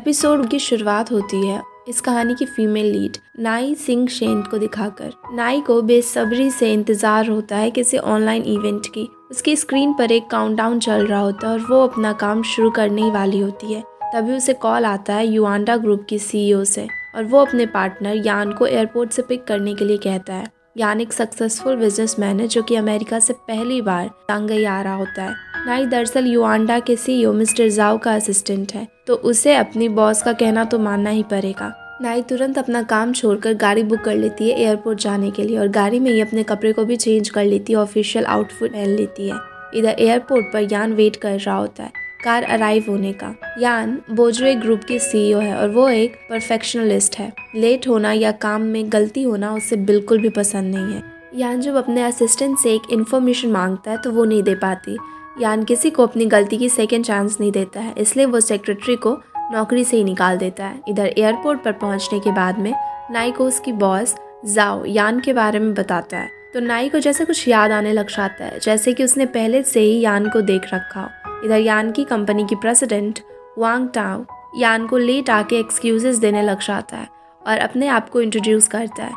Episode की शुरुआत होती है इस कहानी की फीमेल लीड नाई सिंह शेन को दिखाकर। नाई को बेसब्री से इंतजार होता है किसी ऑनलाइन इवेंट की। उसकी स्क्रीन पर एक काउंटडाउन चल रहा होता है और वो अपना काम शुरू करने ही वाली होती है। तभी उसे कॉल आता है युआंडा ग्रुप की सीईओ से और वो अपने पार्टनर यान को एयरपोर्ट से पिक करने के लिए कहता है। यान एक सक्सेसफुल बिजनेसमैन है जो कि अमेरिका से पहली बार शंघाई आ रहा होता है। नाई दरअसल युआंडा के सीईओ मिस्टर जाओ का असिस्टेंट है, तो उसे अपनी बॉस का कहना तो मानना ही पड़ेगा। नाई तुरंत अपना काम छोड़कर गाड़ी बुक कर लेती है एयरपोर्ट जाने के लिए और गाड़ी में ही अपने कपड़े को भी चेंज कर लेती है, ऑफिशियल आउटफिट पहन लेती है। इधर एयरपोर्ट पर यान वेट कर रहा होता है कार अराइव होने का। यान बोजरे ग्रुप की सीईओ है और वो एक परफेक्शनलिस्ट है। लेट होना या काम में गलती होना उसे बिल्कुल भी पसंद नहीं है। यान जब अपने असिस्टेंट से एक इन्फॉर्मेशन मांगता है तो वो नहीं दे पाती। यान किसी को अपनी गलती की सेकेंड चांस नहीं देता है, इसलिए वो सेक्रेटरी को नौकरी से ही निकाल देता है। इधर एयरपोर्ट पर पहुंचने के बाद में नाई को उसकी बॉस जाओ यान के बारे में बताता है, तो नाई को जैसे कुछ याद आने लग जाता है, जैसे कि उसने पहले से ही यान को देख रखा हो। इधर यान की कंपनी की प्रेसिडेंट वांग टाओ यान को लेट आके एक्सक्यूजेस देने लग जाता है और अपने आप को इंट्रोड्यूस करता है।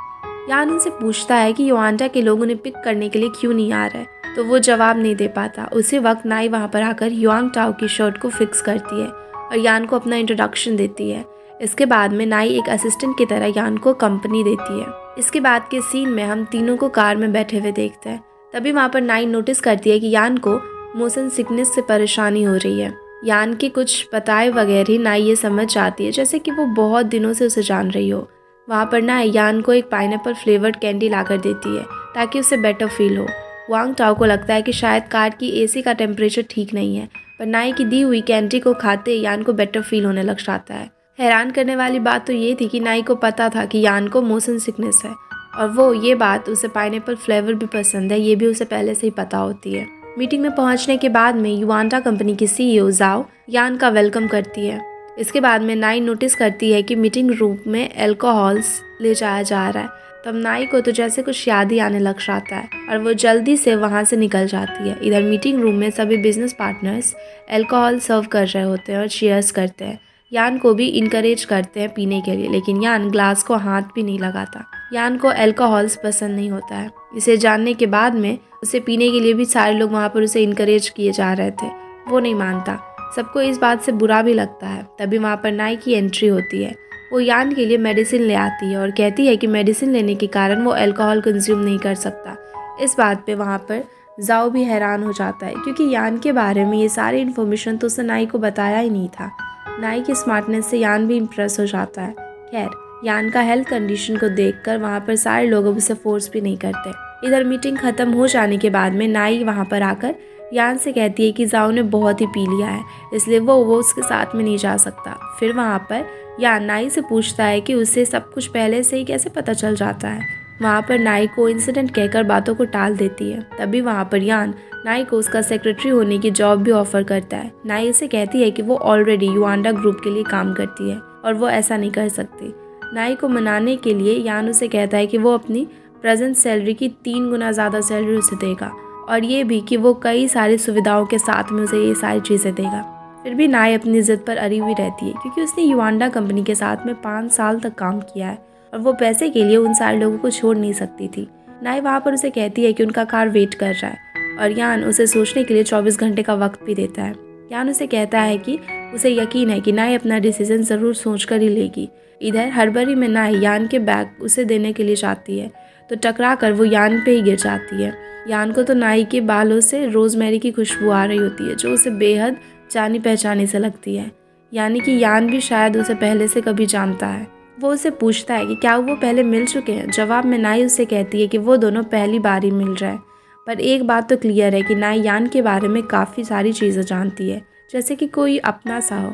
यान उनसे पूछता है कि युआंडा के लोग उन्हें पिक करने के लिए क्यों नहीं आ रहे, तो वो जवाब नहीं दे पाता। उसी वक्त नाई वहाँ पर आकर युआंग टाओ की शर्ट को फिक्स करती है और यान को अपना इंट्रोडक्शन देती है। इसके बाद में नाई एक असिस्टेंट की तरह यान को कंपनी देती है। इसके बाद के सीन में हम तीनों को कार में बैठे हुए देखते हैं। तभी वहाँ पर नाई नोटिस करती है कि यान को मोशन सिकनेस से परेशानी हो रही है। यान के कुछ बताए वगैरह नाई ये समझ जाती है जैसे कि वो बहुत दिनों से उसे जान रही हो। वहाँ पर नाई यान को एक पाइनएप्पल फ्लेवर्ड कैंडी लाकर देती है ताकि उसे बेटर फील हो। वांग टाओ को लगता है कि शायद कार की एसी का टेम्परेचर ठीक नहीं है, पर नाई की दी हुई कैंडी को खाते यान को बेटर फील होने लग जाता है। हैरान करने वाली बात तो ये थी कि नाई को पता था कि यान को मोशन सिकनेस है और वो ये बात उसे पाइनएप्पल फ्लेवर भी पसंद है, ये भी उसे पहले से ही पता होती है। मीटिंग में पहुंचने के बाद में युआंडा कंपनी की सीईओ जाओ यान का वेलकम करती है। इसके बाद में नाई नोटिस करती है कि मीटिंग रूम में अल्कोहल्स ले जाया जा रहा है। तब नाई को तो जैसे कुछ याद ही आने लग जाता है और वो जल्दी से वहाँ से निकल जाती है। इधर मीटिंग रूम में सभी बिजनेस पार्टनर्स अल्कोहल सर्व कर रहे होते हैं और चीयर्स करते हैं। यान को भी इनकरेज करते हैं पीने के लिए, लेकिन यान ग्लास को हाथ भी नहीं लगाता। यान को अल्कोहल्स पसंद नहीं होता है। इसे जानने के बाद में उसे पीने के लिए भी सारे लोग वहाँ पर उसे इनकरेज किए जा रहे थे, वो नहीं मानता। सबको इस बात से बुरा भी लगता है। तभी वहाँ पर नाई की एंट्री होती है। वो यान के लिए मेडिसिन ले आती है और कहती है कि मेडिसिन लेने के कारण वो अल्कोहल कंज्यूम नहीं कर सकता। इस बात पे वहाँ पर जाओ भी हैरान हो जाता है क्योंकि यान के बारे में ये सारी इन्फॉर्मेशन तो उसे नाई को बताया ही नहीं था। नाई की स्मार्टनेस से यान भी इम्प्रेस हो जाता है। खैर, यान का हेल्थ कंडीशन को देखकर वहाँ पर सारे लोग अब उसे फोर्स भी नहीं करते। इधर मीटिंग खत्म हो जाने के बाद में नाई वहाँ पर आकर यान से कहती है कि जाओ ने बहुत ही पी लिया है, इसलिए वो उसके साथ में नहीं जा सकता। फिर वहाँ पर यान नाई से पूछता है कि उसे सब कुछ पहले से ही कैसे पता चल जाता है। वहाँ पर नाई को इंसिडेंट कहकर बातों को टाल देती है। तभी वहाँ पर यान नाई को उसका सेक्रेटरी होने की जॉब भी ऑफर करता है। नाई उसे कहती है कि वो ऑलरेडी युआंडा ग्रुप के लिए काम करती है और वो ऐसा नहीं कर सकती। नाई को मनाने के लिए यान उसे कहता है कि वो अपनी प्रेजेंट सैलरी की 3 गुना ज़्यादा सैलरी उसे देगा और ये भी कि वो कई सारी सुविधाओं के साथ में उसे ये सारी चीज़ें देगा। फिर भी नाई अपनी ज़िद पर अड़ी हुई रहती है क्योंकि उसने युआंडा कंपनी के साथ में 5 साल तक काम किया है और वो पैसे के लिए उन सारे लोगों को छोड़ नहीं सकती थी। नाई वहाँ पर उसे कहती है कि उनका कार वेट कर रहा है और यान उसे सोचने के लिए 24 घंटे का वक्त भी देता है। यान उसे कहता है कि उसे यकीन है कि नाई अपना डिसीजन ज़रूर सोच कर ही लेगी। इधर हड़बड़ी में नाई यान के बैग उसे देने के लिए जाती है तो टकरा कर वो यान पे ही गिर जाती है। यान को तो नाई के बालों से रोज़मेरी की खुशबू आ रही होती है जो उसे बेहद जानी पहचानी से लगती है, यानी कि यान भी शायद उसे पहले से कभी जानता है। वो उसे पूछता है कि क्या वो पहले मिल चुके हैं। जवाब में नाई उससे कहती है कि वो दोनों पहली बार ही मिल रहे हैं, पर एक बात तो क्लियर है कि नाई यान के बारे में काफ़ी सारी चीज़ें जानती है, जैसे कि कोई अपना सा हो।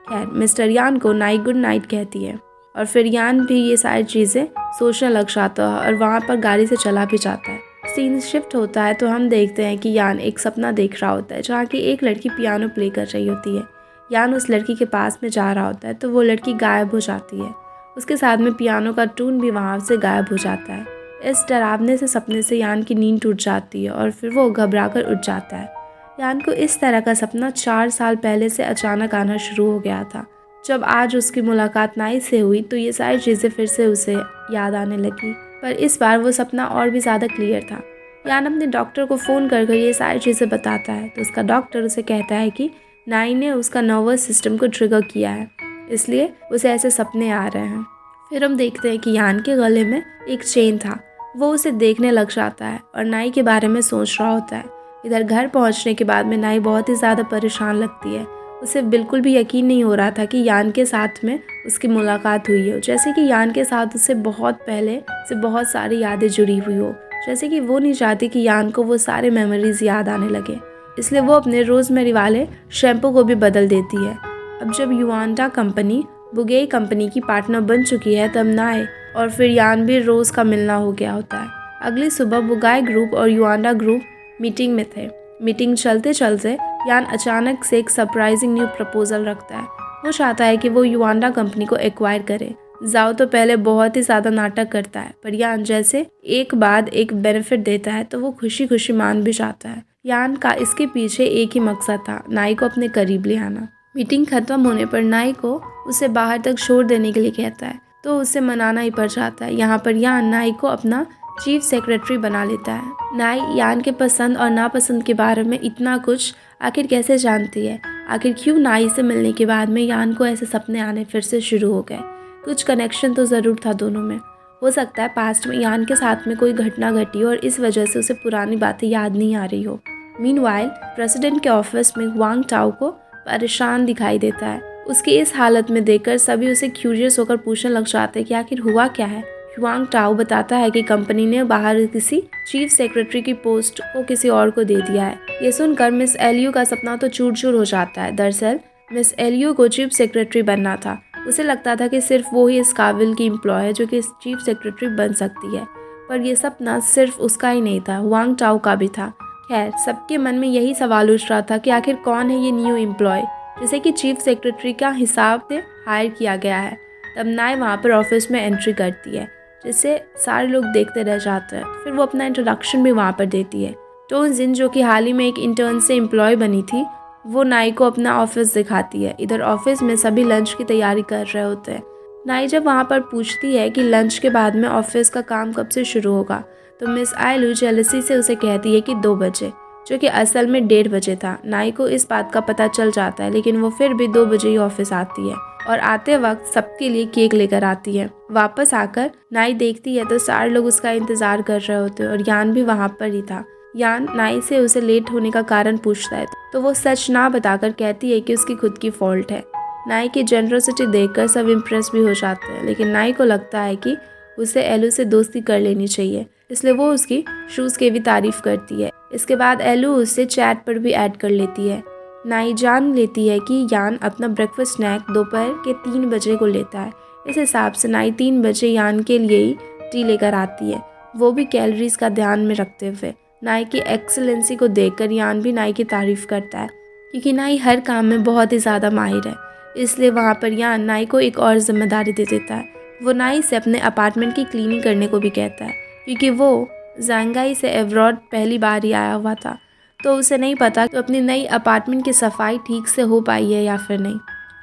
खैर, मिस्टर यान को नाई गुड नाइट कहती है और फिर यान भी ये सारी चीज़ें सोचने लग जाता है और वहाँ पर गाड़ी से चला भी जाता है। सीन शिफ्ट होता है तो हम देखते हैं कि यान एक सपना देख रहा होता है जहाँ की एक लड़की पियानो प्ले कर रही होती है। यान उस लड़की के पास में जा रहा होता है तो वो लड़की गायब हो जाती है। उसके साथ में पियानो का टून भी वहाँ से गायब हो जाता है। इस डरावने से सपने से यान की नींद टूट जाती है और फिर वो घबरा कर उठ जाता है। यान को इस तरह का सपना 4 साल पहले से अचानक आना शुरू हो गया था। जब आज उसकी मुलाकात नाई से हुई तो ये सारी चीज़ें फिर से उसे याद आने लगी, पर इस बार वो सपना और भी ज़्यादा क्लियर था। यान अपने डॉक्टर को फ़ोन कर ये सारी चीज़ें बताता है तो उसका डॉक्टर उसे कहता है कि नाई ने उसका नर्वस सिस्टम को ट्रिगर किया है, इसलिए उसे ऐसे सपने आ रहे हैं। फिर हम देखते हैं कि यान के गले में एक चेन था। वो उसे देखने लग जाता है और नाई के बारे में सोच रहा होता है। इधर घर पहुंचने के बाद में नाई बहुत ही ज़्यादा परेशान लगती है। उसे बिल्कुल भी यकीन नहीं हो रहा था कि यान के साथ में उसकी मुलाकात हुई हो, जैसे कि यान के साथ उससे बहुत पहले से बहुत सारी यादें जुड़ी हुई हो, जैसे कि वो नहीं चाहती कि यान को वो सारे मेमोरीज याद आने लगे। इसलिए वो अपने रोज़मेरी वाले शैम्पू को भी बदल देती है। अब जब युआंडा कंपनी बुगेई कंपनी की पार्टनर बन चुकी है तब नाई और फिर यान भी रोज़ का मिलना हो गया होता है। अगली सुबह बुगाई ग्रुप और युआंडा ग्रुप मीटिंग में थे। मीटिंग चलते चलते यान अचानक से एक सरप्राइजिंग न्यू प्रपोजल रखता है। वो चाहता है कि वो युआंडा कंपनी को एक्वायर करे। जाओ तो पहले बहुत ही ज़्यादा नाटक करता है, पर यान जैसे एक बाद एक बेनिफिट देता है तो वो खुशी खुशी मान भी जाता है। यान का इसके पीछे एक ही मकसद था, नाई को अपने करीब ले आना। मीटिंग खत्म होने पर नाई को उसे बाहर तक छोड़ देने के लिए कहता है तो उसे मनाना ही पड़ जाता है। यहाँ पर यान नाई को अपना चीफ सेक्रेटरी बना लेता है। नाई यान के पसंद और नापसंद के बारे में इतना कुछ आखिर कैसे जानती है? आखिर क्यों नाई से मिलने के बाद में यान को ऐसे सपने आने फिर से शुरू हो गए? कुछ कनेक्शन तो ज़रूर था दोनों में। हो सकता है पास्ट में यान के साथ में कोई घटना घटी और इस वजह से उसे पुरानी बातें याद नहीं आ रही हो। मीनवाइल प्रेसिडेंट के ऑफिस में वांग टाओ को परेशान दिखाई देता है। उसकी इस हालत में देखकर सभी उसे क्यूरियस होकर पूछने लग जाते हैं कि आखिर हुआ क्या है। वांग टाओ बताता है कि कंपनी ने बाहर किसी चीफ सेक्रेटरी की पोस्ट को किसी और को दे दिया है। ये सुनकर मिस एलियू का सपना तो चूर चूर हो जाता है। दरअसल मिस एलियू को चीफ सेक्रेटरी बनना था। उसे लगता था कि सिर्फ वो ही इस काबिल की एम्प्लॉय है जो कि चीफ सेक्रेटरी बन सकती है, पर यह सपना सिर्फ उसका ही नहीं था, वांग टाओ का भी था। खैर, सबके मन में यही सवाल उठ रहा था कि आखिर कौन है ये न्यू एम्प्लॉय जिसे कि चीफ सेक्रेटरी का हिसाब से हायर किया गया है। तब नाई वहाँ पर ऑफिस में एंट्री करती है, जिसे सारे लोग देखते रह जाते हैं। फिर वो अपना इंट्रोडक्शन भी वहाँ पर देती है। टोन जिन, जो कि हाल ही में एक इंटर्न से एम्प्लॉय बनी थी, वो नाई को अपना ऑफिस दिखाती है। इधर ऑफिस में सभी लंच की तैयारी कर रहे होते हैं। नाई जब वहाँ पर पूछती है कि लंच के बाद में ऑफिस का काम कब से शुरू होगा, तो मिस आयलू जेलसी से उसे कहती है कि 2 बजे, जो कि असल में 1:30 बजे था। नाई को इस बात का पता चल जाता है, लेकिन वो फिर भी 2 बजे ही ऑफिस आती है और आते वक्त सबके लिए केक लेकर आती है। वापस आकर नाई देखती है तो सारे लोग उसका इंतजार कर रहे होते हैं और यान भी वहाँ पर ही था। यान नाई से उसे लेट होने का कारण पूछता है तो वो सच ना बताकर कहती है कि उसकी खुद की फॉल्ट है। नाई की जेनरोसिटी देखकर सब इम्प्रेस भी हो जाते हैं, लेकिन नाई को लगता है कि उसे एलू से दोस्ती कर लेनी चाहिए, इसलिए वो उसकी शूज़ की भी तारीफ करती है। इसके बाद एलू उससे चैट पर भी ऐड कर लेती है। नाई जान लेती है कि यान अपना ब्रेकफास्ट स्नैक दोपहर के 3 बजे को लेता है। इस हिसाब से नाई 3 बजे यान के लिए ही टी लेकर आती है, वो भी कैलोरीज का ध्यान में रखते हुए। नाई की एक्सीलेंसी को देखकर यान भी नाई की तारीफ करता है, क्योंकि नाई हर काम में बहुत ही ज़्यादा माहिर है। इसलिए वहाँ पर यान नाई को एक और जिम्मेदारी दे देता है। वो नाई से अपने अपार्टमेंट की क्लीनिंग करने को भी कहता है, क्योंकि वो ज़ांगाई से एब्रॉड पहली बार ही आया हुआ था, तो उसे नहीं पता तो अपनी नई अपार्टमेंट की सफाई ठीक से हो पाई है या फिर नहीं।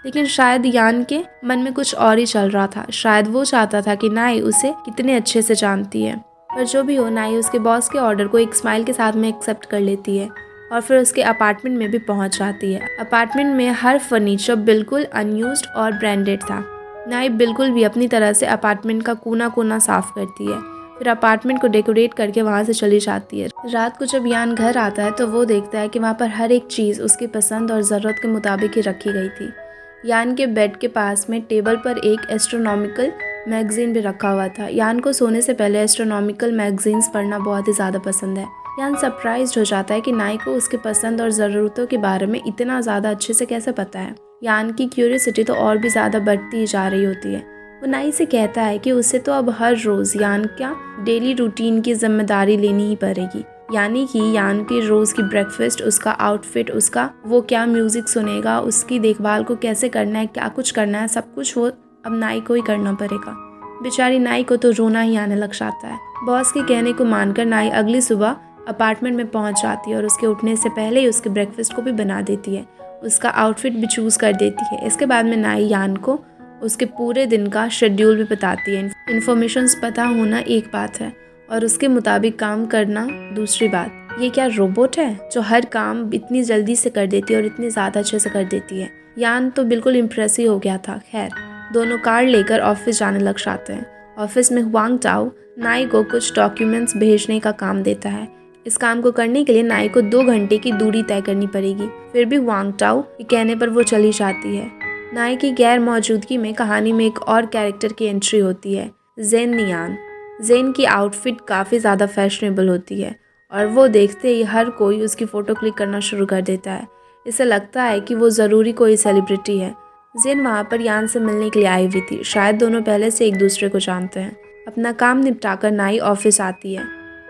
लेकिन शायद यान के मन में कुछ और ही चल रहा था। शायद वो चाहता था कि नाई उसे कितने अच्छे से जानती है। पर जो भी हो, नाई उसके बॉस के ऑर्डर को एक स्माइल के साथ में एक्सेप्ट कर लेती है और फिर उसके अपार्टमेंट में भी पहुंच जाती है। अपार्टमेंट में हर फर्नीचर बिल्कुल अनयूज्ड और ब्रांडेड था। नाई बिल्कुल भी अपनी तरह से अपार्टमेंट का कोना कोना साफ करती है, फिर अपार्टमेंट को डेकोरेट करके वहाँ से चली जाती है। रात को जब यान घर आता है तो वो देखता है कि वहाँ पर हर एक चीज़ उसकी पसंद और ज़रूरत के मुताबिक ही रखी गई थी। यान के बेड के पास में टेबल पर एक एस्ट्रोनॉमिकल मैगजीन भी रखा हुआ था। यान को सोने से पहले एस्ट्रोनॉमिकल मैगजीन्स पढ़ना बहुत ही ज़्यादा पसंद है। यान सरप्राइज्ड हो जाता है कि नाई को उसके पसंद और ज़रूरतों के बारे में इतना ज़्यादा अच्छे से कैसे पता है। यान की क्यूरियोसिटी तो और भी ज़्यादा बढ़ती ही जा रही होती है। वो नाई से कहता है कि उसे तो अब हर रोज़ यान का डेली रूटीन की जिम्मेदारी लेनी ही पड़ेगी, यानी कि यान की रोज़ की ब्रेकफास्ट, उसका आउटफिट, उसका वो क्या म्यूज़िक सुनेगा, उसकी देखभाल को कैसे करना है, क्या कुछ करना है, सब कुछ वो अब नाई को ही करना पड़ेगा। बेचारी नाई को तो रोना ही आने लग जाता है। बॉस के कहने को मानकर नाई अगली सुबह अपार्टमेंट में पहुंच जाती है और उसके उठने से पहले ही उसके ब्रेकफास्ट को भी बना देती है। उसका आउटफिट भी चूज़ कर देती है। इसके बाद में नाई यान को उसके पूरे दिन का शेड्यूल भी बताती है। इन्फॉर्मेशंस पता होना एक बात है और उसके मुताबिक काम करना दूसरी बात। ये क्या रोबोट है जो हर काम इतनी जल्दी से कर देती है और इतनी ज़्यादा अच्छे से कर देती है। यान तो बिल्कुल इम्प्रेस ही हो गया था। खैर, दोनों कार लेकर ऑफिस जाने लग जाते हैं। ऑफिस में हुआंग टाओ नाई को कुछ डॉक्यूमेंट्स भेजने का काम देता है। इस काम को करने के लिए नाई को 2 घंटे की दूरी तय करनी पड़ेगी। फिर भी हुआंग टाओ के कहने पर वो चली जाती है। नाई की गैर मौजूदगी में कहानी में एक और कैरेक्टर की एंट्री होती है, जेन नियान। जेन की आउटफिट काफ़ी ज़्यादा फैशनेबल होती है और वो देखते ही हर कोई उसकी फ़ोटो क्लिक करना शुरू कर देता है। इसे लगता है कि वो ज़रूरी कोई सेलिब्रिटी है। जेन वहाँ पर यान से मिलने के लिए आई हुई थी। शायद दोनों पहले से एक दूसरे को जानते हैं। अपना काम निपटाकर नाई ऑफिस आती है,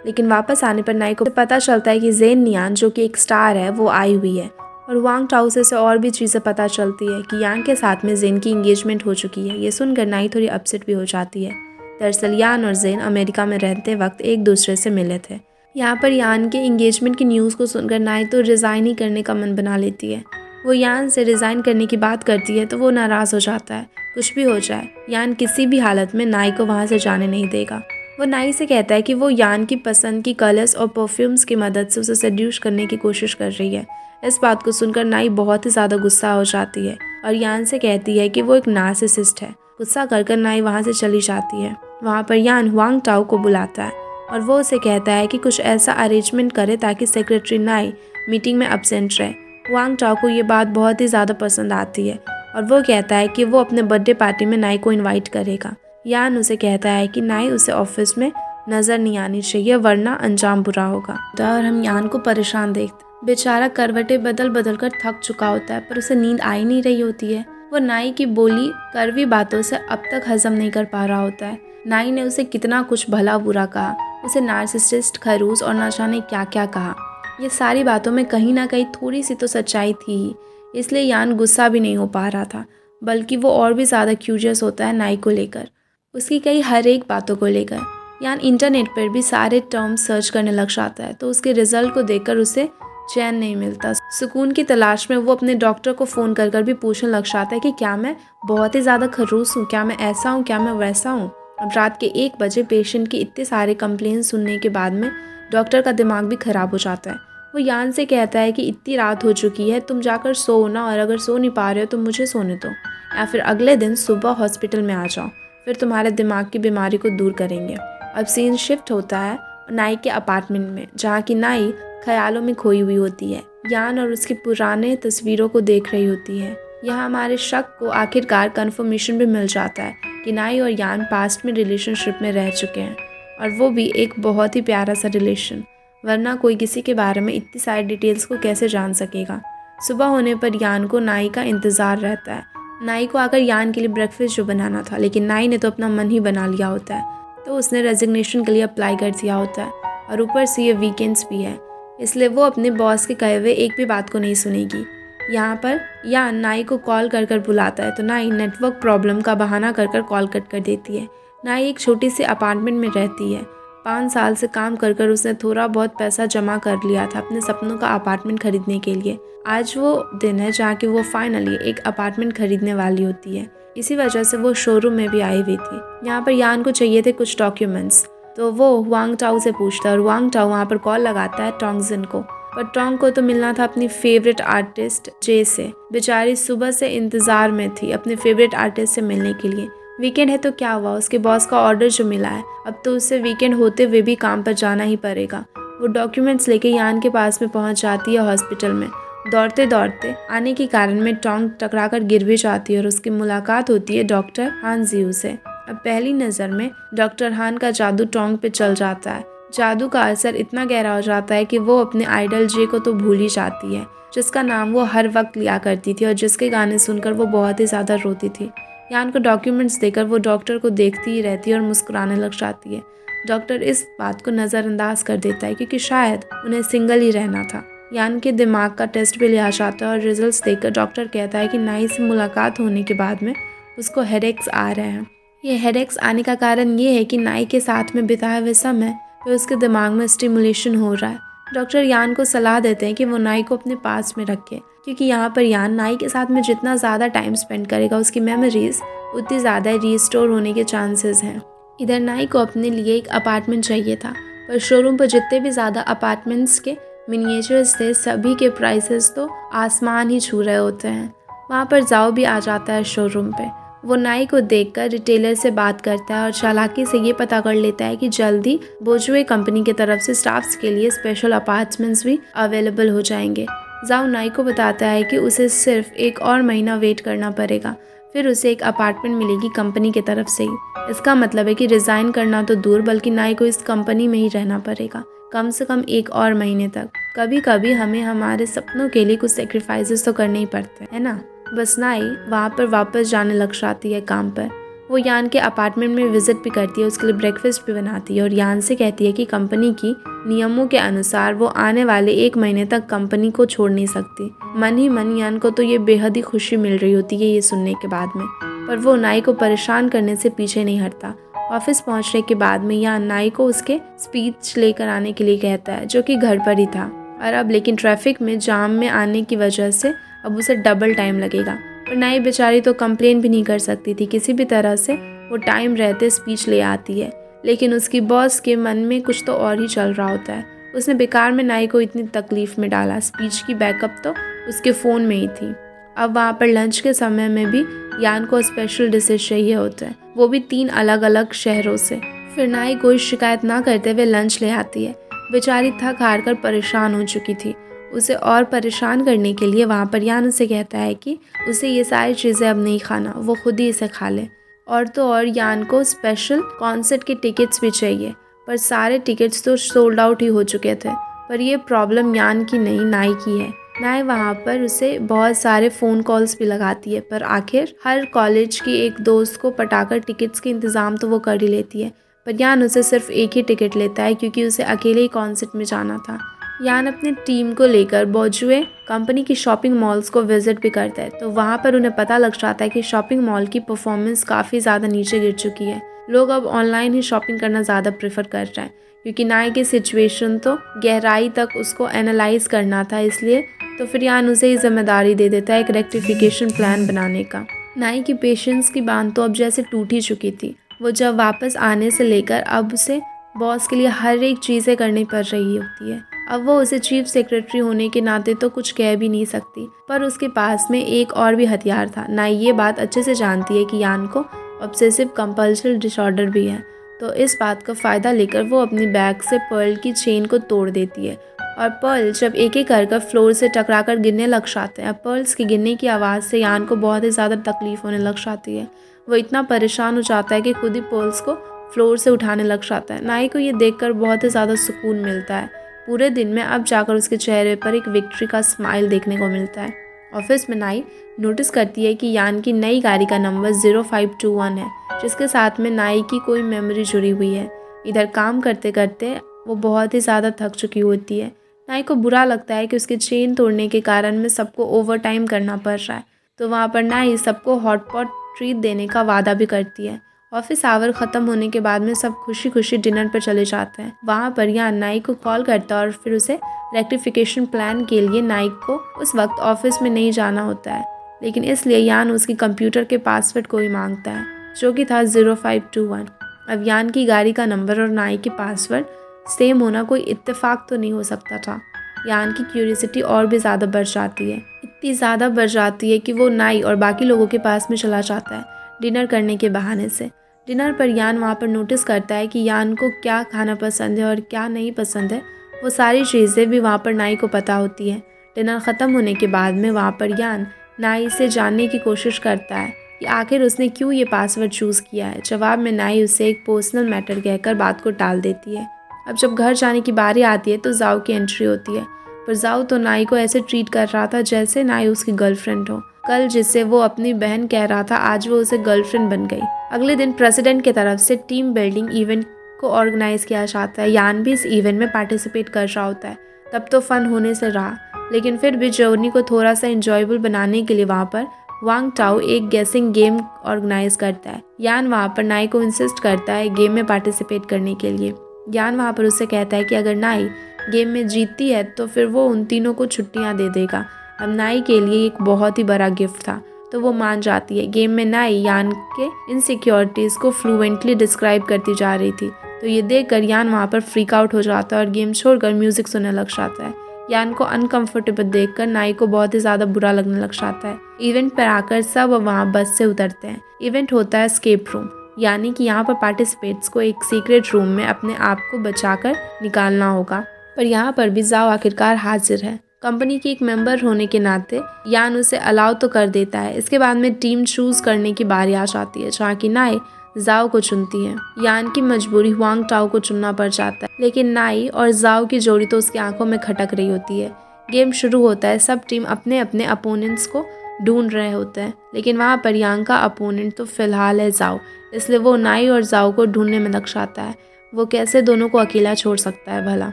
लेकिन वापस आने पर नाई को पता चलता है कि जेन नियान जो कि एक स्टार है वो आई हुई है। और हुआंग टाओ से और भी चीज़ें पता चलती है कि यान के साथ में जेन की इंगेजमेंट हो चुकी है। ये सुनकर नाई थोड़ी अपसेट भी हो जाती है। दरअसल यान और जेन अमेरिका में रहते वक्त एक दूसरे से मिले थे। यहाँ पर यान के इंगेजमेंट की न्यूज़ को सुनकर नाई तो रिज़ाइन ही करने का मन बना लेती है। वो यान से रिज़ाइन करने की बात करती है तो वो नाराज़ हो जाता है। कुछ भी हो जाए, यान किसी भी हालत में नाई को वहाँ से जाने नहीं देगा। वो नाई से कहता है कि वो यान की पसंद की कलर्स और परफ्यूम्स की मदद से उसे सेड्यूस करने की कोशिश कर रही है। इस बात को सुनकर नाई बहुत ही ज़्यादा गुस्सा हो जाती है और यान से कहती है कि वो एक नार्सिसिस्ट है। गुस्सा कर नाई वहाँ से चली जाती है। वहाँ पर यान हुआंग टाओ को बुलाता है और वो उसे कहता है कि कुछ ऐसा अरेंजमेंट करे ताकि सेक्रेटरी नाई मीटिंग में एब्सेंट रहे। हुआंग टाओ को ये बात बहुत ही ज़्यादा पसंद आती है और वो कहता है कि वो अपने बर्थडे पार्टी में नाई को इनवाइट करेगा। यान उसे कहता है कि नाई उसे ऑफिस में नज़र नहीं आनी चाहिए वरना अंजाम बुरा होगा। और हम यान को परेशान देखते। बेचारा करवटें बदल बदल कर थक चुका होता है पर उसे नींद आ ही नहीं रही होती है। वो नाई की बोली कड़वी बातों से अब तक हजम नहीं कर पा रहा होता है। नाई ने उसे कितना कुछ भला बुरा कहा, उसे नार्सिसिस्ट, खरूस और ना जाने क्या क्या कहा। ये सारी बातों में कहीं ना कहीं थोड़ी सी तो सच्चाई थी ही, इसलिए यान गुस्सा भी नहीं हो पा रहा था, बल्कि वो और भी ज़्यादा क्यूरियस होता है नाई को लेकर, उसकी कई हर एक बातों को लेकर। यान इंटरनेट पर भी सारे टर्म्स सर्च करने लग जाता है तो उसके रिजल्ट को देखकर उसे चैन नहीं मिलता। सुकून की तलाश में वो अपने डॉक्टर को फ़ोन कर भी पूछने लग जाता है कि क्या मैं बहुत ही ज़्यादा खरूस हूँ, क्या मैं ऐसा हूँ, क्या मैं वैसा हूँ। अब रात के 1 बजे पेशेंट की इतने सारे कंप्लेंट सुनने के बाद में डॉक्टर का दिमाग भी ख़राब हो जाता है। वो यान से कहता है कि इतनी रात हो चुकी है, तुम जाकर सो ना, और अगर सो नहीं पा रहे हो तो मुझे सोने दो, या फिर अगले दिन सुबह हॉस्पिटल में आ जाओ, फिर तुम्हारे दिमाग की बीमारी को दूर करेंगे। अब सीन शिफ्ट होता है नाई के अपार्टमेंट में, जहाँ की नाई ख्यालों में खोई हुई होती है। यान और उसकी पुराने तस्वीरों को देख रही होती है। यहाँ हमारे शक को आखिरकार कन्फर्मेशन भी मिल जाता है कि नाई और यान पास्ट में रिलेशनशिप में रह चुके हैं, और वो भी एक बहुत ही प्यारा सा रिलेशन, वरना कोई किसी के बारे में इतनी सारी डिटेल्स को कैसे जान सकेगा। सुबह होने पर यान को नाई का इंतज़ार रहता है। नाई को आकर यान के लिए ब्रेकफास्ट जो बनाना था, लेकिन नाई ने तो अपना मन ही बना लिया होता है, तो उसने रेजिग्नेशन के लिए अप्लाई कर दिया होता है, और ऊपर से ये वीकेंड्स भी है, इसलिए वो अपने बॉस के कहे हुए एक भी बात को नहीं सुनेगी। यहाँ पर यान नाई को कॉल कर बुलाता है तो नाई नेटवर्क प्रॉब्लम का बहाना कर कॉल कट कर देती है। नाई एक छोटी सी अपार्टमेंट में रहती है। 5 साल से काम कर उसने थोड़ा बहुत पैसा जमा कर लिया था अपने सपनों का अपार्टमेंट खरीदने के लिए। आज वो दिन है जहाँ की वो फाइनली एक अपार्टमेंट खरीदने वाली होती है। इसी वजह से वो शोरूम में भी आई हुई थी। यहाँ पर यान को चाहिए थे कुछ डॉक्यूमेंट्स, तो वो हुआंग टाओ से पूछता है और हुआंग टाओ वहाँ पर कॉल लगाता है टोंगजिन को। पर टोंग को तो मिलना था अपनी फेवरेट आर्टिस्ट जे से। बेचारी सुबह से इंतज़ार में थी अपने फेवरेट आर्टिस्ट से मिलने के लिए। वीकेंड है तो क्या हुआ, उसके बॉस का ऑर्डर जो मिला है, अब तो उसे वीकेंड होते हुए भी काम पर जाना ही पड़ेगा। वो डॉक्यूमेंट्स लेके यान के पास में पहुंच जाती है हॉस्पिटल में। दौड़ते दौड़ते आने के कारण में टोंग टकरा कर गिर भी जाती है और उसकी मुलाकात होती है डॉक्टर हान जियू से। अब पहली नज़र में डॉक्टर हान का जादू टोंग पे चल जाता है। जादू का असर इतना गहरा हो जाता है कि वो अपने आइडल जे को तो भूल ही जाती है, जिसका नाम वो हर वक्त लिया करती थी और जिसके गाने सुनकर वो बहुत ही ज़्यादा रोती थी। यान को डॉक्यूमेंट्स देकर वो डॉक्टर को देखती ही रहती है और मुस्कुराने लग जाती है। डॉक्टर इस बात को नज़रअंदाज कर देता है क्योंकि शायद उन्हें सिंगल ही रहना था। यान के दिमाग का टेस्ट भी लिया जाता है और रिजल्ट्स देखकर डॉक्टर कहता है कि नाई से मुलाकात होने के बाद में उसको हेडेक्स आ रहे हैं। ये हेडेक्स आने का कारण ये है कि नाई के साथ में बिताए हुए समय पे उसके दिमाग में स्टिमुलेशन हो रहा है। डॉक्टर यान को सलाह देते हैं कि वो नाई को अपने पास में रखे, क्योंकि यहाँ पर यान नाई के साथ में जितना ज़्यादा टाइम स्पेंड करेगा उसकी मेमोरीज उतनी ज़्यादा रीस्टोर होने के चांसेस हैं। इधर नाई को अपने लिए एक अपार्टमेंट चाहिए था, पर शोरूम पर जितने भी ज़्यादा अपार्टमेंट्स के मिनिएचर्स थे सभी के प्राइसेस तो आसमान ही छू रहे होते हैं। वहाँ पर जाओ भी आ जाता है शोरूम पे। वो नाई को देखकर रिटेलर से बात करता है और चालाकी से ये पता कर लेता है कि जल्दी बोजुए कंपनी की तरफ से स्टाफ्स के लिए स्पेशल अपार्टमेंट्स भी अवेलेबल हो जाएंगे। जाओ नाई को बताता है कि उसे सिर्फ एक और महीना वेट करना पड़ेगा, फिर उसे एक अपार्टमेंट मिलेगी कंपनी की तरफ से ही। इसका मतलब है कि रिज़ाइन करना तो दूर बल्कि नाई को इस कंपनी में ही रहना पड़ेगा कम से कम एक और महीने तक। कभी कभी हमें हमारे सपनों के लिए कुछ सेक्रीफाइसेस तो करने ही पड़ते हैं ना। बस नाई वहाँ पर वापस जाने लग जाती है काम पर। वो यान के अपार्टमेंट में विजिट भी करती है, उसके लिए ब्रेकफास्ट भी बनाती है और यान से कहती है कि कंपनी की नियमों के अनुसार वो आने वाले एक महीने तक कंपनी को छोड़ नहीं सकती। मन ही मन यान को तो ये बेहद ही खुशी मिल रही होती है ये सुनने के बाद में, पर वो नाई को परेशान करने से पीछे नहीं हटता। ऑफिस पहुंचने के बाद में यान नाई को उसके स्पीच लेकर आने के लिए कहता है, जो कि घर पर ही था। और अब लेकिन ट्रैफिक में जाम में आने की वजह से अब उसे डबल टाइम लगेगा। पर नाई बेचारी तो कंप्लेन भी नहीं कर सकती थी, किसी भी तरह से वो टाइम रहते स्पीच ले आती है। लेकिन उसकी बॉस के मन में कुछ तो और ही चल रहा होता है। उसने बेकार में नाई को इतनी तकलीफ में डाला, स्पीच की बैकअप तो उसके फ़ोन में ही थी। अब वहाँ पर लंच के समय में भी यान को स्पेशल डिशेज चाहिए होता है, वो भी 3 अलग अलग शहरों से। फिर नाई कोई शिकायत ना करते हुए लंच ले आती है। बेचारी थक हार कर परेशान हो चुकी थी। उसे और परेशान करने के लिए वहाँ पर यान उसे कहता है कि उसे ये सारी चीज़ें अब नहीं खाना, वो खुद ही इसे खा ले। और तो और यान को स्पेशल कॉन्सर्ट के टिकट्स भी चाहिए, पर सारे टिकट्स तो सोल्ड आउट ही हो चुके थे। पर ये प्रॉब्लम यान की नहीं नाई की है। नाई वहाँ पर उसे बहुत सारे फ़ोन कॉल्स भी लगाती है, पर आखिर हर कॉलेज की एक दोस्त को पटाकर टिकट्स के इंतज़ाम तो वो कर ही लेती है। पर यान उसे सिर्फ एक ही टिकट लेता है क्योंकि उसे अकेले ही कॉन्सर्ट में जाना था। यान अपनी टीम को लेकर बोजुए कंपनी की शॉपिंग मॉल्स को विजिट भी करता है, तो वहाँ पर उन्हें पता लग जाता है कि शॉपिंग मॉल की परफॉर्मेंस काफ़ी ज़्यादा नीचे गिर चुकी है। लोग अब ऑनलाइन ही शॉपिंग करना ज़्यादा प्रेफर कर रहे हैं, क्योंकि नाई की सिचुएशन तो गहराई तक उसको एनालाइज करना था, इसलिए तो फिर यान उसे ही जिम्मेदारी दे देता है एक रेक्टिफिकेशन प्लान बनाने का। नाई की पेशेंस की बांध तो अब जैसे टूट ही चुकी थी। वो जब वापस आने से लेकर अब उसे बॉस के लिए हर एक चीज़ें करनी पड़ रही होती है। अब वो उसे चीफ सेक्रेटरी होने के नाते तो कुछ कह भी नहीं सकती, पर उसके पास में एक और भी हथियार था। नाई ये बात अच्छे से जानती है कि यान को ऑब्सेसिव कंपल्सिव डिसऑर्डर भी है, तो इस बात का फ़ायदा लेकर वो अपनी बैग से पर्ल की चेन को तोड़ देती है। और पर्ल जब एक एक कर फ्लोर से टकराकर गिरने लग जाते हैं, पर्ल्स की गिरने की आवाज़ से यान को बहुत ही ज़्यादा तकलीफ होने लग जाती है। वो इतना परेशान हो जाता है कि खुद ही पर्ल्स को फ्लोर से उठाने लग जाता है। नाई को ये देखकर बहुत ही ज़्यादा सुकून मिलता है। पूरे दिन में अब जाकर उसके चेहरे पर एक विक्ट्री का स्माइल देखने को मिलता है। ऑफिस में नाई नोटिस करती है कि यान की नई गाड़ी का नंबर 0521 है, जिसके साथ में नाई की कोई मेमोरी जुड़ी हुई है। इधर काम करते करते वो बहुत ही ज़्यादा थक चुकी होती है। नाई को बुरा लगता है कि उसके चेन तोड़ने के कारण में सबको ओवर टाइम करना पड़ रहा है, तो वहाँ पर नाई सबको हॉटपॉट ट्रीट देने का वादा भी करती है। ऑफिस आवर ख़त्म होने के बाद में सब खुशी खुशी डिनर पर चले जाते हैं। वहाँ पर यान नाई को कॉल करता है और फिर उसे रेक्टिफिकेशन प्लान के लिए नाई को उस वक्त ऑफिस में नहीं जाना होता है, लेकिन इसलिए यान उसकी कंप्यूटर के पासवर्ड को ही मांगता है, जो कि था 0521। अब यान की गाड़ी का नंबर और नाई के पासवर्ड सेम होना कोई इत्तेफाक तो नहीं हो सकता था। यान की क्यूरियोसिटी और भी ज़्यादा बढ़ जाती है, इतनी ज़्यादा बढ़ जाती है कि वो नाई और बाकी लोगों के पास में चला जाता है डिनर करने के बहाने से। डिनर पर यान वहाँ पर नोटिस करता है कि यान को क्या खाना पसंद है और क्या नहीं पसंद है, वो सारी चीज़ें भी वहाँ पर नाई को पता होती है। डिनर ख़त्म होने के बाद में वहाँ पर यान नाई से जानने की कोशिश करता है कि आखिर उसने क्यों ये पासवर्ड चूज़ किया है। जवाब में नाई उसे एक पर्सनल मैटर कहकर बात को टाल देती है। अब जब घर जाने की बारी आती है तो जाओ की एंट्री होती है, पर जाओ तो नाई को ऐसे ट्रीट कर रहा था जैसे नाई उसकी गर्लफ्रेंड हो। कल जिससे वो अपनी बहन कह रहा था, आज वो उसे गर्लफ्रेंड बन गई। अगले दिन प्रेसिडेंट की तरफ से टीम बिल्डिंग इवेंट को ऑर्गेनाइज किया जाता है। यान भी इस इवेंट में पार्टिसिपेट कर रहा होता है। तब तो फन होने से रहा, लेकिन फिर भी जर्नी को थोड़ा सा इंजॉयबल बनाने के लिए वहाँ पर वांग टाओ एक गेसिंग गेम ऑर्गेनाइज करता है। यान वहाँ पर नाई को इंसिस्ट करता है गेम में पार्टिसिपेट करने के लिए। यान वहाँ पर उससे कहता है कि अगर नाई गेम में जीतती है तो फिर वो उन तीनों को छुट्टियां दे देगा। अब नाई के लिए एक बहुत ही बड़ा गिफ्ट था तो वो मान जाती है। गेम में नाई यान के इनसिक्योरिटीज़ को फ्लुएंटली डिस्क्राइब करती जा रही थी, तो ये देखकर यान वहाँ पर फ्रीक आउट हो जाता है और गेम छोड़कर म्यूज़िक सुनने लग जाता है। यान को अनकंफर्टेबल देखकर नाई को बहुत ही ज़्यादा बुरा लगने लग जाता है। इवेंट पर आकर सब वहाँ बस से उतरते हैं। इवेंट होता है एस्केप रूम, यानी कि यहाँ पर पार्टिसिपेट्स को एक सीक्रेट रूम में अपने आप को बचाकर निकालना होगा। पर यहाँ पर भी जाओ आखिरकार हाजिर है। कंपनी की एक मेंबर होने के नाते यान उसे अलाउ तो कर देता है। इसके बाद में टीम चूज करने की बारी आ जाती है, जहाँ की नाई जाओ को चुनती है। यान की मजबूरी हुआंग टाओ को चुनना पड़ जाता है, लेकिन नाई और जाओ की जोड़ी तो उसकी आंखों में खटक रही होती है। गेम शुरू होता है। सब टीम अपने अपने अपोनेंट्स को ढूंढ रहे होते हैं, लेकिन वहाँ पर यांग का अपोनेंट तो फिलहाल है जाओ, इसलिए वो नाई और जाओ को ढूंढने में लग जाता है। वो कैसे दोनों को अकेला छोड़ सकता है भला।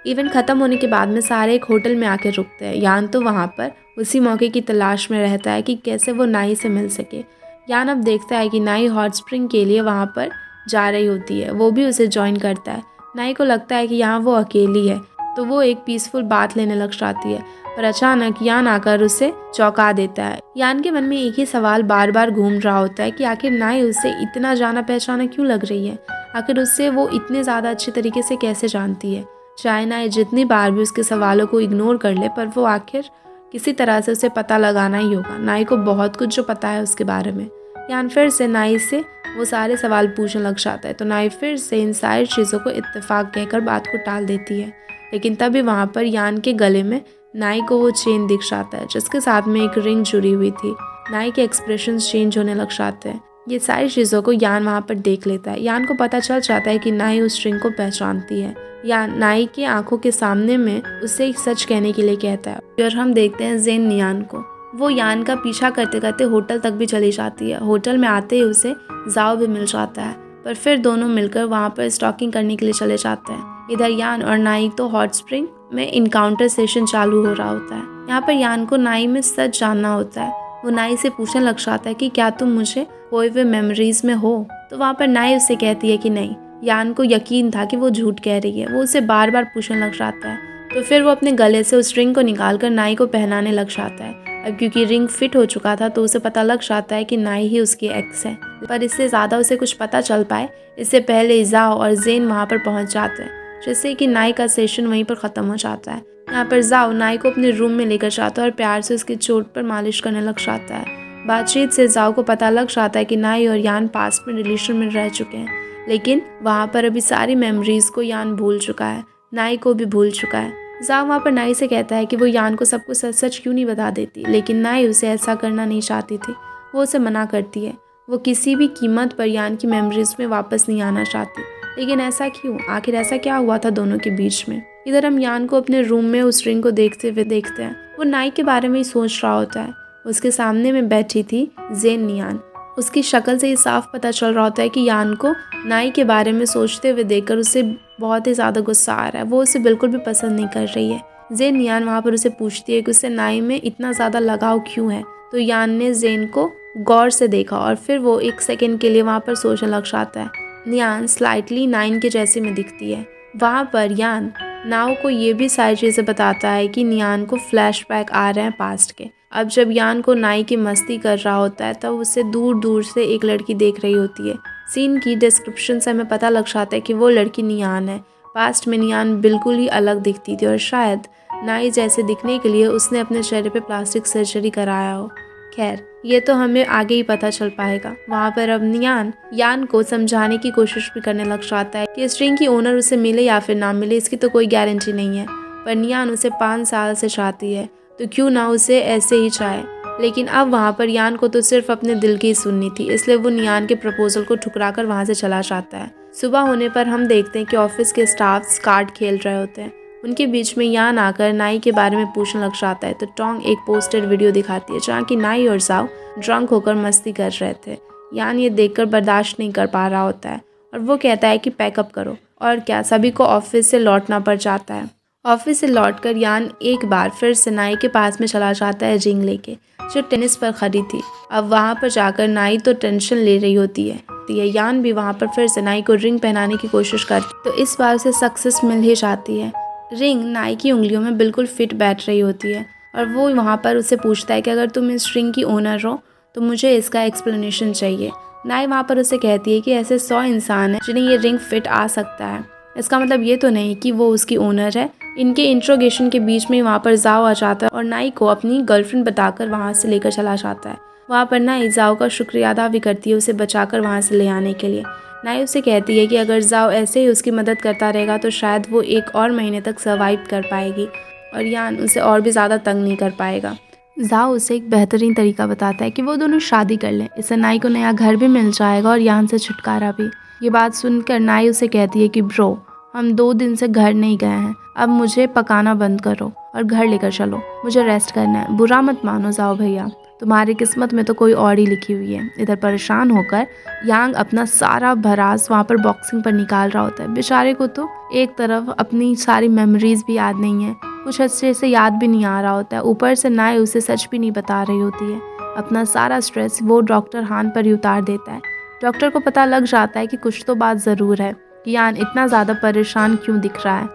इवेंट खत्म होने के बाद में सारे एक होटल में आकर रुकते हैं। यान तो वहाँ पर उसी मौके की तलाश में रहता है कि कैसे वो नाई से मिल सके। यान अब देखता है कि नाई हॉट स्प्रिंग के लिए वहाँ पर जा रही होती है, वो भी उसे ज्वाइन करता है। नाई को लगता है कि यहाँ वो अकेली है, तो वो एक पीसफुल बात लेने लग जाती है, पर अचानक यान आकर उसे चौंका देता है। यान के मन में एक ही सवाल बार बार घूम रहा होता है कि आखिर नाई उसे इतना जाना पहचाना क्यों लग रही है, आखिर उससे वो इतने ज़्यादा अच्छे तरीके से कैसे जानती है। चाहे नाई जितनी बार भी उसके सवालों को इग्नोर कर ले, पर वो आखिर किसी तरह से उसे पता लगाना ही होगा। नाई को बहुत कुछ जो पता है उसके बारे में। यान फिर से नाई से वो सारे सवाल पूछने लग जाता है, तो नाई फिर से इन सारी चीज़ों को इत्तेफाक कहकर बात को टाल देती है। लेकिन तभी वहाँ पर यान के गले में नाई को वो चेन दिख जाता है, जिसके साथ में एक रिंग जुड़ी हुई थी। नाई के एक्सप्रेशंस चेंज होने लग जाते हैं। ये सारी चीज़ों को यान वहाँ पर देख लेता है। यान को पता चल जाता है कि नाई उस रिंग को पहचानती है। यान नाई की आंखों के सामने में उससे एक सच कहने के लिए कहता है। और हम देखते हैं जेन नियान को। वो यान का पीछा करते करते होटल तक भी चली जाती है। होटल में आते ही उसे जाओ भी मिल जाता है, पर फिर दोनों मिलकर वहाँ पर स्टॉकिंग करने के लिए चले जाते हैं। इधर यान और नाई तो हॉट स्प्रिंग में इनकाउंटर सेशन चालू हो रहा होता है। यहाँ पर यान को नाई में सच जानना होता है। वो नाई से पूछने लग जाता है कि क्या तुम मुझे खोए हुए मेमोरीज में हो, तो वहाँ पर नाई उससे कहती है कि नहीं। यान को यकीन था कि वो झूठ कह रही है। वो उसे बार बार पूछने लग जाता है, तो फिर वो अपने गले से उस रिंग को निकालकर नाई को पहनाने लग जाता है। अब क्योंकि रिंग फिट हो चुका था तो उसे पता लग जाता है कि नाई ही उसकी एक्स है, पर इससे ज़्यादा उसे कुछ पता चल पाए इससे पहले जाओ और जेन वहाँ पर पहुँच जाते हैं, जिससे कि नाई का सेशन वहीं पर ख़त्म हो जाता है। यहाँ पर जाओ नाई को अपने रूम में लेकर जाता है और प्यार से उसकी चोट पर मालिश करने लग जाता है। बातचीत से जाओ को पता लग जाता है कि नाई और यान पास्ट में रिलेशन में रह चुके हैं, लेकिन वहाँ पर अभी सारी मेमोरीज को यान भूल चुका है, नाई को भी भूल चुका है। जाओ वहाँ पर नाई से कहता है कि वो यान को सब कुछ सच सच क्यों नहीं बता देती, लेकिन नाई उसे ऐसा करना नहीं चाहती थी। वो उसे मना करती है। वो किसी भी कीमत पर यान की मेमोरीज में वापस नहीं आना चाहती, लेकिन ऐसा क्यों? आखिर ऐसा क्या हुआ था दोनों के बीच में? इधर हम यान को अपने रूम में उस रिंग को देखते हुए देखते हैं। वो नाई के बारे में ही सोच रहा होता है। उसके सामने में बैठी थी जेन नियान। उसकी शक्ल से ये साफ पता चल रहा होता है कि यान को नाई के बारे में सोचते हुए देखकर उसे बहुत ही ज़्यादा गुस्सा आ रहा है। वो उसे बिल्कुल भी पसंद नहीं कर रही है। जेन नियान वहाँ पर उसे पूछती है कि उसे नाई में इतना ज़्यादा लगाव क्यों है, तो यान ने जेन को गौर से देखा और फिर वो एक सेकेंड के लिए वहाँ पर सोचने लग जाता है। नियान स्लाइटली नाइन के जैसे में दिखती है। वहाँ पर यान नाओ को ये भी सारी चीज़ें बताता है कि नियान को फ्लैशबैक आ रहे हैं पास्ट के। अब जब यान को नाई की मस्ती कर रहा होता है तब उससे दूर दूर से एक लड़की देख रही होती है। सीन की डिस्क्रिप्शन से हमें पता लग जाता है कि वो लड़की नियान है। पास्ट में नियान बिल्कुल ही अलग दिखती थी और शायद नाई जैसे दिखने के लिए उसने अपने चेहरे पे प्लास्टिक सर्जरी कराया हो। खैर ये तो हमें आगे ही पता चल पाएगा। वहाँ पर अब नियान यान को समझाने की कोशिश भी करने लग जाता है कि इस रिंग की ओनर उसे मिले या फिर ना मिले इसकी तो कोई गारंटी नहीं है, पर नियान उसे 5 साल से चाहती है तो क्यों ना उसे ऐसे ही चाहे। लेकिन अब वहाँ पर यान को तो सिर्फ अपने दिल की सुननी थी, इसलिए वो नियान के प्रपोजल को ठुकराकर वहाँ से चला जाता है। सुबह होने पर हम देखते हैं कि ऑफिस के स्टाफ्स कार्ड खेल रहे होते हैं। उनके बीच में यान आकर नाई के बारे में पूछने लग जाता है, तो टोंग एक पोस्टेड वीडियो दिखाती है जहाँ की नाई और जाओ ड्रंक होकर मस्ती कर रहे थे। यान ये देखकर बर्दाश्त नहीं कर पा रहा होता है और वो कहता है कि पैकअप करो, और क्या सभी को ऑफिस से लौटना पड़ जाता है। ऑफिस से लौटकर यान एक बार फिर से नाई के पास में चला जाता है रिंग लेके जो टेनिस पर खड़ी थी। अब वहाँ पर जाकर नाई तो टेंशन ले रही होती है। यान भी वहाँ पर फिर से नाई को रिंग पहनाने की कोशिश करती, तो इस बार उसे सक्सेस मिल ही जाती है। रिंग नाई की उंगलियों में बिल्कुल फिट बैठ रही होती है और वो वहाँ पर उससे पूछता है कि अगर तुम इस रिंग की ओनर हो तो मुझे इसका एक्सप्लेनेशन चाहिए। नाई वहाँ पर उसे कहती है कि ऐसे 100 इंसान हैं जिन्हें ये रिंग फिट आ सकता है, इसका मतलब ये तो नहीं कि वो उसकी ओनर है। इनके इंट्रोगेशन के बीच में वहाँ पर जाओ आ जाता है और नाई को अपनी गर्लफ्रेंड बताकर वहाँ से लेकर चला जाता है। वहाँ पर नाई जाओ का शुक्रिया अदा भी करती है उसे बचाकर वहाँ से ले आने के लिए। नाई उसे कहती है कि अगर जाओ ऐसे ही उसकी मदद करता रहेगा तो शायद वो 1 और महीने तक सर्वाइव कर पाएगी और यान उसे और भी ज़्यादा तंग नहीं कर पाएगा। जाओ उसे एक बेहतरीन तरीका बताता है कि वो दोनों शादी कर लें, इससे नाई को नया घर भी मिल जाएगा और यान से छुटकारा भी। ये बात सुनकर नाई उसे कहती है कि ब्रो, हम 2 दिन से घर नहीं गए हैं, अब मुझे पकाना बंद करो और घर लेकर चलो, मुझे रेस्ट करना है। बुरा मत मानो जाओ भैया, तुम्हारी किस्मत में तो कोई और ही लिखी हुई है। इधर परेशान होकर यांग अपना सारा भरास वहाँ पर बॉक्सिंग पर निकाल रहा होता है। बेचारे को तो एक तरफ अपनी सारी मेमोरीज भी याद नहीं है, कुछ अच्छे से याद भी नहीं आ रहा होता है, ऊपर से नाई उसे सच भी नहीं बता रही होती है। अपना सारा स्ट्रेस वो डॉक्टर हान पर ही उतार देता है। डॉक्टर को पता लग जाता है कि कुछ तो बात ज़रूर है कि यान इतना ज़्यादा परेशान क्यों दिख रहा है।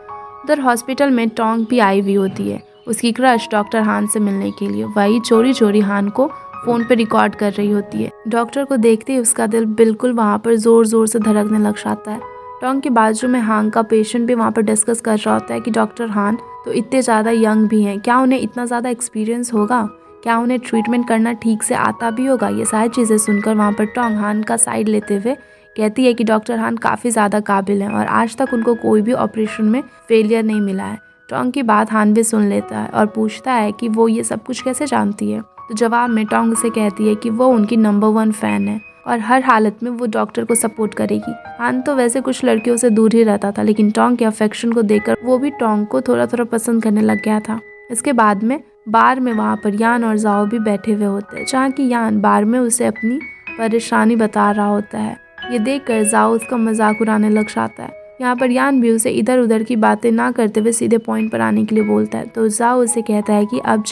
उधर हॉस्पिटल में टोंग भी आई हुई होती है उसकी क्रश डॉक्टर हान से मिलने के लिए। वही चोरी चोरी हान को फ़ोन पे रिकॉर्ड कर रही होती है। डॉक्टर को देखते ही उसका दिल बिल्कुल वहाँ पर ज़ोर ज़ोर से धड़कने लग जाता है। टोंग के बाजू में हान का पेशेंट भी वहाँ पर डिस्कस कर रहा होता है कि डॉक्टर हान तो इतने ज़्यादा यंग भी हैं, क्या उन्हें इतना ज़्यादा एक्सपीरियंस होगा, क्या उन्हें ट्रीटमेंट करना ठीक से आता भी होगा। ये सारी चीज़ें सुनकर वहाँ पर टोंग हान का साइड लेते हुए कहती है कि डॉक्टर हान काफ़ी ज़्यादा काबिल हैं और आज तक उनको कोई भी ऑपरेशन में फेलियर नहीं मिला है। टोंग की बात हान भी सुन लेता है और पूछता है कि वो ये सब कुछ कैसे जानती है। तो जवाब में टोंग उसे कहती है कि वो उनकी नंबर 1 फ़ैन है और हर हालत में वो डॉक्टर को सपोर्ट करेगी। हान तो वैसे कुछ लड़कियों से दूर ही रहता था, लेकिन टोंग के अफेक्शन को देखकर वो भी टोंग को थोड़ा थोड़ा पसंद करने लग गया था। इसके बाद में बार में वहाँ पर यान और जाओ भी बैठे हुए होते हैं, जहाँ की यान बार में उसे अपनी परेशानी बता रहा होता है। ये देखकर जाओ उसका मजाक उड़ाने लग जाता है। यहाँ पर यान भी उसे इधर उधर की बातें ना करते हुए सीधे पॉइंट पर आने के लिए बोलता है। तो जाओ उसे कहता है कि अब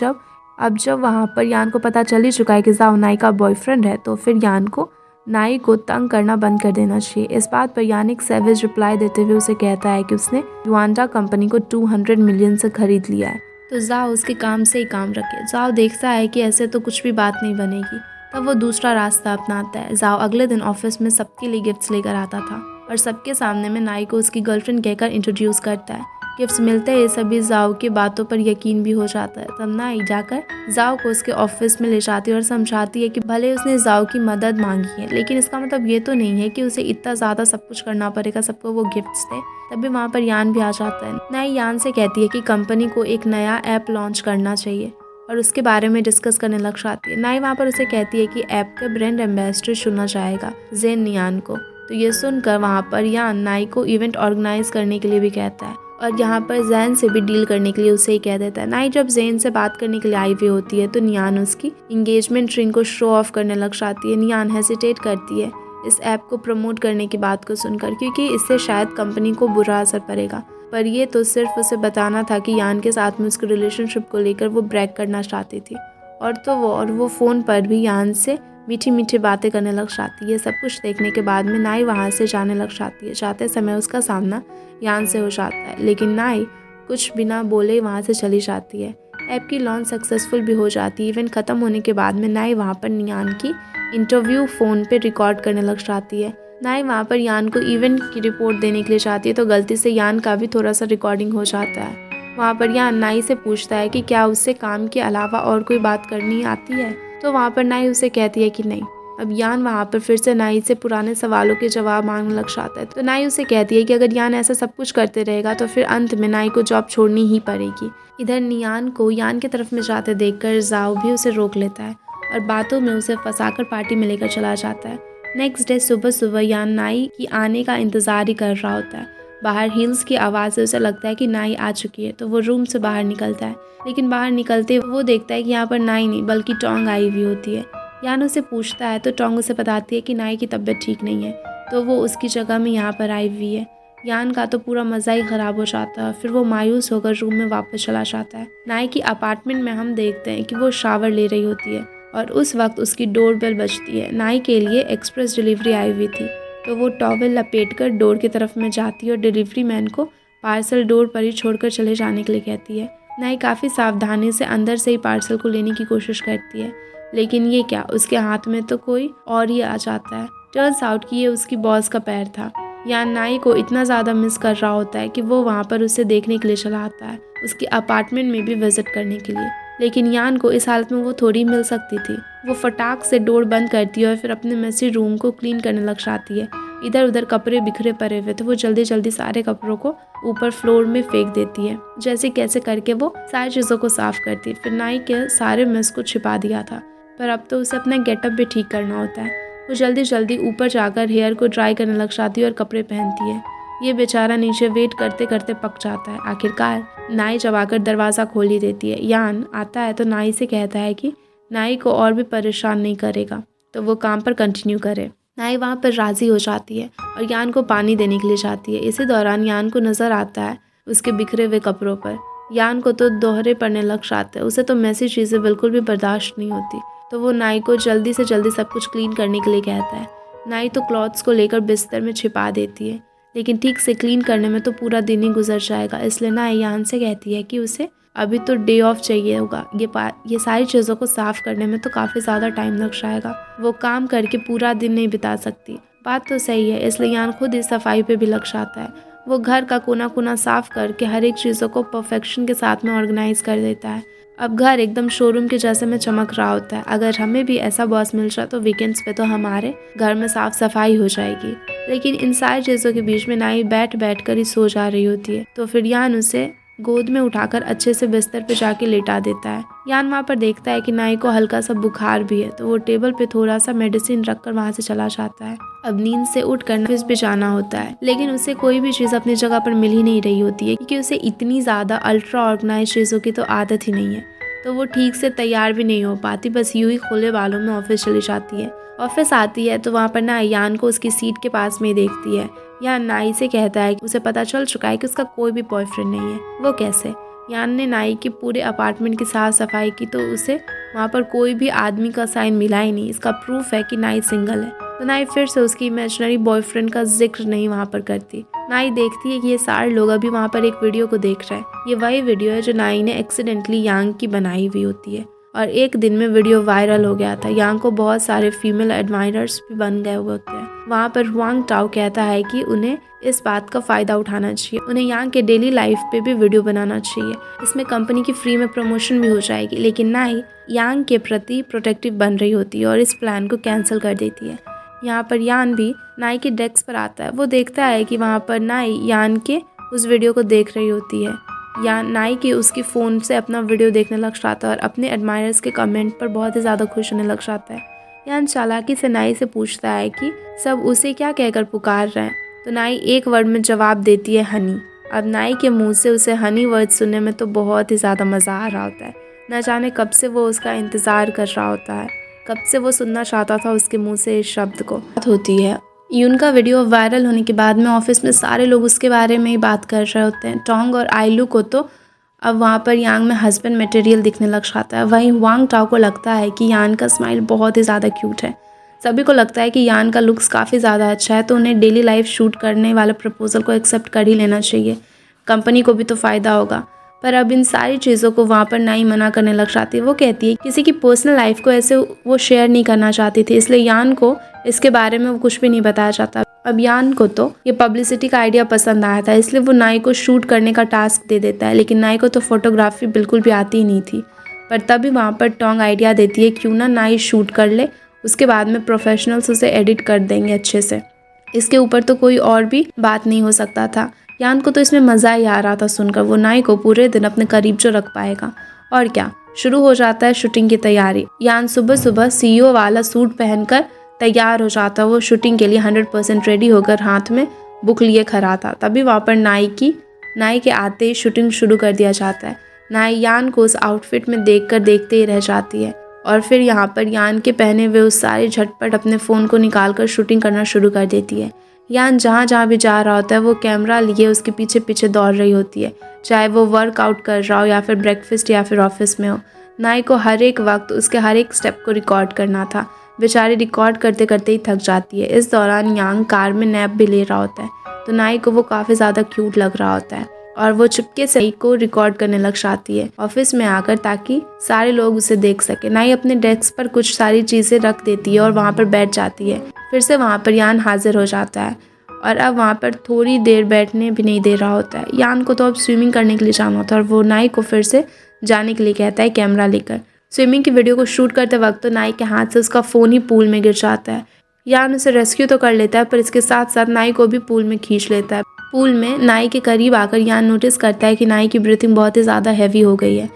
जब वहाँ पर यान को पता चल ही चुका है कि जाओ नाई का बॉयफ्रेंड है, तो फिर यान को नाई को तंग करना बंद कर देना चाहिए। इस बात पर यान एक सैवेज रिप्लाई देते हुए उसे कहता है कि उसने युआंडा कंपनी को 200 मिलियन से खरीद लिया है, तो जाओ उसके काम से ही काम रखे। जाओ देखता है कि ऐसे तो कुछ भी बात नहीं बनेगी, तब वो दूसरा रास्ता अपनाता है। जाओ अगले दिन ऑफिस में सबके लिए गिफ्ट्स लेकर आता था और सबके सामने में नाई को उसकी गर्लफ्रेंड कहकर इंट्रोड्यूस करता है। गिफ्ट्स मिलते ही सभी जाओ की बातों पर यकीन भी हो जाता है। तब नाई जाकर जाओ को उसके ऑफिस में ले जाती है और समझाती है कि भले उसने जाओ की मदद मांगी है, लेकिन इसका मतलब ये तो नहीं है कि उसे इतना ज़्यादा सब कुछ करना पड़ेगा, सबको वो गिफ्ट्स दे। तभी वहाँ पर यान भी आ जाता है। नाई यान से कहती है कि कंपनी को एक नया ऐप लॉन्च करना चाहिए और उसके बारे में डिस्कस करने लग जाती है। नाई वहाँ पर उसे कहती है कि ऐप का ब्रांड एम्बेसडर चुना जाएगा जेन नियान को। तो ये सुनकर वहाँ पर यान नाई को इवेंट ऑर्गेनाइज करने के लिए भी कहता है और यहाँ पर जैन से भी डील करने के लिए उसे ही कह देता है। नाई जब जैन से बात करने के लिए आई हुई होती है तो नियान उसकी इंगेजमेंट रिंग को शो ऑफ करने लग जाती है। नियान हेसिटेट करती है इस ऐप को प्रमोट करने की बात को सुनकर, क्योंकि इससे शायद कंपनी को बुरा असर पड़ेगा, पर ये तो सिर्फ उसे बताना था कि यान के साथ में उसके रिलेशनशिप को लेकर वो ब्रेक करना चाहती थी। और वो फ़ोन पर भी यान से मीठी मीठी बातें करने लग जाती है। ये सब कुछ देखने के बाद में नाई वहाँ से जाने लग जाती है। जाते समय उसका सामना यान से हो जाता है, लेकिन नाई कुछ बिना बोले वहाँ से चली जाती है। ऐप की लॉन्च सक्सेसफुल भी हो जाती है। इवेंट ख़त्म होने के बाद में नाई वहाँ पर यान की इंटरव्यू फ़ोन पे रिकॉर्ड करने लग जाती है। नाई वहाँ पर यान को इवेंट की रिपोर्ट देने के लिए चाहती है, तो गलती से यान का भी थोड़ा सा रिकॉर्डिंग हो जाता है। वहाँ पर यान नाई से पूछता है कि क्या उससे काम के अलावा और कोई बात करनी आती है, तो वहाँ पर नाई उसे कहती है कि नहीं। अब यान वहाँ पर फिर से नाई से पुराने सवालों के जवाब मांगने लग जाता है। तो नाई उसे कहती है कि अगर यान ऐसा सब कुछ करते रहेगा तो फिर अंत में नाई को जॉब छोड़नी ही पड़ेगी। इधर नियान को यान की तरफ में जाते देखकर जाओ भी उसे रोक लेता है और बातों में उसे फंसाकर पार्टी में लेकर चला जाता है। नेक्स्ट डे सुबह सुबह यान नाई की आने का इंतज़ार ही कर रहा होता है। बाहर हील्स की आवाज़ से उसे लगता है कि नाई आ चुकी है, तो वो रूम से बाहर निकलता है, लेकिन बाहर निकलते वो देखता है कि यहाँ पर नाई नहीं बल्कि टोंग आई हुई होती है। यान उसे पूछता है तो टोंग उसे बताती है कि नाई की तबीयत ठीक नहीं है, तो वो उसकी जगह में यहाँ पर आई हुई है। यान का तो पूरा मज़ा ही ख़राब हो जाता है, फिर वो मायूस होकर रूम में वापस चला जाता है। नाई की अपार्टमेंट में हम देखते हैं कि वो शावर ले रही होती है और उस वक्त उसकी डोरबेल बजती है। नाई के लिए एक्सप्रेस डिलीवरी आई हुई थी, तो वो टॉवेल लपेटकर डोर की तरफ में जाती है और डिलीवरी मैन को पार्सल डोर पर ही छोड़कर चले जाने के लिए कहती है। नाई काफ़ी सावधानी से अंदर से ही पार्सल को लेने की कोशिश करती है, लेकिन ये क्या, उसके हाथ में तो कोई और ही आ जाता है। टर्न्स आउट कि ये उसकी बॉस का पैर था। यान नाई को इतना ज़्यादा मिस कर रहा होता है कि वो वहाँ पर उसे देखने के लिए चला आता है, उसके अपार्टमेंट में भी विजिट करने के लिए। लेकिन यान को इस हालत में वो थोड़ी मिल सकती थी। वो फटाक से डोर बंद करती है और फिर अपने मेसी रूम को क्लीन करने लग जाती है। इधर उधर कपड़े बिखरे पड़े हुए थे, वो जल्दी जल्दी सारे कपड़ों को ऊपर फ्लोर में फेंक देती है। जैसे कैसे करके वो सारी चीज़ों को साफ करती है। फिर नाई के सारे मेस को छिपा दिया था, पर अब तो उसे अपना गेटअप भी ठीक करना होता है। वो जल्दी जल्दी ऊपर जाकर हेयर को ड्राई करने लग जाती है और कपड़े पहनती है। ये बेचारा नीचे वेट करते करते पक जाता है। आखिरकार नाई जब आकर दरवाज़ा खोल ही देती है। यान आता है तो नाई से कहता है कि नाई को और भी परेशान नहीं करेगा तो वो काम पर कंटिन्यू करे। नाई वहाँ पर राज़ी हो जाती है और यान को पानी देने के लिए जाती है। इसी दौरान यान को नज़र आता है उसके बिखरे हुए कपड़ों पर। यान को तो दोहरे पड़ने लग जाते हैं, उसे तो मैसी चीज़ें बिल्कुल भी बर्दाश्त नहीं होती। तो वो नाई को जल्दी से जल्दी सब कुछ क्लीन करने के लिए कहता है। नाई तो क्लॉथ्स को लेकर बिस्तर में छिपा देती है, लेकिन ठीक से क्लीन करने में तो पूरा दिन ही गुजर जाएगा। इसलिए नाई यान से कहती है कि उसे अभी तो डे ऑफ चाहिए होगा, ये सारी चीज़ों को साफ़ करने में तो काफ़ी ज़्यादा टाइम लग जाएगा, वो काम करके पूरा दिन नहीं बिता सकती। बात तो सही है, इसलिए यान खुद इस सफाई पे भी लग जाता है। वो घर का कोना कोना साफ़ करके हर एक चीज़ों को परफेक्शन के साथ में ऑर्गेनाइज कर देता है। अब घर एकदम शोरूम के जैसे में चमक रहा होता है। अगर हमें भी ऐसा बॉस मिल जाए तो वीकेंड्स पे तो हमारे घर में साफ सफाई हो जाएगी। लेकिन इन सारी चीज़ों के बीच में नाई बैठ बैठ कर ही सो जा रही होती है। तो फिर यान उसे गोद में उठाकर अच्छे से बिस्तर पे जाके लेटा देता है। यान वहाँ पर देखता है कि नाई को हल्का सा बुखार भी है, तो वो टेबल पे थोड़ा सा मेडिसिन रखकर वहाँ से चला जाता है। अब नींद से उठकर ऑफिस पे जाना होता है, लेकिन उसे कोई भी चीज़ अपनी जगह पर मिल ही नहीं रही होती है, क्योंकि उसे इतनी ज़्यादा अल्ट्रा ऑर्गेनाइज चीज़ों की तो आदत ही नहीं है। तो वो ठीक से तैयार भी नहीं हो पाती, बस यूं ही खुले बालों में ऑफिस चली जाती है। ऑफिस आती है तो वहाँ पर ना यान को उसकी सीट के पास में देखती है। यान नाई से कहता है कि उसे पता चल चुका है कि उसका कोई भी बॉयफ्रेंड नहीं है। वो कैसे? यान ने नाई के पूरे अपार्टमेंट की साफ सफाई की तो उसे वहाँ पर कोई भी आदमी का साइन मिला ही नहीं। इसका प्रूफ है कि नाई सिंगल है। तो नाई फिर से उसकी इमेजिनरी बॉयफ्रेंड का जिक्र नहीं वहाँ पर करती। नाई देखती है कि ये सारे लोग अभी वहाँ पर एक वीडियो को देख रहे हैं। ये वही वीडियो है जो नाई ने एक्सीडेंटली यांग की बनाई हुई होती है, और एक दिन में वीडियो वायरल हो गया था। यांग को बहुत सारे फीमेल एडमायरर्स भी बन गए हुए होते हैं। वहाँ पर हुआंग टाओ कहता है कि उन्हें इस बात का फ़ायदा उठाना चाहिए, उन्हें यांग के डेली लाइफ पे भी वीडियो बनाना चाहिए। इसमें कंपनी की फ्री में प्रमोशन भी हो जाएगी। लेकिन नाई यांग के प्रति प्रोटेक्टिव बन रही होती है और इस प्लान को कैंसिल कर देती है। यहाँ पर यान भी नाई के डेस्क पर आता है। वो देखता है कि वहाँ पर नाई यान के उस वीडियो को देख रही होती है। या नाई की उसकी फ़ोन से अपना वीडियो देखने लग जाता है और अपने एडमायरर्स के कमेंट पर बहुत ही ज़्यादा खुश होने लग जाता है। यान चालाकी से नाई से पूछता है कि सब उसे क्या कहकर पुकार रहे हैं। तो नाई एक वर्ड में जवाब देती है, हनी। अब नाई के मुंह से उसे हनी वर्ड सुनने में तो बहुत ही ज़्यादा मज़ा आ रहा होता है। न जाने कब से वो उसका इंतज़ार कर रहा होता है, कब से वो सुनना चाहता था उसके मुंह से इस शब्द को। बात होती है यून का वीडियो वायरल होने के बाद में ऑफिस में सारे लोग उसके बारे में ही बात कर रहे होते हैं। टोंग और आइलू को तो अब वहाँ पर यांग में हस्बैंड मटेरियल दिखने लग जाता है। वहीं हुआंग टाओ को लगता है कि यान का स्माइल बहुत ही ज़्यादा क्यूट है। सभी को लगता है कि यान का लुक्स काफ़ी ज़्यादा अच्छा है, तो उन्हें डेली लाइफ शूट करने वाले प्रपोजल को एक्सेप्ट कर ही लेना चाहिए। कंपनी को भी तो फ़ायदा होगा। पर अब इन सारी चीज़ों को वहाँ पर नाई मना करने लग जाती है। वो कहती है किसी की पर्सनल लाइफ को ऐसे वो शेयर नहीं करना चाहती थी, इसलिए यान को इसके बारे में वो कुछ भी नहीं बताया जाता। अब यान को तो ये पब्लिसिटी का आइडिया पसंद आया था, इसलिए वो नाई को शूट करने का टास्क दे देता है। लेकिन नाई को तो फोटोग्राफी बिल्कुल भी आती ही नहीं थी। पर तभी वहाँ पर टोंग आइडिया देती है क्यों ना नाई शूट कर ले, उसके बाद में प्रोफेशनल्स उसे एडिट कर देंगे अच्छे से। इसके ऊपर तो कोई और भी बात नहीं हो सकता था। यान को तो इसमें मज़ा ही आ रहा था सुनकर। वो नाई को पूरे दिन अपने करीब जो रख पाएगा। और क्या, शुरू हो जाता है शूटिंग की तैयारी। यान सुबह सुबह CEO वाला सूट पहनकर तैयार हो जाता है। वो शूटिंग के लिए 100% रेडी होकर हाथ में बुक लिए खड़ा था। तभी वहाँ पर नाई के आते ही शूटिंग शुरू कर दिया जाता है। नाई यान को उस आउटफिट में देखकर देखते ही रह जाती है, और फिर यहाँ पर यान के पहने हुए उस सारे झटपट अपने फ़ोन को निकालकर शूटिंग करना शुरू कर देती है। यान जहाँ भी जा रहा होता है वो कैमरा लिए उसके पीछे पीछे दौड़ रही होती है, चाहे वो वर्कआउट कर रहा हो या फिर ब्रेकफास्ट या फिर ऑफिस में हो। नाई को हर एक वक्त उसके हर एक स्टेप को रिकॉर्ड करना था। बेचारी रिकॉर्ड करते करते ही थक जाती है। इस दौरान यांग कार में नैप भी ले रहा होता है। तो नाई को वो काफ़ी ज़्यादा क्यूट लग रहा होता है और वो चुपके से नाई को रिकॉर्ड करने लग जाती है ऑफिस में आकर, ताकि सारे लोग उसे देख सके। नाई अपने डेस्क पर कुछ सारी चीज़ें रख देती है और वहाँ पर बैठ जाती है। फिर से वहाँ पर यान हाजिर हो जाता है और अब वहाँ पर थोड़ी देर बैठने भी नहीं दे रहा होता है। यान को तो अब स्विमिंग करने के लिए जाना होता है और वो नाई को फिर से जाने के लिए कहता है कैमरा लेकर। स्विमिंग की वीडियो को शूट करते वक्त तो नाई के हाथ से उसका फ़ोन ही पूल में गिर जाता है। यान उसे रेस्क्यू तो कर लेता है, पर इसके साथ साथ नाई को भी पूल में खींच लेता है। पूल में नाई के करीब आकर यान नोटिस करता है कि नाई की ब्रीथिंग बहुत ही ज़्यादा हैवी हो गई है।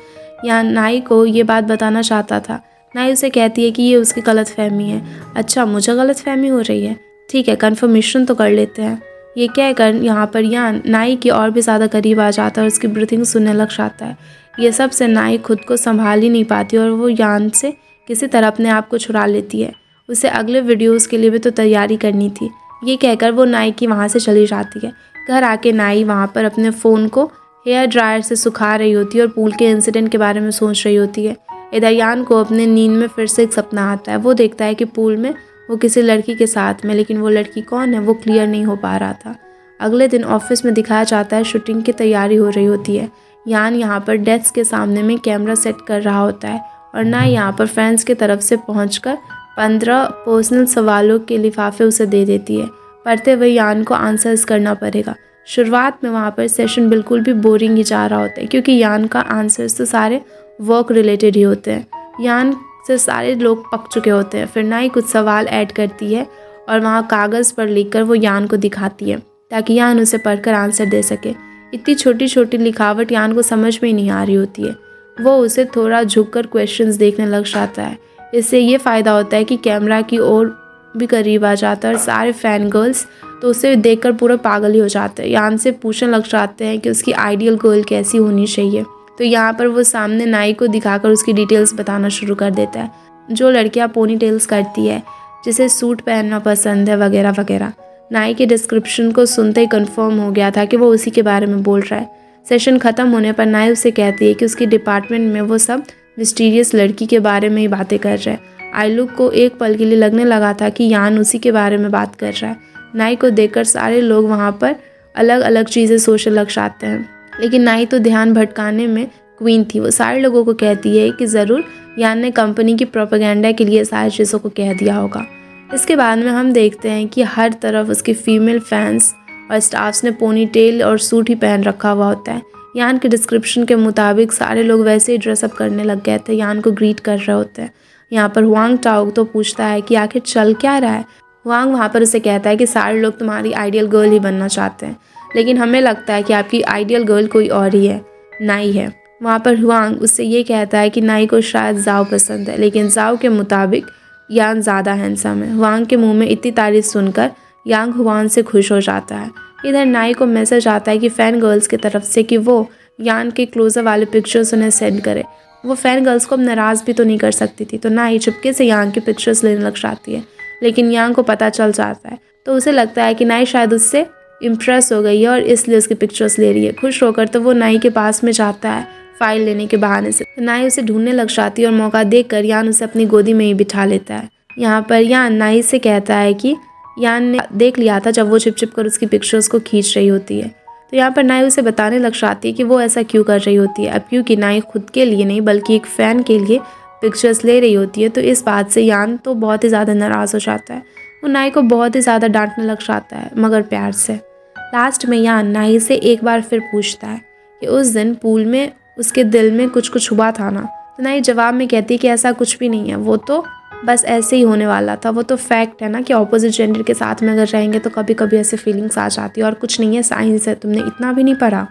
यान नाई को ये बात बताना चाहता था। नाई उसे कहती है कि ये उसकी गलतफहमी है। अच्छा, मुझे गलतफहमी हो रही है, ठीक है, कन्फर्मेशन तो कर लेते हैं। ये कहकर यहाँ पर यान नाई की और भी ज़्यादा करीब आ जाता है और उसकी ब्रीथिंग सुनने लग जाता है। ये सब से नाई खुद को संभाल ही नहीं पाती और वो यान से किसी तरह अपने आप को छुड़ा लेती है। उसे अगले वीडियोस के लिए भी तो तैयारी करनी थी। ये कहकर वो नाई की वहाँ से चली जाती है। घर आके नाई वहाँ पर अपने फ़ोन को हेयर ड्रायर से सुखा रही होती है और पूल के इंसिडेंट के बारे में सोच रही होती है। इधर यान को अपने नींद में फिर से एक सपना आता है। वो देखता है कि पूल में वो किसी लड़की के साथ में, लेकिन वो लड़की कौन है वो क्लियर नहीं हो पा रहा था। अगले दिन ऑफिस में दिखाया जाता है शूटिंग की तैयारी हो रही होती है। यान यहाँ पर डेस्क के सामने में कैमरा सेट कर रहा होता है और ना यहाँ पर फैंस की तरफ से पहुंचकर 15 पर्सनल सवालों के लिफाफे उसे दे देती है। पढ़ते हुए यान को आंसर्स करना पड़ेगा। शुरुआत में वहाँ पर सेशन बिल्कुल भी बोरिंग ही जा रहा होता है, क्योंकि यान का आंसर्स तो सारे वर्क रिलेटेड ही होते हैं। यान से सारे लोग पक चुके होते हैं। फिर नाई कुछ सवाल ऐड करती है और वहाँ कागज़ पर लिखकर वो यान को दिखाती है, ताकि यान उसे पढ़कर आंसर दे सके। इतनी छोटी छोटी लिखावट यान को समझ में ही नहीं आ रही होती है। वो उसे थोड़ा झुककर क्वेश्चंस देखने लग जाता है। इससे ये फ़ायदा होता है कि कैमरा की ओर भी करीब आ जाता है और सारे फ़ैन गर्ल्स तो उसे देखकर पूरा पागल ही हो जाते हैं। यान से पूछने लग जाते हैं कि उसकी आइडियल गर्ल कैसी होनी चाहिए। तो यहाँ पर वो सामने नाई को दिखाकर उसकी डिटेल्स बताना शुरू कर देता है। जो लड़कियाँ पोनी टेल्स करती है, जिसे सूट पहनना पसंद है, वगैरह वगैरह। नाई के डिस्क्रिप्शन को सुनते ही कंफर्म हो गया था कि वो उसी के बारे में बोल रहा है। सेशन ख़त्म होने पर नाई उसे कहती है कि उसकी डिपार्टमेंट में वो सब मिस्टीरियस लड़की के बारे में ही बातें कर रहे हैं। आईलुक को एक पल के लिए लगने लगा था कि यान उसी के बारे में बात कर रहा है। नाई को देखकर सारे लोग वहाँ पर अलग अलग चीज़ें सोचने लग जाते हैं, लेकिन नाई तो ध्यान भटकाने में क्वीन थी। वो सारे लोगों को कहती है कि ज़रूर यान ने कंपनी की प्रोपेगेंडा के लिए सारी चीज़ों को कह दिया होगा। इसके बाद में हम देखते हैं कि हर तरफ उसकी फीमेल फैंस और स्टाफ्स ने पोनी टेल और सूट ही पहन रखा हुआ होता है। यान के डिस्क्रिप्शन के मुताबिक सारे लोग वैसे ही ड्रेसअप करने लग गए थे, यान को ग्रीट कर रहे होते हैं। यहाँ पर हुआंग टाओ तो पूछता है कि आखिर चल क्या रहा है। हुआंग वहाँ पर उसे कहता है कि सारे लोग तुम्हारी आइडियल गर्ल ही बनना चाहते हैं, लेकिन हमें लगता है कि आपकी आइडियल गर्ल कोई और ही है, नाई है। वहाँ पर हुआंग उससे ये कहता है कि नाई को शायद जाओ पसंद है, लेकिन जाओ के मुताबिक यान ज़्यादा हैंडसम है। हुआंग के मुंह में इतनी तारीफ सुनकर यांग हुआंग से खुश हो जाता है। इधर नाई को मैसेज आता है कि फ़ैन गर्ल्स की तरफ से कि वो यान के क्लोजर वाले पिक्चर्स उन्हें सेंड करे। वो फ़ैन गर्ल्स को अब नाराज़ भी तो नहीं कर सकती थी, तो नाई चुपके से यांग की पिक्चर्स लेने लग जाती है, लेकिन यांग को पता चल जाता है। तो उसे लगता है कि नाई शायद उससे इम्प्रेस हो गई है और इसलिए उसकी पिक्चर्स ले रही है। खुश होकर तो वो नाई के पास में जाता है फाइल लेने के बहाने से। तो नाई उसे ढूंढने लग जाती है और मौका देखकर यान उसे अपनी गोदी में ही बिठा लेता है। यहाँ पर यान नाई से कहता है कि यान ने देख लिया था जब वो छिप छिप कर उसकी पिक्चर्स को खींच रही होती है। तो यहाँ पर नाई उसे बताने लग जाती है कि वो ऐसा क्यों कर रही होती है। अब क्योंकि नाई खुद के लिए नहीं बल्कि एक फ़ैन के लिए पिक्चर्स ले रही होती है, तो इस बात से यान तो बहुत ही ज़्यादा नाराज़ हो जाता है। वो नाई को बहुत ही ज़्यादा डांटने लग जाता है, मगर प्यार से। लास्ट में यान नाई से एक बार फिर पूछता है कि उस दिन पूल में उसके दिल में कुछ हुआ था ना। तो नाई जवाब में कहती है कि ऐसा कुछ भी नहीं है, वो तो बस ऐसे ही होने वाला था। वो तो फैक्ट है ना कि ऑपोजिट जेंडर के साथ में अगर रहेंगे तो कभी कभी ऐसे फीलिंग्स आ जाती है, और कुछ नहीं है, साइंस है, तुमने इतना भी नहीं पढ़ा।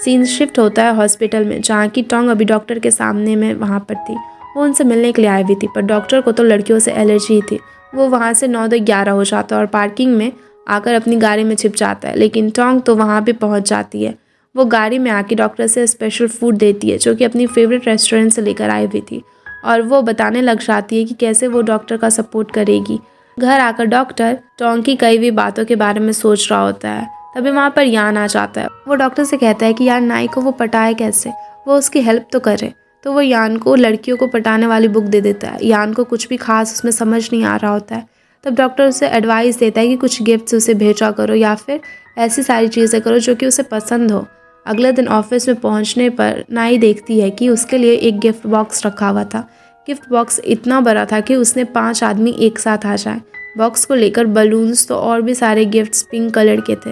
सीन शिफ्ट होता है हॉस्पिटल में, जहाँ की टोंग अभी डॉक्टर के सामने में वहाँ पर थी। वो उनसे मिलने के लिए आई हुई थी, पर डॉक्टर को तो लड़कियों से एलर्जी ही थी। वो वहाँ से 9-11 हो जाता है और पार्किंग में आकर अपनी गाड़ी में छिप जाता है, लेकिन टोंग तो वहाँ भी पहुँच जाती है। वो गाड़ी में आके डॉक्टर से स्पेशल फूड देती है जो कि अपनी फेवरेट रेस्टोरेंट से लेकर आई हुई थी, और वो बताने लग जाती है कि कैसे वो डॉक्टर का सपोर्ट करेगी। घर आकर डॉक्टर टोंग की कई भी बातों के बारे में सोच रहा होता है। तभी वहाँ पर यान आ जाता है। वो डॉक्टर से कहता है कि यार नाई को वो पटाए कैसे, वो उसकी हेल्प तो करे। तो वो यान को लड़कियों को पटाने वाली बुक दे देता है। यान को कुछ भी खास उसमें समझ नहीं आ रहा होता है। तब डॉक्टर उसे एडवाइस देता है कि कुछ गिफ्ट्स उसे भेजा करो या फिर ऐसी सारी चीज़ें करो जो कि उसे पसंद हो। अगले दिन ऑफिस में पहुंचने पर नाई देखती है कि उसके लिए एक गिफ्ट बॉक्स रखा हुआ था। गिफ्ट बॉक्स इतना बड़ा था कि उसने 5 आदमी एक साथ आ जाए। बॉक्स को लेकर बलून्स तो और भी सारे गिफ्ट्स पिंक कलर के थे।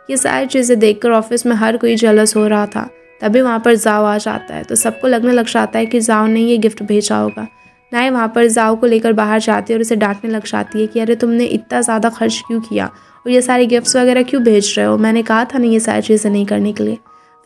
ये सारी चीज़ें देखकर ऑफिस में हर कोई जेलस हो रहा था। तभी वहाँ पर जाओ आ जाता है तो सबको लगने लग जाता है कि जाओ ने ये गिफ्ट भेजा होगा। नाई वहाँ पर जाओ को लेकर बाहर जाती है और उसे डांटने लग जाती है कि अरे तुमने इतना ज़्यादा खर्च क्यों किया और ये सारे गिफ्ट्स वगैरह क्यों भेज रहे हो, मैंने कहा था ना ये सारी चीज़ें नहीं करने के लिए।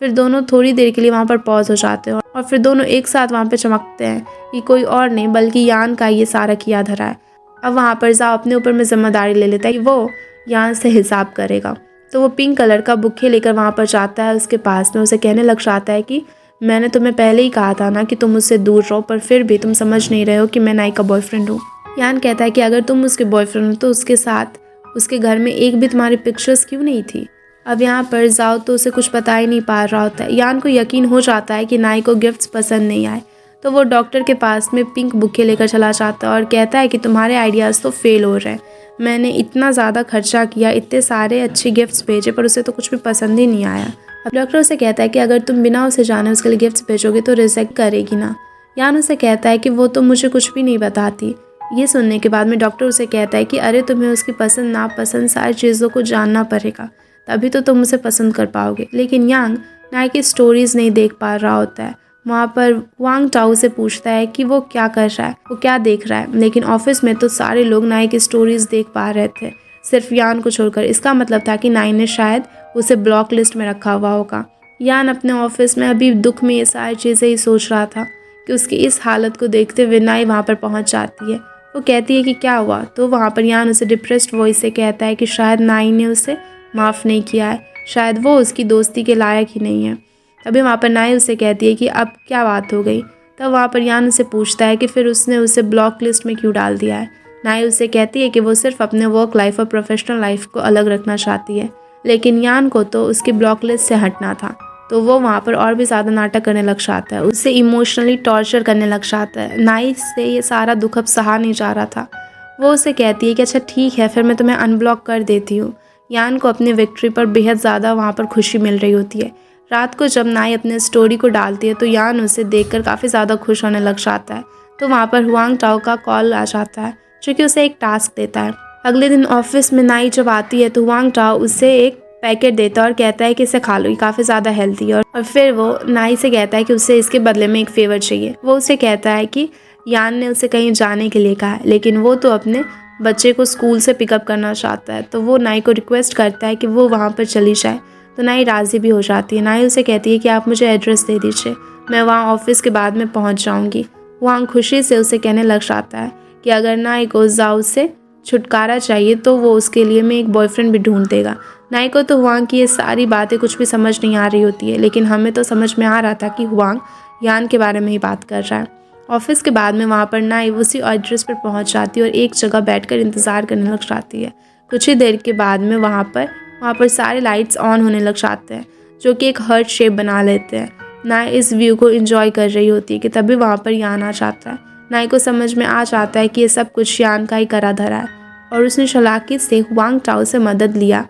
फिर दोनों थोड़ी देर के लिए वहाँ पर पॉज हो जाते हैं और फिर दोनों एक साथ वहाँ पर चमकते हैं कि कोई और नहीं बल्कि यान का ये सारा किया धरा है। अब वहाँ पर जाओ अपने ऊपर में जिम्मेदारी ले लेता है कि वो यान से हिसाब करेगा। तो वो पिंक कलर का बुके लेकर वहाँ पर जाता है उसके पास में, उसे कहने लग जाता है कि मैंने तुम्हें पहले ही कहा था ना कि तुम मुझसे दूर रहो, पर फिर भी तुम समझ नहीं रहे हो कि मैं नाई का बॉयफ्रेंड हूँ। यान कहता है कि अगर तुम उसके बॉयफ्रेंड हो तो उसके साथ उसके घर में एक भी तुम्हारी पिक्चर्स क्यों नहीं थी। अब यहाँ पर जाओ तो उसे कुछ पता ही नहीं पा रहा होता है। यान को यकीन हो जाता है कि नाई को गिफ्ट्स पसंद नहीं आए, तो वो डॉक्टर के पास में पिंक बुके लेकर चला जाता है और कहता है कि तुम्हारे आइडियाज़ तो फेल हो रहे हैं। मैंने इतना ज़्यादा खर्चा किया, इतने सारे अच्छे गिफ्ट्स भेजे, पर उसे तो कुछ भी पसंद ही नहीं आया। अब डॉक्टर उसे कहता है कि अगर तुम बिना उसे जाने उसके लिए गिफ्ट्स भेजोगे तो रिजेक्ट करेगी ना। यान उसे कहता है कि वो तो मुझे कुछ भी नहीं बताती। ये सुनने के बाद में डॉक्टर उसे कहता है कि अरे तुम्हें उसकी पसंद नापसंद सारी चीज़ों को जानना पड़ेगा, तभी तो तुम उसे पसंद कर पाओगे। लेकिन यांग नाई की स्टोरीज़ नहीं देख पा रहा होता है। वहाँ पर वांग टाओ से पूछता है कि वो क्या कर रहा है, वो क्या देख रहा है, लेकिन ऑफिस में तो सारे लोग नाई की स्टोरीज़ देख पा रहे थे, सिर्फ यान को छोड़कर। इसका मतलब था कि नाई ने शायद उसे ब्लॉक लिस्ट में रखा हुआ होगा। यान अपने ऑफिस में अभी दुख में ये सारी चीज़ें ही सोच रहा था कि उसकी इस हालत को देखते हुए नाई वहाँ पर पहुँच जाती है। वो कहती है कि क्या हुआ, तो वहाँ पर यान उसे डिप्रेस्ड वॉइस से कहता है कि शायद नाई ने उसे माफ़ नहीं किया है, शायद वो उसकी दोस्ती के लायक ही नहीं है। तभी वहाँ पर नाई उसे कहती है कि अब क्या बात हो गई। तब वहाँ पर यान उसे पूछता है कि फिर उसने उसे ब्लॉक लिस्ट में क्यों डाल दिया है। नाई उसे कहती है कि वो सिर्फ अपने वर्क लाइफ और प्रोफेशनल लाइफ को अलग रखना चाहती है, लेकिन यान को तो उसकी ब्लॉक लिस्ट से हटना था। तो वो वहाँ पर और भी ज़्यादा नाटक करने लग जाता है, उससे इमोशनली टॉर्चर करने लग जाता है। नाई से ये सारा दुख अब सहा नहीं जा रहा था। वो उसे कहती है कि अच्छा ठीक है, फिर मैं तुम्हें अनब्लॉक कर देती हूँ। यान को अपनी विक्ट्री पर बेहद ज़्यादा वहाँ पर खुशी मिल रही होती है। रात को जब नाई अपने स्टोरी को डालती है तो यान उसे देखकर काफ़ी ज़्यादा खुश होने लग जाता है। तो वहाँ पर हुआंग टाओ का कॉल आ जाता है जो कि उसे एक टास्क देता है। अगले दिन ऑफिस में नाई जब आती है तो हुआंग टाओ उसे एक पैकेट देता है और कहता है कि इसे खा लो, ये काफ़ी ज़्यादा हेल्दी है। और फिर वो नाई से कहता है कि उसे इसके बदले में एक फेवर चाहिए। वो उसे कहता है कि यान ने उसे कहीं जाने के लिए कहा है, लेकिन वो तो अपने बच्चे को स्कूल से पिकअप करना चाहता है। तो वो नाई को रिक्वेस्ट करता है कि वो वहाँ पर चली जाए। तो नाई राज़ी भी हो जाती है। नाई उसे कहती है कि आप मुझे एड्रेस दे दीजिए, मैं वहाँ ऑफिस के बाद में पहुँच जाऊँगी। वहाँ खुशी से उसे कहने लग जाता है कि अगर नाई को जाओ से छुटकारा चाहिए तो वो उसके लिए में एक बॉयफ्रेंड भी ढूंढ देगा। नाई को तो हुआंग की ये सारी बातें कुछ भी समझ नहीं आ रही होती है, लेकिन हमें तो समझ में आ रहा था कि हुआंग यान के बारे में ही बात कर रहा है। ऑफिस के बाद में वहाँ पर नाई उसी एड्रेस पर पहुँच जाती है और एक जगह बैठकर इंतज़ार करने लग जाती है। कुछ ही देर के बाद में वहाँ पर सारे लाइट्स ऑन होने लग जाते हैं जो कि एक हार्ट शेप बना लेते हैं। नाई इस व्यू को एंजॉय कर रही होती है कि तभी वहाँ पर यान आ जाता है। नाई को समझ में आ जाता है कि ये सब कुछ यान का ही करा धरा है और उसने चालाकी से हुआंग टाओ से मदद लिया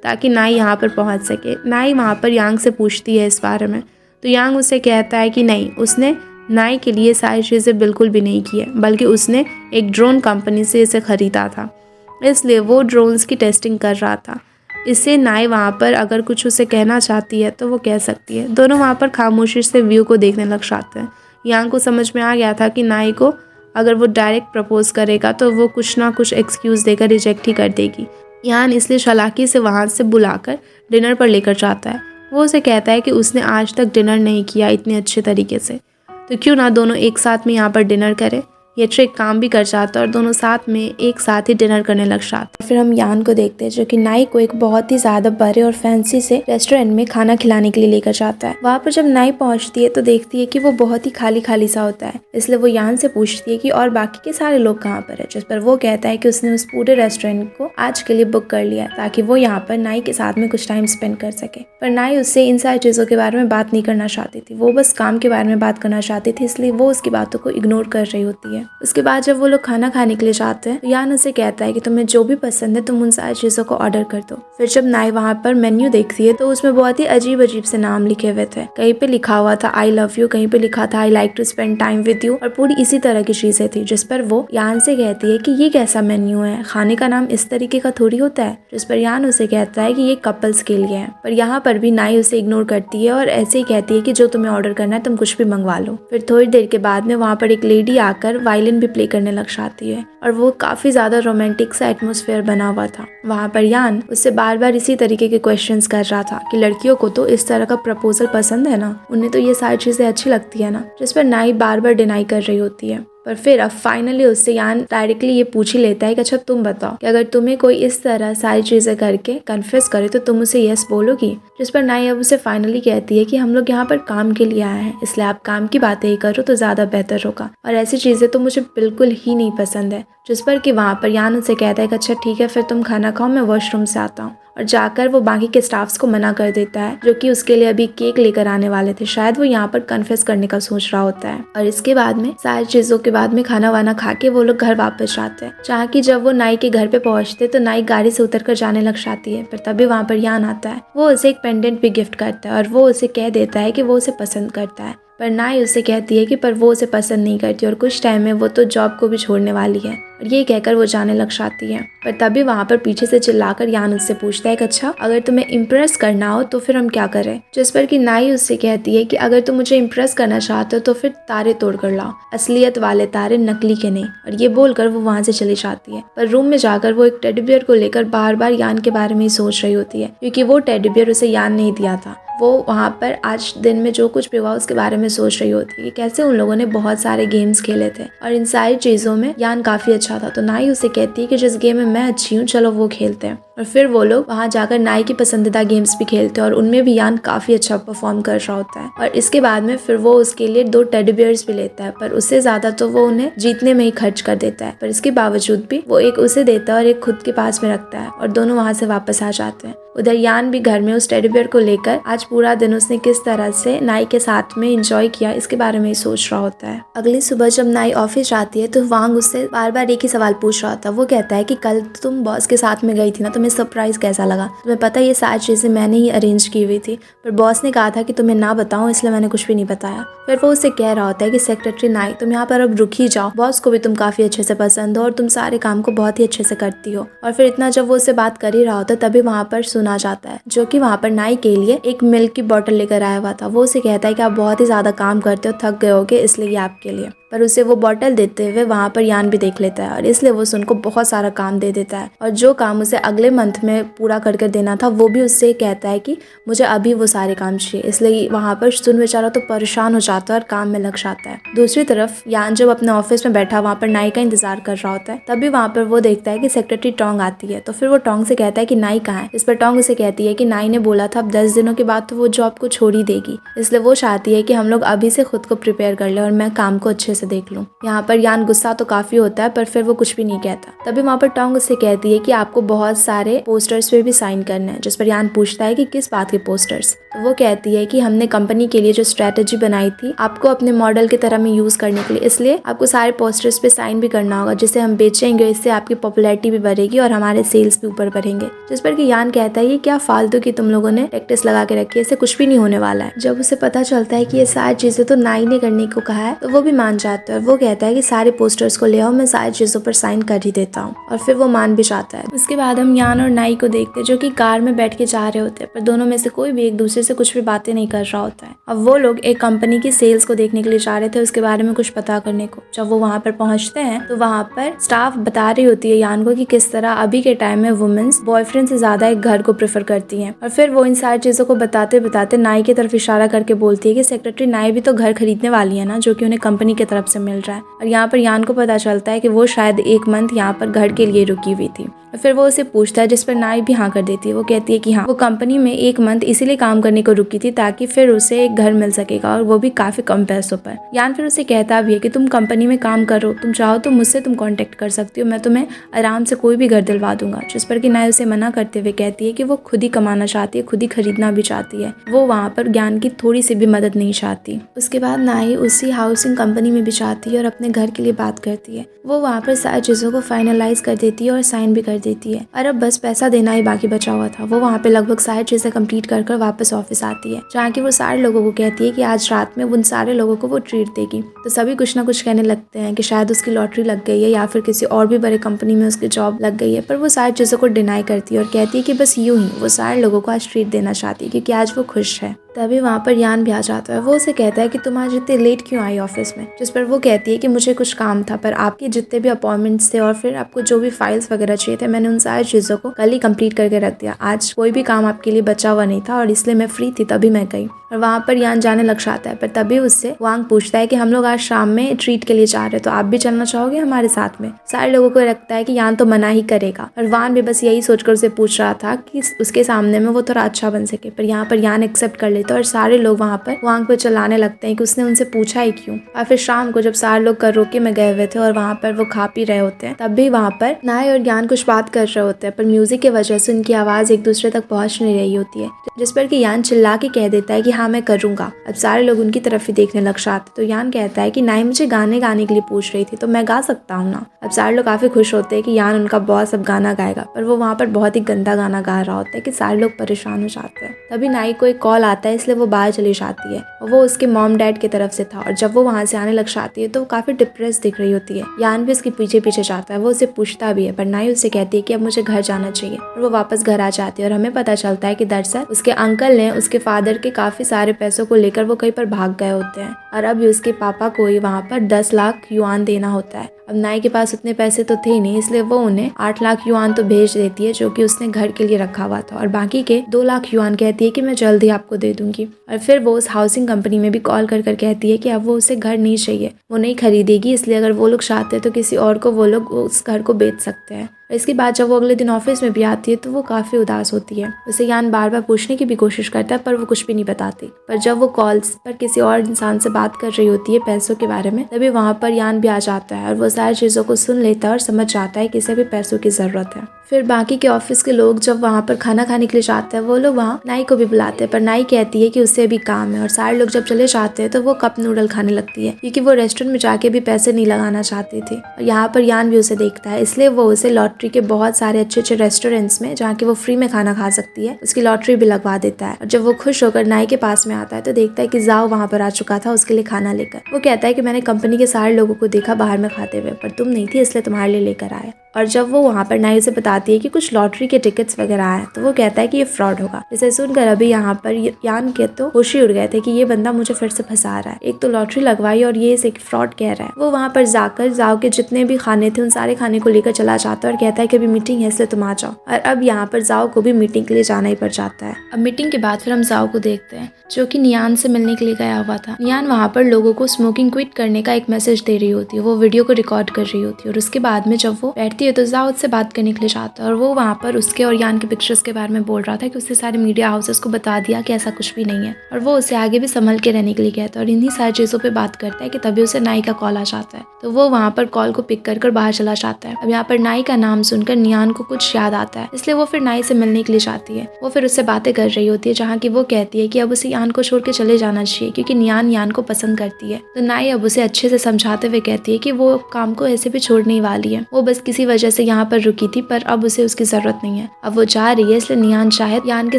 ताकि नाई यहाँ पर पहुँच सके। नाई वहाँ पर यांग से पूछती है इस बारे में, तो यांग उसे कहता है कि नहीं, उसने नाई के लिए सारी चीज़ें बिल्कुल भी नहीं की है, बल्कि उसने एक ड्रोन कंपनी से इसे ख़रीदा था, इसलिए वो ड्रोन्स की टेस्टिंग कर रहा था। इससे नाई वहाँ पर अगर कुछ उसे कहना चाहती है तो वो कह सकती है। दोनों वहाँ पर खामोशी से व्यू को देखने लग जाते हैं। यांग को समझ में आ गया था कि नाई को अगर वो डायरेक्ट प्रपोज करेगा तो वो कुछ ना कुछ एक्सक्यूज़ देकर रिजेक्ट ही कर देगी। यान इसलिए चालाकी से वहाँ से बुलाकर डिनर पर लेकर जाता है। वो उसे कहता है कि उसने आज तक डिनर नहीं किया इतने अच्छे तरीके से, तो क्यों ना दोनों एक साथ में यहाँ पर डिनर करें। ये ट्रिक काम भी कर जाता है और दोनों साथ में एक साथ ही डिनर करने लग जाते हैं। फिर हम यान को देखते हैं जो कि नाई को एक बहुत ही ज़्यादा बड़े और फैंसी से रेस्टोरेंट में खाना खिलाने के लिए लेकर जाता है। वहाँ पर जब नाई पहुँचती है तो देखती है कि वो बहुत ही खाली खाली सा होता है, इसलिए वो यान से पूछती है कि और बाकी के सारे लोग कहाँ पर है, जिस पर वो कहता है कि उसने उस पूरे रेस्टोरेंट को आज के लिए बुक कर लिया ताकि वो यहाँ पर नाई के साथ में कुछ टाइम स्पेंड कर सके। पर नाई उससे इन सारी चीज़ों के बारे में बात नहीं करना चाहती थी, वो बस काम के बारे में बात करना चाहती थी, इसलिए वो उसकी बातों को इग्नोर कर रही होती है। उसके बाद जब वो लोग खाना खाने के लिए जाते हैं तो यान उसे कहता है कि तुम्हें जो भी पसंद है तुम उन सारी चीजों को ऑर्डर कर दो। फिर जब नाई वहाँ पर मेन्यू देखती है तो उसमें बहुत ही अजीब अजीब से नाम लिखे हुए थे। कहीं पे लिखा हुआ था आई लव यू, कहीं पे लिखा था I like to spend time with you, और पूरी इसी तरह की चीजें थी। जिस पर वो यान से कहती है कि ये कैसा मेन्यू है, खाने का नाम इस तरीके का थोड़ी होता है। जिस पर यान उसे कहता है कि ये कपल्स के लिए है। पर यहाँ पर भी नाई उसे इग्नोर करती है और ऐसे ही कहती है कि जो तुम्हें ऑर्डर करना है तुम कुछ भी मंगवा लो। फिर थोड़ी देर के बाद में वहाँ पर एक लेडी आकर वायलिन भी प्ले करने लग जाती है और वो काफी ज्यादा रोमांटिक सा एटमॉस्फेयर बना हुआ था। वहाँ पर यान उससे बार बार इसी तरीके के क्वेश्चंस कर रहा था कि लड़कियों को तो इस तरह का प्रपोजल पसंद है ना, उन्हें तो ये सारी चीजें अच्छी लगती है ना। जिस पर नाई बार बार डिनाई कर रही होती है। पर फिर अब फाइनली उससे यान डायरेक्टली ये पूछ ही लेता है कि अच्छा तुम बताओ कि अगर तुम्हें कोई इस तरह सारी चीजें करके कन्फेस करे तो तुम उसे यस बोलोगी। जिस पर नाई अब उसे फाइनली कहती है कि हम लोग यहाँ पर काम के लिए आए हैं, इसलिए आप काम की बातें ही करो तो ज्यादा बेहतर होगा, और ऐसी चीजें तो मुझे बिल्कुल ही नहीं पसंद है। जिस पर कि वहाँ पर यान उसे कहता है कि अच्छा ठीक है फिर तुम खाना खाओ, मैं वॉशरूम से आता हूँ। और जाकर वो बाकी के स्टाफ्स को मना कर देता है जो कि उसके लिए अभी केक लेकर आने वाले थे। शायद वो यहाँ पर कन्फेस करने का सोच रहा होता है। और इसके बाद में सारी चीजों के बाद में खाना वाना खा के वो लोग घर वापस जाते हैं। जहाँ की जब वो नाई के घर पे पहुंचते तो नाई गाड़ी से उतर कर जाने लग जाती है। पर तभी वहाँ पर यान आता है। वो उसे एक पेंडेंट भी गिफ्ट करता है और वो उसे कह देता है कि वो उसे पसंद करता है। पर नाई उसे कहती है कि पर वो उसे पसंद नहीं करती और कुछ टाइम में वो तो जॉब को भी छोड़ने वाली है। और ये कहकर वो जाने लग जाती है। पर तभी वहाँ पर पीछे से चिल्लाकर यान उससे पूछता है कि अच्छा अगर तुम्हें इम्प्रेस करना हो तो फिर हम क्या करें। जिस पर कि नाई उससे कहती है कि अगर तुम मुझे इम्प्रेस करना चाहते हो तो फिर तारे तोड़ कर लाओ, असलियत वाले तारे, नकली के नहीं। और ये बोलकर वो वहाँ से चली जाती है। पर रूम में जाकर वो एक टेडी बियर को लेकर बार बार यान के बारे में ही सोच रही होती है, क्योंकि वो टेडी बियर उसे यान नहीं दिया था। वो वहाँ पर आज दिन में जो कुछ भी हुआ उसके बारे में सोच रही होती है कि कैसे उन लोगों ने बहुत सारे गेम्स खेले थे और इन सारी चीजों में यान काफी अच्छा था। तो नाई उसे कहती है कि जिस गेम में मैं अच्छी हूँ चलो वो खेलते हैं। और फिर वो लोग वहाँ जाकर नाई की पसंदीदा गेम्स भी खेलते हैं और उनमें भी यान काफी अच्छा परफॉर्म कर रहा होता है। और इसके बाद में फिर वो उसके लिए 2 टेडी बियर्स भी लेता है, पर उससे ज्यादा तो वो उन्हें जीतने में ही खर्च कर देता है। पर इसके बावजूद भी वो एक उसे देता है और एक खुद के पास में रखता है और दोनों वहाँ से वापस आ जाते हैं। उधर यान भी घर में उस टेडी बियर को लेकर आज पूरा दिन उसने किस तरह से नाई के साथ में एंजॉय किया इसके बारे में ही सोच रहा होता है। अगली सुबह जब नाई ऑफिस जाती है तो वांग उससे बार बार एक ही सवाल पूछ रहा था। वो कहता है कि कल तुम बॉस के साथ में गई थी ना, तुम्हें सरप्राइज कैसा लगा? तुम्हें पता है ये सारी चीजें मैंने ही अरेंज की हुई थी, पर बॉस ने कहा था कि तुम्हें ना बताऊं इसलिए मैंने कुछ भी नहीं बताया। फिर वो उससे कह रहा होता है कि सेक्रेटरी नाई तुम यहाँ पर अब रुक ही जाओ, बॉस को भी तुम काफी अच्छे से पसंद हो और तुम सारे काम को बहुत ही अच्छे से करती हो। और फिर इतना जब वो उससे बात कर ही रहा होता तभी वहाँ पर सुना जाता है जो कि वहाँ पर नाई के लिए एक मिल्क की बोतल लेकर आया हुआ था। वो उसे कहता है कि आप बहुत ही ज्यादा काम करते हो, थक गए होगे, इसलिए ये आपके लिए। पर उसे वो बोतल देते हुए वहाँ पर यान भी देख लेता है और इसलिए वो उनको बहुत सारा काम दे देता है और जो काम उसे अगले मंथ में पूरा कर देना था वो भी उससे कहता है कि मुझे अभी वो सारे काम चाहिए। इसलिए वहाँ पर सुन बेचारा तो परेशान हो जाता है और काम में लग जाता है। दूसरी तरफ यान जब अपने ऑफिस में बैठा वहाँ पर नाई का इंतजार कर रहा होता है तभी वहाँ पर वो देखता है कि सेक्रेटरी टोंग आती है। तो फिर वो टोंग से कहता है कि नाई कहाँ है। इस पर टोंग उसे कहती है कि नाई ने बोला था अब 10 दिनों के बाद तो वो जॉब को छोड़ ही देगी, इसलिए वो चाहती है कि हम लोग अभी से खुद को प्रिपेयर कर ले और मैं काम को अच्छे से देख लूं। यहाँ पर यान गुस्सा तो काफी होता है पर फिर वो कुछ भी नहीं कहता। तभी वहाँ पर टोंग उससे कहती है कि आपको बहुत सारे पोस्टर्स पे भी साइन करना है। जिस पर यान पूछता है कि किस बात के पोस्टर्स। तो वो कहती है कि हमने कंपनी के लिए जो स्ट्रेटेजी बनाई थी आपको अपने मॉडल की तरह में यूज करने के लिए, इसलिए आपको सारे पोस्टर्स पे साइन भी करना होगा जिसे हम बेचेंगे, इससे आपकी पॉपुलैरिटी भी बढ़ेगी और हमारे सेल्स भी ऊपर बढ़ेंगे। जिस पर कि यान कहता है ये क्या फालतू की तुम लोगों ने प्रैक्टिस लगा के रखी है, इससे कुछ भी नहीं होने वाला है। जब उसे पता चलता है कि ये सारी चीजें तो नाई ने करने को कहा है तो वो भी मान जाता है और वो कहता है कि सारे पोस्टर्स को ले आओ, मैं सारी चीजों पर साइन कर ही देता हूँ। और फिर वो मान भी जाता है। उसके बाद हम यान और नाई को देखते हैं जो कि कार में बैठ के जा रहे होते हैं, पर दोनों में से कोई भी एक दूसरे से कुछ भी बातें नहीं कर रहा होता है। अब वो लोग एक कंपनी की सेल्स को देखने के लिए जा रहे थे, उसके बारे में कुछ पता करने को। जब वो वहाँ पर पहुँचते हैं तो वहाँ पर स्टाफ बता रही होती है यान को कि किस तरह अभी के टाइम में वुमेन्स बॉयफ्रेंड से ज्यादा एक घर को प्रेफर करती हैं। और फिर वो इन सारी चीजों को बताते बताते नाई की तरफ इशारा करके बोलती है कि सेक्रेटरी नाई भी तो घर खरीदने वाली है ना, जो कि उन्हें कंपनी की तरफ से मिल रहा है। और यहाँ पर यान को पता चलता है कि वो शायद 1 मंथ यहाँ पर घर के लिए रुकी हुई थी। फिर वो उसे पूछता है है, जिस पर नाई भी हाँ कर देती है। वो कहती है कि हाँ, वो कंपनी में 1 मंथ इसीलिए काम करने को रुकी थी ताकि फिर उसे एक घर मिल सकेगा, और वो भी काफी कम पैसों पर। यान फिर उसे कहता भी है कि तुम कंपनी में काम करो, तुम चाहो तो मुझसे तुम कांटेक्ट कर सकती हो, मैं तुम्हें आराम से कोई भी घर दिलवा दूंगा। जिस पर कि नाई उसे मना करते हुए कहती है कि वो खुद ही कमाना चाहती है, खुद ही खरीदना भी चाहती है, वो वहाँ पर ज्ञान की थोड़ी सी भी मदद नहीं चाहती। उसके बाद नाई उसी हाउसिंग कंपनी में भी जाती है और अपने घर के लिए बात करती है। वो वहाँ पर सारी चीजों को फाइनलाइज कर देती है और साइन भी कर देती है, और अब बस पैसा देना ही बाकी बचा हुआ था। वो वहाँ पे लगभग सारी चीजें कंप्लीट कर वापस ऑफिस आती है, जहाँ की वो सारे लोगों को कहती है कि आज रात में उन सारे लोगों को वो ट्रीट देगी। तो सभी कुछ ना कुछ कहने लगते हैं कि शायद उसकी लॉटरी लग गई है या फिर किसी और भी बड़े कंपनी में उसकी जॉब लग गई है, पर वो सारी चीजों को डिनाई करती है और कहती है कि बस यूं ही वो सारे लोगों को आज ट्रीट देना चाहती है क्योंकि आज वो खुश है। तभी वहाँ पर यान भी आ जाता है। वो उसे कहता है कि तुम आज इतने लेट क्यों आई ऑफिस में, जिस पर वो कहती है कि मुझे कुछ काम था, पर आपके जितने भी अपॉइंटमेंट्स थे और फिर आपको जो भी फाइल्स वगैरह चाहिए थे, मैंने उन सारी चीज़ों को कल ही कंप्लीट करके रख दिया। आज कोई भी काम आपके लिए बचा हुआ नहीं था और इसलिए मैं फ्री थी, तभी मैं गई। और वहाँ पर यान जाने लग जाता है, पर तभी उससे वांग पूछता है कि हम लोग आज शाम में ट्रीट के लिए जा रहे हैं, तो आप भी चलना चाहोगे हमारे साथ में। सारे लोगों को लगता है कि यान तो मना ही करेगा, और वान भी बस यही सोचकर उसे पूछ रहा था कि उसके सामने में वो थोड़ा अच्छा बन सके, पर यहाँ पर यान एक्सेप्ट कर लेता है और सारे लोग वहाँ पर वांग को चलाने लगते हैं कि उसने उनसे पूछा ही क्यों। और फिर शाम को जब सारे लोग करोके में गए हुए थे और वहाँ पर वो खा पी रहे होते हैं, तब भी वहाँ पर नाई और ज्ञान कुछ बात कर रहे होते हैं, पर म्यूजिक की वजह से उनकी आवाज एक दूसरे तक पहुँच नहीं रही होती है, जिस पर कि यान चिल्ला के कह देता है कि हाँ मैं करूँगा। अब सारे लोग उनकी तरफ ही देखने लग जाते, तो यान कहता है कि नाई मुझे गाने गाने के लिए पूछ रही थी, तो मैं गा सकता हूँ ना। अब सारे लोग काफी खुश होते हैं कि यान उनका बॉस अब गाना गाएगा, पर वो वहाँ पर बहुत ही गंदा गाना गा रहा होता है कि सारे लोग परेशान हो जाते हैं। तभी नाई को एक कॉल आता है, इसलिए वो बाहर चली जाती है, और वो उसके मॉम डैड की तरफ से था, और जब वो वहाँ से आने लग जाती है तो वो काफी डिप्रेस दिख रही होती है। यान भी उसके पीछे पीछे जाता है, वो उसे पूछता भी है, पर नाई उससे कहती है कि अब मुझे घर जाना चाहिए, और वो वापस घर आ जाती है। और हमें पता चलता है कि दरअसल उसके अंकल ने उसके फादर के काफी सारे पैसों को लेकर वो कहीं पर भाग गए होते हैं, और अब उसके पापा को ही वहाँ पर 10 लाख युआन देना होता है। अब नाई के पास उतने पैसे तो थे नहीं, इसलिए वो उन्हें 8 लाख युआन तो भेज देती है जो कि उसने घर के लिए रखा हुआ था, और बाकी के 2 लाख युआन कहती है कि मैं जल्द ही आपको दे दूंगी। और फिर वो उस हाउसिंग कंपनी में भी कॉल कर कहती है कि अब वो उसे घर नहीं चाहिए, वो नहीं खरीदेगी, इसलिए अगर वो लोग चाहते हैं तो किसी और को वो लोग उस घर को बेच सकते हैं। इसके बाद जब वो अगले दिन ऑफिस में भी आती है तो वो काफी उदास होती है। उसे यान बार बार पूछने की भी कोशिश करता है, पर वो कुछ भी नहीं बताती। पर जब वो कॉल्स पर किसी और इंसान से बात कर रही होती है पैसों के बारे में, तभी वहाँ पर यान भी आ जाता है और वो सारी चीजों को सुन लेता है और समझ जाता है कि इसे भी पैसों की जरूरत है। फिर बाकी के ऑफिस के लोग जब वहाँ पर खाना खाने के लिए जाते हैं, वो लोग वहाँ नाई को भी बुलाते हैं, पर नाई कहती है कि उससे अभी काम है। और सारे लोग जब चले जाते हैं तो वो कप नूडल खाने लगती है, क्योंकि वो रेस्टोरेंट में जाके भी पैसे नहीं लगाना चाहती थी। और यहाँ पर यान भी उसे देखता है, इसलिए वो उसे लॉटरी के बहुत सारे अच्छे अच्छे रेस्टोरेंट्स में जहाँ की वो फ्री में खाना खा सकती है उसकी लॉटरी भी लगवा देता है। और जब वो खुश होकर नाई के पास में आता है तो देखता है कि जाओ वहाँ पर आ चुका था उसके लिए खाना लेकर। वो कहता है कि मैंने कंपनी के सारे लोगों को देखा बाहर में खाते हुए, पर तुम नहीं थी, इसलिए तुम्हारे लिए लेकर आया। और जब वो वहाँ पर नाई से बताती है कि कुछ लॉटरी के टिकट्स वगैरह आए, तो वो कहता है कि ये फ्रॉड होगा। जिसे सुनकर अभी यहाँ पर यान के तो होश ही उड़ गए थे कि ये बंदा मुझे फिर से फंसा रहा है, एक तो लॉटरी लगवाई और ये इसे फ्रॉड कह रहा है। वो वहाँ पर जाकर जाओ के जितने भी खाने थे उन सारे खाने को लेकर चला जाता है और कहता है कि अभी मीटिंग है इसलिए तुम आ जाओ। और अब यहाँ पर जाओ को भी मीटिंग के लिए जाना ही पड़ जाता है। अब मीटिंग के बाद फिर हम जाओ को देखते हैं जो कि नियान से मिलने के लिए गया हुआ था। नियान वहाँ पर लोगों को स्मोकिंग क्विट करने का एक मैसेज दे रही होती है, वो वीडियो को रिकॉर्ड कर रही होती है। और उसके बाद में जब वो बैठती है तो जाओ उससे बात करने के लिए जाता है, और वो वहाँ पर उसके और यान के पिक्चर्स के बारे में बोल रहा था कि उससे सारे मीडिया हाउसेस को बता दिया कि ऐसा कुछ भी नहीं है, और वो उसे आगे भी संभल के रहने के लिए कहता है। और इन्हीं सारी चीजों पे बात करता है कि तभी उसे नाई का कॉल आ जाता है, तो वो वहाँ पर कॉल को पिक कर बाहर चला जाता है। अब यहाँ पर नाई का नाम सुनकर नियान को कुछ याद आता है, इसलिए वो फिर नाई से मिलने के लिए जाती है। वो फिर उससे बातें कर रही होती है, जहाँ की वो कहती है कि अब उसे यान को छोड़ के चले जाना चाहिए क्योंकि नियान यान को पसंद करती है। तो नाई अब उसे अच्छे से समझाते हुए कहती है कि वो काम को ऐसे भी छोड़ने वाली है, वो बस किसी वजह से यहाँ पर रुकी थी, पर अब उसे उसकी जरूरत नहीं है। अब वो जा रही है, इसलिए नियान शायद यान के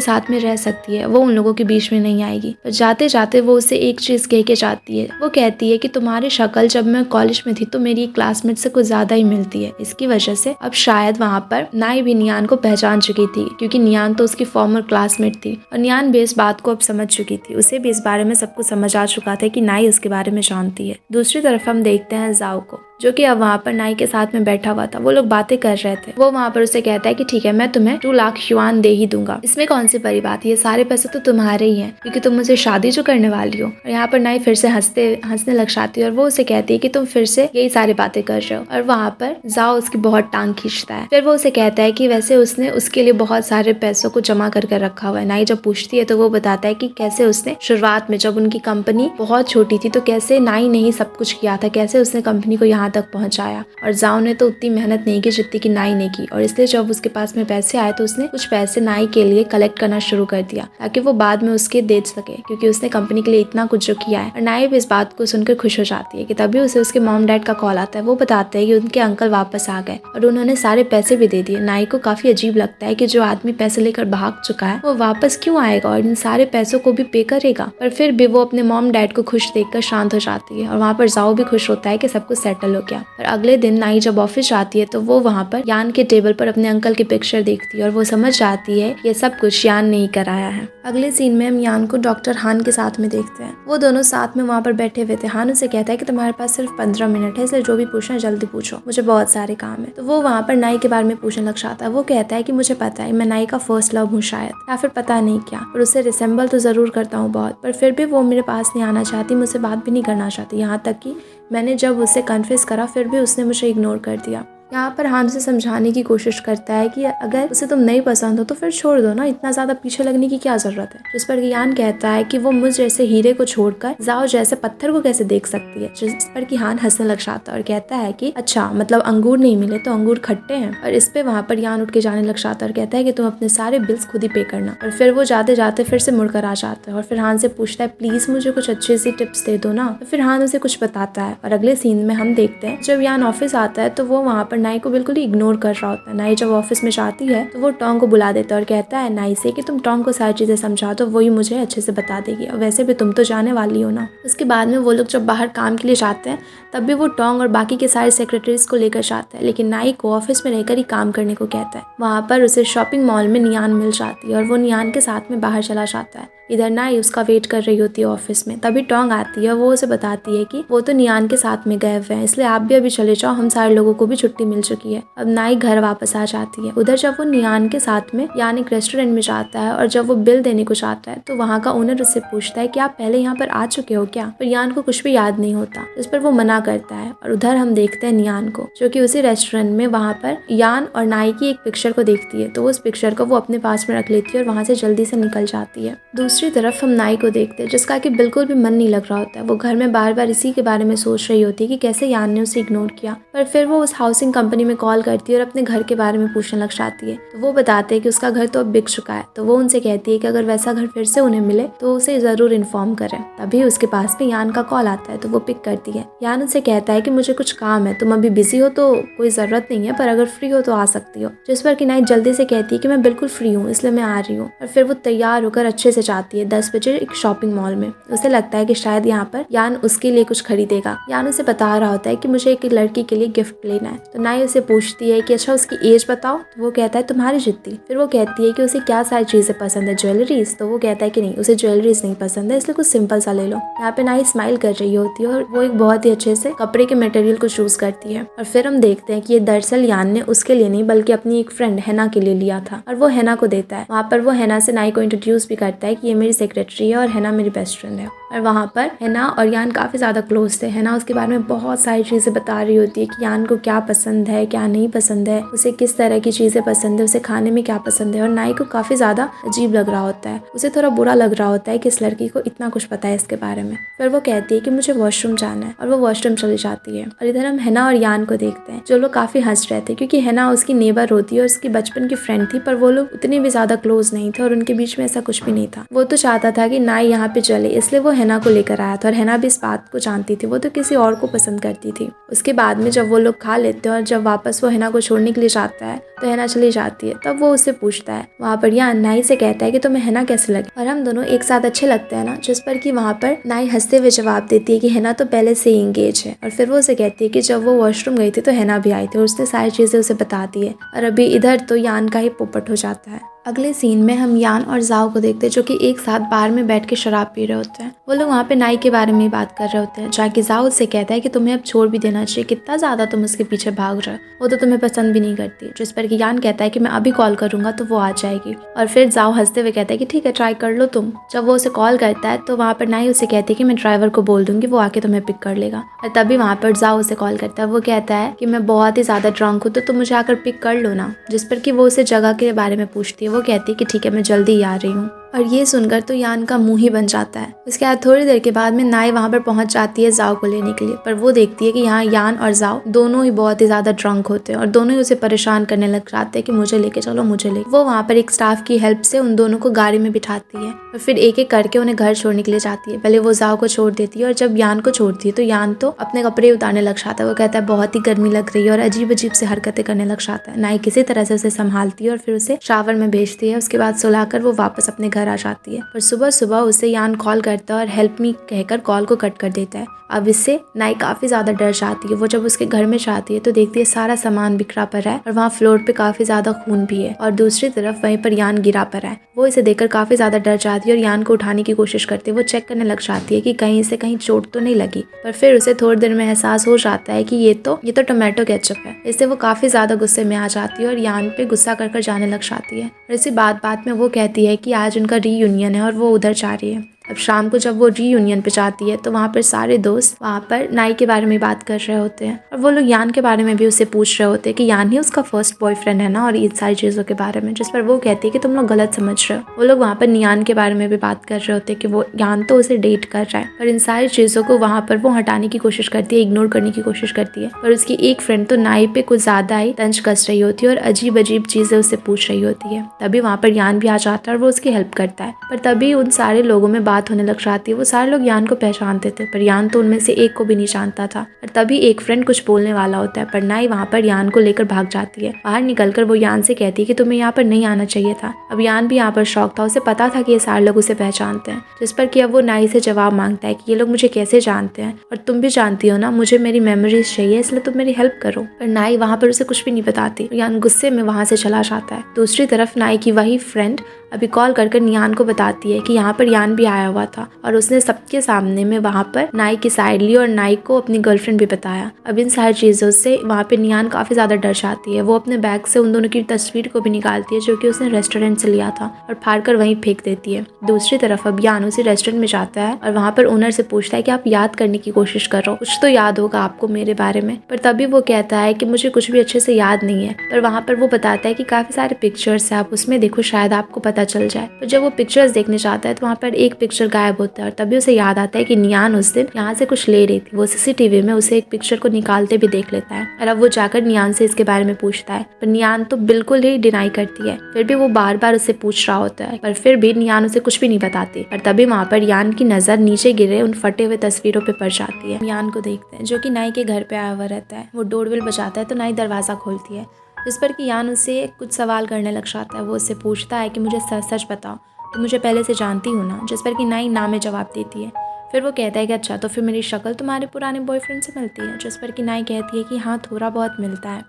साथ में रह सकती है, वो उन लोगों के बीच में नहीं आएगी। पर जाते जाते वो उसे एक चीज कह के जाती है। वो कहती है कि तुम्हारी शक्ल जब मैं कॉलेज में थी तो मेरी क्लासमेट से कुछ ज्यादा ही मिलती है, इसकी वजह से अब शायद वहाँ पर नाई भी नियान को पहचान चुकी थी, क्योंकि नियान तो उसकी फॉर्मर क्लासमेट थी। और नियान भी इस बात को अब समझ चुकी थी, उसे भी इस बारे में सब कुछ समझ आ चुका था कि नाई उसके बारे में जानती है। दूसरी तरफ हम देखते हैं जाओ को। जो कि अब वहाँ पर नाई के साथ में बैठा हुआ था। वो लोग बातें कर रहे थे। वो वहाँ पर उसे कहता है कि ठीक है, मैं तुम्हें 2 लाख युआन दे ही दूंगा। इसमें कौन सी बड़ी बात है, ये सारे पैसे तो तुम्हारे ही हैं क्योंकि तुम मुझसे शादी जो करने वाली हो। और यहाँ पर नाई फिर से हंसने लग जाती है और वो उसे कहती है कि तुम फिर से यही सारी बातें कर रहे हो। और वहाँ पर जाओ उसकी बहुत टांग खींचता है। फिर वो उसे कहता है कि वैसे उसने उसके लिए बहुत सारे पैसों को जमा कर रखा हुआ है। नाई जब पूछती है तो वो बताता है कि कैसे उसने शुरुआत में, जब उनकी कंपनी बहुत छोटी थी, तो कैसे नाई ने ही सब कुछ किया था, कैसे उसने कंपनी को यहाँ तक पहुंचाया। और जाओ ने तो उतनी मेहनत नहीं की जितनी की नाई ने की। और इसलिए जब उसके पास में पैसे आए तो उसने कुछ पैसे नाई के लिए कलेक्ट करना शुरू कर दिया ताकि वो बाद में उसके दे सके, क्योंकि उसने कंपनी के लिए इतना कुछ जो किया है। और नाई भी इस बात को सुनकर खुश हो जाती है कि तभी उसे उसके मॉम डैड का कॉल आता है। वो बताते हैं कि उनके अंकल वापस आ गए और उन्होंने सारे पैसे भी दे दिए। नाई को काफी अजीब लगता है कि जो आदमी पैसे लेकर भाग चुका है वो वापस क्यों आएगा और इन सारे पैसों को भी पे करेगा। पर फिर भी वो अपने मॉम डैड को खुश देखकर शांत हो जाती है और वहाँ पर जाओ भी खुश होता है कि सब कुछ सेटल हो गया। और अगले दिन नाई जब ऑफिस जाती है तो वो वहाँ पर यान के टेबल पर अपने अंकल की पिक्चर देखती है और वो समझ जाती है ये सब कुछ यान ने ही कराया है। अगले सीन में हम यान को डॉक्टर हान के साथ में देखते हैं। वो दोनों साथ में वहाँ पर बैठे हुए थे। हान उसे कहता है कि तुम्हारे पास सिर्फ 15 मिनट है, इसलिए जो भी पूछना जल्दी पूछो, मुझे बहुत सारे काम है। तो वो वहाँ पर नाई के बारे में पूछने लग जाता है। वो कहता है कि मुझे पता है, मैं नाई का फर्स्ट लव हूँ शायद, या फिर पता नहीं क्या, और उससे रिसेंबल तो जरूर करता हूँ बहुत, पर फिर भी वो मेरे पास नहीं आना चाहती, मुझसे बात भी नहीं करना चाहती। यहाँ तक कि मैंने जब उससे कन्फेस करा फिर भी उसने मुझे इग्नोर कर दिया। यहाँ पर हान से समझाने की कोशिश करता है कि अगर उसे तुम नहीं पसंद हो तो फिर छोड़ दो ना, इतना ज्यादा पीछे लगने की क्या जरूरत है। जिस पर यान कहता है कि वो मुझ जैसे हीरे को छोड़कर जाओ जैसे पत्थर को कैसे देख सकती है। जिस पर कि हान हंसने लग जाता है और कहता है कि अच्छा, मतलब अंगूर नहीं मिले तो अंगूर खट्टे हैं। और इस पे वहाँ पर यान उठ के जाने लग जाता है और कहता है कि तुम अपने सारे बिल्स खुद ही पे करना। और फिर वो जाते जाते फिर से मुड़कर आ जाता है और फिर हान से पूछता है प्लीज मुझे कुछ अच्छी सी टिप्स दे दो ना। तो फिर हान उसे कुछ बताता है। और अगले सीन में हम देखते हैं जब यान ऑफिस आता है तो वो वहाँ पर नाई को बिल्कुल इग्नोर कर रहा होता है। नाई जब ऑफिस में जाती है तो वो टॉन्ग को बुला देता है और कहता है नाई से कि तुम टॉन्ग को सारी चीजें समझा दो, वही मुझे अच्छे से बता देगी, और वैसे भी तुम तो जाने वाली हो ना। उसके बाद में वो लोग जब बाहर काम के लिए जाते हैं तब भी वो टॉन्ग और बाकी के सारे सेक्रेटरीज को लेकर जाता है, लेकिन नाई को ऑफिस में रहकर ही काम करने को कहता है। वहाँ पर उसे शॉपिंग मॉल में नियान मिल जाती है और वो नियान के साथ में बाहर चला जाता है। इधर नाई उसका वेट कर रही होती है ऑफिस में। तभी टॉन्ग आती है और वो उसे बताती है कि वो तो नियान के साथ में गए हुए हैं, इसलिए आप भी अभी चले जाओ, हम सारे लोगों को भी छुट्टी मिल चुकी है। अब नाई घर वापस आ जाती है। उधर जब वो नियान के साथ में यान एक रेस्टोरेंट में जाता है और जब वो बिल देने को जाता है तो वहाँ का ओनर उससे पूछता है कि आप पहले यहाँ पर आ चुके हो क्या। पर यान को कुछ भी याद नहीं होता, इस पर वो मना करता है। और उधर हम देखते हैं नियान को जो कि उसी रेस्टोरेंट में वहाँ पर यान और नाई की एक पिक्चर को देखती है, तो वो उस पिक्चर को वो अपने पास में रख लेती है और वहाँ से जल्दी से निकल जाती है। दूसरी तरफ हम नाई को देखते हैं जिसका कि बिल्कुल भी मन नहीं लग रहा होता है। वो घर में बार बार इसी के बारे में सोच रही होती है कि कैसे यान ने उसे इग्नोर किया। पर फिर वो उस हाउसिंग कंपनी में कॉल करती है और अपने घर के बारे में पूछने लग जाती है। तो वो बताते हैं कि उसका घर तो अब बिक चुका है। तो वो उनसे कहती है कि अगर वैसा घर फिर से उन्हें मिले तो उसे जरूर इन्फॉर्म करें। तभी उसके पास में यान का कॉल आता है तो वो पिक करती है। यान उनसे कहता है कि मुझे कुछ काम है, तुम अभी बिजी हो तो कोई जरूरत नहीं है, पर अगर फ्री हो तो आ सकती हो। जिस पर कि नाई जल्दी से कहती है कि मैं बिल्कुल फ्री हूँ, इसलिए मैं आ रही हूँ। और फिर वो तैयार होकर अच्छे से जाती है 10 बजे एक शॉपिंग मॉल में। उसे लगता है कि शायद यहाँ पर यान उसके लिए कुछ खरीदेगा। यान उसे बता रहा होता है कि मुझे एक लड़की के लिए गिफ्ट लेना है। तो नाई उसे पूछती है कि अच्छा उसकी एज बताओ। तो वो कहता है तुम्हारी जितनी। फिर वो कहती है कि उसे क्या सारी चीजें पसंद है, ज्वेलरीज। तो वो कहता है कि नहीं, उसे ज्वेलरीज नहीं पसंद है, इसलिए कुछ सिंपल सा ले लो। यहाँ पे नाई स्माइल कर रही होती है और वो एक बहुत ही अच्छे से कपड़े के मटेरियल को चूज करती है। और फिर हम देखते हैं कि ये दरअसल यान ने उसके लिए नहीं बल्कि अपनी एक फ्रेंड हैना के लिए लिया था और वो हैना को देता है। वहाँ पर वो हैना से नाई को इंट्रोड्यूस भी करता है कि ये मेरी सेक्रेटरी है और हैना मेरी बेस्ट फ्रेंड है। और वहाँ पर हैना और यान काफी ज्यादा क्लोज थे। हैना उसके बारे में बहुत सारी चीजें बता रही होती है कि यान को क्या पसंद है, क्या नहीं पसंद है, उसे किस तरह की चीजें पसंद है, उसे खाने में क्या पसंद है। और नाई को काफी ज्यादा अजीब लग रहा होता है, उसे थोड़ा बुरा लग रहा होता है कि इस लड़की को इतना कुछ पता है इसके बारे में। फिर वो कहती है कि मुझे वॉशरूम जाना है और वो वॉशरूम चली जाती है। और इधर हम हैना और यान को देखते हैं जो लोग काफी हंस रहे थे क्योंकि हैना उसकी नेबर होती है और उसकी बचपन की फ्रेंड थी, पर वो लोग उतने भी ज्यादा क्लोज नहीं थे और उनके बीच में ऐसा कुछ भी नहीं था। वो तो चाहता था कि नाई यहाँ पे चले, इसलिए वो हैना को लेकर आया था और हैना भी इस बात को जानती थी, वो तो किसी और को पसंद करती थी। उसके बाद में जब वो लोग खा लेते हैं और जब वापस वो हैना को छोड़ने के लिए जाता है तो हैना चली जाती है। तब वो उससे पूछता है, वहाँ पर यान नाई से कहता है कि तुम्हें हैना कैसे लगे और हम दोनों एक साथ अच्छे लगते हैं ना। जिस पर कि वहाँ पर नाई हंसते हुए जवाब देती है कि हैना तो पहले से ही एंगेज है। और फिर वो उसे कहती है कि जब वो वॉशरूम गई थी तो हैना भी आई थी और उसने सारी चीजें उसे बताती है। और अभी इधर तो यान का ही पोपट हो जाता है। अगले सीन में हम यान और जाओ को देखते हैं जो कि एक साथ बार में बैठ के शराब पी रहे होते हैं। वो लोग वहाँ पे नाई के बारे में ही बात कर रहे होते हैं, जहाँ की जाओ उससे कहता है कि तुम्हें अब छोड़ भी देना चाहिए, कितना ज़्यादा तुम उसके पीछे भाग रहे हो, वो तो तुम्हें पसंद भी नहीं करती। जिस पर कि यान कहता है कि मैं अभी कॉल करूँगा तो वो आ जाएगी, और फिर जाओ हंसते हुए कहता है कि ठीक है ट्राई कर लो तुम। जब वो उसे कॉल करता है तो वहाँ पर नाई उसे कहती है कि मैं ड्राइवर को बोल दूंगी, वो आके तुम्हें पिक कर लेगा। और तभी वहाँ पर जाओ उसे कॉल करता है, वो कहता है कि मैं बहुत ही ज़्यादा ड्रंक हूँ तो तुम मुझे आकर पिक कर लो ना। जिस पर कि वो उसे जगह के बारे में पूछती है, वो कहती है कि ठीक है मैं जल्दी ही आ रही हूँ। और ये सुनकर तो यान का मुंह ही बन जाता है। उसके बाद थोड़ी देर के बाद में नाई वहाँ पर पहुँच जाती है जाओ को लेने के लिए, पर वो देखती है कि यहाँ यान और जाओ दोनों ही बहुत ही ज़्यादा ड्रंक होते हैं और दोनों ही उसे परेशान करने लग जाते हैं कि मुझे लेके चलो मुझे ले। वो वहाँ पर एक स्टाफ की हेल्प से उन दोनों को गाड़ी में बिठाती है और फिर एक एक करके उन्हें घर छोड़ने के लिए जाती है। पहले वो जाओ को छोड़ देती है और जब यान को छोड़ती है तो यान तो अपने कपड़े उतारने लग जाता है। वो कहता है बहुत ही गर्मी लग रही है और अजीब अजीब से हरकतें करने लग जाता है। नाई किसी तरह से उसे संभालती है और फिर उसे शावर में भेजती है। उसके बाद सुलाकर वो वापस अपने घर आ जाती है और सुबह सुबह उसे यान कॉल करता है और हेल्प मी कहकर कॉल को कट कर देता है। अब इससे नाई काफी ज्यादा डर जाती है। वो जब उसके घर में जाती है तो देखती है सारा सामान बिखरा पड़ा है और वहाँ फ्लोर पे काफी ज्यादा खून भी है और दूसरी तरफ वहीं पर यान गिरा पड़ा है। वो इसे देखकर काफी ज्यादा डर जाती है और यान को उठाने की कोशिश करती है। वो चेक करने लग जाती है कि कहीं से कहीं चोट तो नहीं लगी, पर फिर उसे थोड़ी देर में एहसास हो जाता है कि ये तो टोमेटो केचप है। इससे वो काफी ज्यादा गुस्से में आ जाती है और यान पे गुस्सा कर जाने लग जाती है। और इसी बात में वो कहती है कि आज उनका रीयूनियन है और वो उधर जा रही है। अब शाम को जब वो रीयूनियन पे जाती है तो वहाँ पर सारे दोस्त वहाँ पर नाई के बारे में बात कर रहे होते हैं और वो लोग यान के बारे में भी उससे पूछ रहे होते हैं कि यान ही उसका फर्स्ट बॉयफ्रेंड है ना, और इन सारी चीज़ों के बारे में। जिस पर वो कहती है कि तुम लोग गलत समझ रहे हो। वो लोग वहाँ पर नियान के बारे में भी बात कर रहे होते हैं कि वो यान तो उसे डेट कर रहा है, पर इन सारी चीज़ों को वहाँ पर वो हटाने की कोशिश करती है, इग्नोर करने की कोशिश करती है। और उसकी एक फ्रेंड तो नाई पे कुछ ज़्यादा ही तंज कस रही होती है और अजीब अजीब चीज़ें उससे पूछ रही होती है। तभी वहाँ पर यान भी आ जाता है और वो उसकी हेल्प करता है, पर तभी उन सारे लोगों में बात होने लग जाती है। वो सारे लोग यान को पहचानते थे पर यान तो उनमें से एक को भी नहीं जानता था। और तभी एक फ्रेंड कुछ बोलने वाला होता है पर नाई वहाँ पर यान को लेकर भाग जाती है। बाहर निकलकर वो यान से कहती है कि तुम्हें यहाँ पर नहीं आना चाहिए था। अब यान भी यहाँ पर शौक था, उसे पता था कि ये सारे लोग उसे पहचानते हैं। जिस पर कि अब वो नाई से जवाब मांगता है कि ये लोग मुझे कैसे जानते हैं और तुम भी जानती हो ना, मुझे मेरी मेमोरीज चाहिए, इसलिए तुम मेरी हेल्प करो। पर नाई वहाँ पर उसे कुछ भी नहीं बताती। यान गुस्से में वहाँ से चला जाता है। दूसरी तरफ नाई की वही फ्रेंड अभी कॉल कर नियान को बताती है कि यहाँ पर यान भी आया हुआ था और उसने सबके सामने में वहाँ पर नाई की साइड ली और नाई को अपनी गर्लफ्रेंड भी बताया। अब इन सारी चीज़ों से वहाँ पे नियान काफ़ी ज़्यादा डर जाती है। वो अपने बैग से उन दोनों की तस्वीर को भी निकालती है जो कि उसने रेस्टोरेंट से लिया था और फाड़ कर वहीं फेंक देती है। दूसरी तरफ अब यान उसी रेस्टोरेंट में जाता है और वहाँ पर ओनर से पूछता है कि आप याद करने की कोशिश करो, कुछ तो याद होगा आपको मेरे बारे में। पर तभी वो कहता है कि मुझे कुछ भी अच्छे से याद नहीं है। पर वहाँ पर वो बताता है कि काफ़ी सारे पिक्चर्स है, आप उसमें देखो शायद आपको पता चल जाए। पर जब वो पिक्चर्स देखने जाता है तो वहाँ पर एक पिक्चर गायब होता है और तभी उसे याद आता है कि नियान उस दिन यहाँ से कुछ ले रही थी। वो सीसीटीवी में उसे एक पिक्चर को निकालते भी देख लेता है और अब वो जाकर नियान से इसके बारे में पूछता है, पर नियान तो बिल्कुल ही डिनाई करती है। फिर भी वो बार बार उससे पूछ रहा होता है पर फिर भी नियान उसे कुछ भी नहीं बताती। और तभी वहाँ पर यान की नजर नीचे गिरे उन फटे हुए तस्वीरों पे पड़ जाती है। यान को देखते हैं जो कि नाई के घर पे आया हुआ रहता है। वो डोरबेल बजाता है तो नाई दरवाजा खोलती है, जिस पर कि यान उसे कुछ सवाल करने लग जाता है। वो उससे पूछता है कि मुझे सच सच बताओ, तो मुझे पहले से जानती हो ना। जिस पर कि नाई ना में जवाब देती है। फिर वो कहता है कि अच्छा तो फिर मेरी शक्ल तुम्हारे पुराने बॉयफ्रेंड से मिलती है। जिस पर कि नाई कहती है कि हाँ थोड़ा बहुत मिलता है।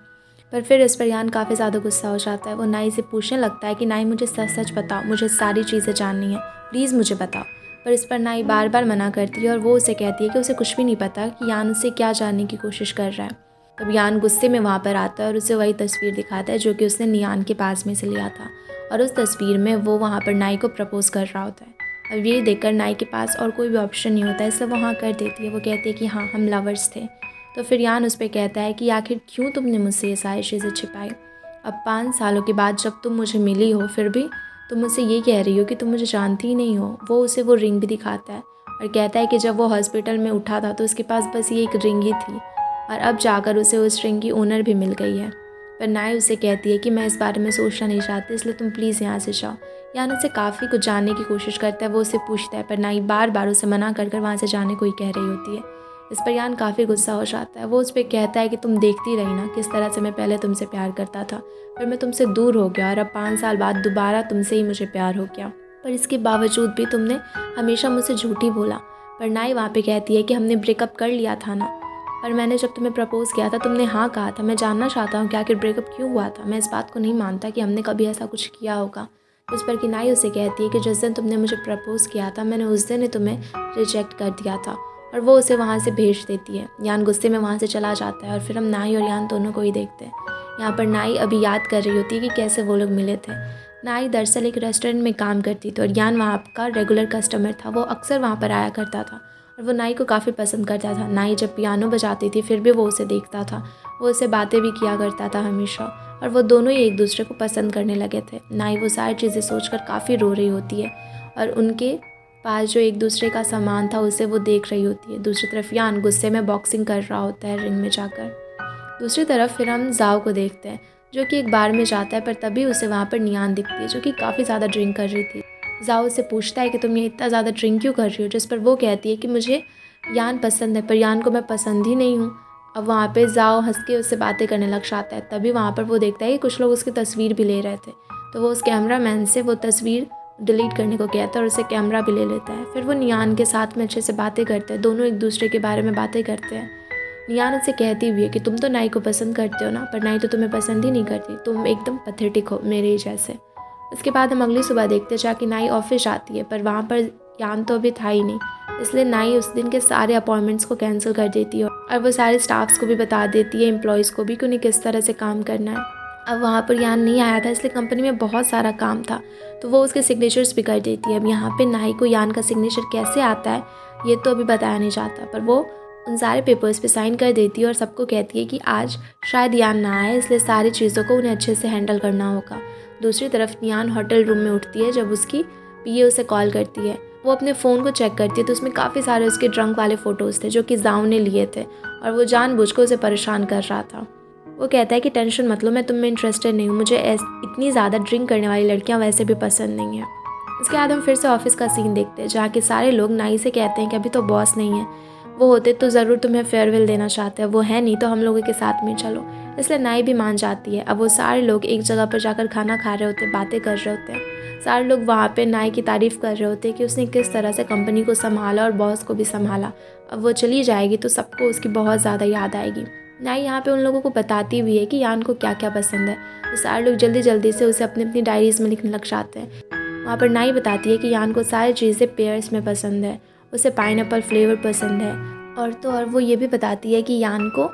पर फिर इस पर यान काफ़ी ज़्यादा गुस्सा हो जाता है। वो नाई से पूछने लगता है कि नाई मुझे सच सच बताओ, मुझे सारी चीज़ें जाननी है, प्लीज़ मुझे बताओ। पर इस पर नाई बार बार मना करती है और वो उसे कहती है कि उसे कुछ भी नहीं पता कि यान उससे क्या जानने की कोशिश कर रहा है। तब यान गुस्से में वहाँ पर आता है और उसे वही तस्वीर दिखाता है जो कि उसने नियान के पास में से लिया था। और उस तस्वीर में वो वहाँ पर नाई को प्रपोज कर रहा होता है। अब ये देखकर नाई के पास और कोई भी ऑप्शन नहीं होता है, इसलिए वो हाँ कर देती है। वो कहती है कि हाँ हम लवर्स थे। तो फिर यान उस पर कहता है कि आखिर क्यों तुमने मुझसे ये सारी चीज़ें छिपाई। अब 5 सालों के बाद जब तुम मुझे मिली हो फिर भी तुम मुझसे ये कह रही हो कि तुम मुझे जानती ही नहीं हो। वो उसे वो रिंग भी दिखाता है और कहता है कि जब वो हॉस्पिटल में उठा था तो उसके पास बस ये एक रिंग ही थी और अब जाकर उसे उस रिंग की ओनर भी मिल गई है। पर नाई उसे कहती है कि मैं इस बारे में सोचना नहीं चाहती, इसलिए तुम प्लीज़ यहाँ से जाओ। यान उससे काफ़ी कुछ जानने की कोशिश करता है। वो उससे पूछता है पर नाई बार बार उसे मना कर वहाँ से जाने को ही कह रही होती है। इस पर यान काफ़ी गुस्सा हो जाता है। वो उस पर कहता है कि तुम देखती रही ना किस तरह से मैं पहले तुमसे प्यार करता था, फिर मैं तुमसे दूर हो गया और अब 5 साल बाद दोबारा तुमसे ही मुझे प्यार हो गया, पर इसके बावजूद भी तुमने हमेशा मुझसे झूठी बोला। पर नाई वहाँ पे कहती है कि हमने ब्रेकअप कर लिया था ना, पर मैंने जब तुम्हें प्रपोज़ किया था तुमने हाँ कहा था। मैं जानना चाहता हूँ कि आखिर ब्रेकअप क्यों हुआ था। मैं इस बात को नहीं मानता कि हमने कभी ऐसा कुछ किया होगा। उस पर कि नाई उसे कहती है कि जिस दिन तुमने मुझे प्रपोज़ किया था मैंने उस दिन ही तुम्हें रिजेक्ट कर दिया था, और वो उसे वहाँ से भेज देती है। यान गुस्से में वहाँ से चला जाता है और फिर हम नाई और यान दोनों को ही देखते हैं। यहाँ पर नाई अभी याद कर रही होती है कि कैसे वो लोग मिले थे। नाई दरअसल एक रेस्टोरेंट में काम करती थी और यान वहाँ का रेगुलर कस्टमर था। वो अक्सर वहाँ पर आया करता था और वो नाई को काफ़ी पसंद करता था। नाई जब पियानो बजाती थी फिर भी वो उसे देखता था, वो उससे बातें भी किया करता था हमेशा, और वो दोनों ही एक दूसरे को पसंद करने लगे थे। नाई वो सारी चीज़ें सोचकर काफ़ी रो रही होती है और उनके पास जो एक दूसरे का सामान था उसे वो देख रही होती है। दूसरी तरफ यान गुस्से में बॉक्सिंग कर रहा होता है रिंग में जाकर। दूसरी तरफ फिर हम जाओ को देखते हैं जो कि एक बार में जाता है, पर तभी उसे वहाँ पर नियान दिखती है जो कि काफ़ी ज़्यादा ड्रिंक कर रही थी। जाओ उससे पूछता है कि तुम ये इतना ज़्यादा ड्रिंक क्यों कर रही हो, जिस पर वो कहती है कि मुझे यान पसंद है पर यान को मैं पसंद ही नहीं हूँ। अब वहाँ पे जाओ हंस के उससे बातें करने लग जाता है। तभी वहाँ पर वो देखता है कि कुछ लोग उसकी तस्वीर भी ले रहे थे, तो वो उस कैमरा मैन से वो तस्वीर डिलीट करने को कहता है और उसे कैमरा भी ले लेता है। फिर वो नियान के साथ में अच्छे से बातें करते हैं, दोनों एक दूसरे के बारे में बातें करते हैं। नियान उससे कहती भी है कि तुम तो नाई को पसंद करते हो ना, पर नाई तो तुम्हें पसंद ही नहीं करती, तुम एकदम पैथेटिक हो मेरे ही जैसे। उसके बाद हम अगली सुबह देखते हैं जाके नाई ऑफिस आती है, पर वहाँ पर यान तो अभी था ही नहीं, इसलिए नाई उस दिन के सारे अपॉइंटमेंट्स को कैंसिल कर देती है और वो सारे स्टाफ्स को भी बता देती है, एम्प्लॉयज़ को भी, कि उन्हें किस तरह से काम करना है। अब वहाँ पर यान नहीं आया था इसलिए कंपनी में बहुत सारा काम था, तो वो उसके सिग्नेचर्स भी कर देती है। अब यहाँ पे नाई को यान का सिग्नेचर कैसे आता है ये तो अभी बताया नहीं जाता, पर वो उन सारे पेपर्स पे साइन कर देती है और सबको कहती है कि आज शायद यान ना आए, इसलिए सारी चीज़ों को उन्हें अच्छे से हैंडल करना होगा। दूसरी तरफ नियान होटल रूम में उठती है जब उसकी पीए उसे कॉल करती है। वो अपने फ़ोन को चेक करती है तो उसमें काफ़ी सारे उसके ड्रंक वाले फ़ोटोज़ थे जो कि जाओ ने लिए थे और वो जानबूझकर उसे परेशान कर रहा था। वो कहता है कि टेंशन मत लो, मैं तुम में इंटरेस्टेड नहीं हूँ, मुझे इतनी ज़्यादा ड्रिंक करने वाली लड़कियाँ वैसे भी पसंद नहीं हैं। इसके बाद हम फिर से ऑफिस का सीन देखते हैं जहाँ के सारे लोग नाई से कहते हैं कि अभी तो बॉस नहीं है, वो होते तो ज़रूर तुम्हें फेयरवेल देना चाहते हैं, वो है नहीं तो हम लोगों के साथ में चलो। इसलिए नाई भी मान जाती है। अब वो सारे लोग एक जगह पर जाकर खाना खा रहे होते हैं, बातें कर रहे होते हैं। सारे लोग वहाँ पे नाई की तारीफ़ कर रहे होते हैं कि उसने किस तरह से कंपनी को संभाला और बॉस को भी संभाला। अब वो चली जाएगी तो सबको उसकी बहुत ज़्यादा याद आएगी। नाई यहाँ पे उन लोगों को बताती भी है कि यान को क्या क्या पसंद है, तो सारे लोग जल्दी जल्दी से उसे अपनी अपनी डायरीज़ में लिखने लग जाते हैं। वहाँ पर नाई बताती है कि यान को सारी चीज़ें पेयर्स में पसंद है, उसे पाइनएप्पल फ्लेवर पसंद है, और तो और वो ये भी बताती है कि यान को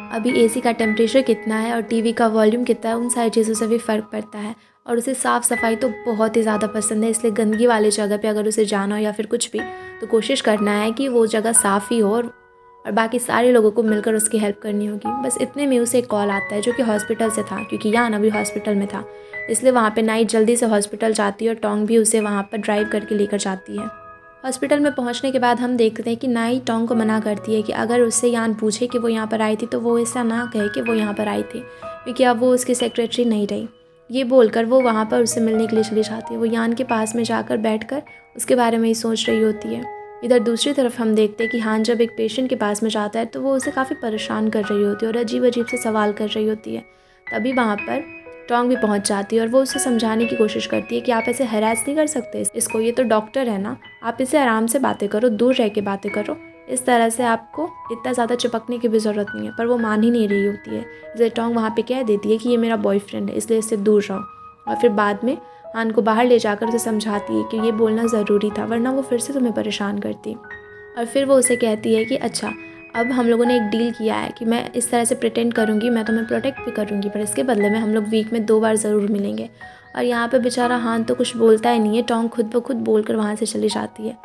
अभी एसी का टेम्परेचर कितना है और टीवी का वॉल्यूम कितना है, उन सारी चीज़ों से भी फ़र्क पड़ता है। और उसे साफ़ सफाई तो बहुत ही ज़्यादा पसंद है, इसलिए गंदगी वाली जगह पे अगर उसे जाना हो या फिर कुछ भी तो कोशिश करना है कि वो जगह साफ़ ही हो और बाकी सारे लोगों को मिलकर उसकी हेल्प करनी होगी। बस इतने में उसे एक कॉल आता है जो कि हॉस्पिटल से था, क्योंकि यान अभी हॉस्पिटल में था, इसलिए वहाँ पे नाइट जल्दी से हॉस्पिटल जाती है और टोंग भी उसे वहाँ पर ड्राइव करके लेकर जाती है। हॉस्पिटल में पहुँचने के बाद हम देखते हैं कि नाई टोंग को मना करती है कि अगर उससे यान पूछे कि वो यहाँ पर आई थी तो वो ऐसा ना कहे कि वो यहाँ पर आई थी, क्योंकि अब वो उसकी सेक्रेटरी नहीं रही। ये बोलकर वो वहाँ पर उससे मिलने के लिए चली जाती है। वो यान के पास में जाकर बैठकर उसके बारे में ही सोच रही होती है। इधर दूसरी तरफ हम देखते हैं कि हान जब एक पेशेंट के पास में जाता है तो वो उसे काफ़ी परेशान कर रही होती है और अजीब अजीब से सवाल कर रही होती है। तभी वहाँ पर टोंग भी पहुँच जाती है और वो उसे समझाने की कोशिश करती है कि आप ऐसे हरास नहीं कर सकते इसको, ये तो डॉक्टर है ना, आप इसे आराम से बातें करो, दूर रह के बातें करो, इस तरह से आपको इतना ज़्यादा चिपकने की भी ज़रूरत नहीं है। पर वो मान ही नहीं रही होती है, इसलिए टोंग वहाँ पे कह देती है कि ये मेरा बॉयफ्रेंड है इसलिए इससे दूर रहो। और फिर बाद में हान को बाहर ले जाकर उसे समझाती है कि ये बोलना ज़रूरी था वरना वो फिर से तुम्हें परेशान करती। और फिर वो उसे कहती है कि अच्छा, अब हम लोगों ने एक डील किया है कि मैं इस तरह से प्रिटेंड करूँगी, मैं तुम्हें प्रोटेक्ट भी करूँगी, पर इसके बदले में हम लोग वीक में 2 बार ज़रूर मिलेंगे। और यहाँ पे बेचारा हान तो कुछ बोलता ही नहीं है, टोंग खुद ब खुद बोलकर वहाँ से चली जाती है।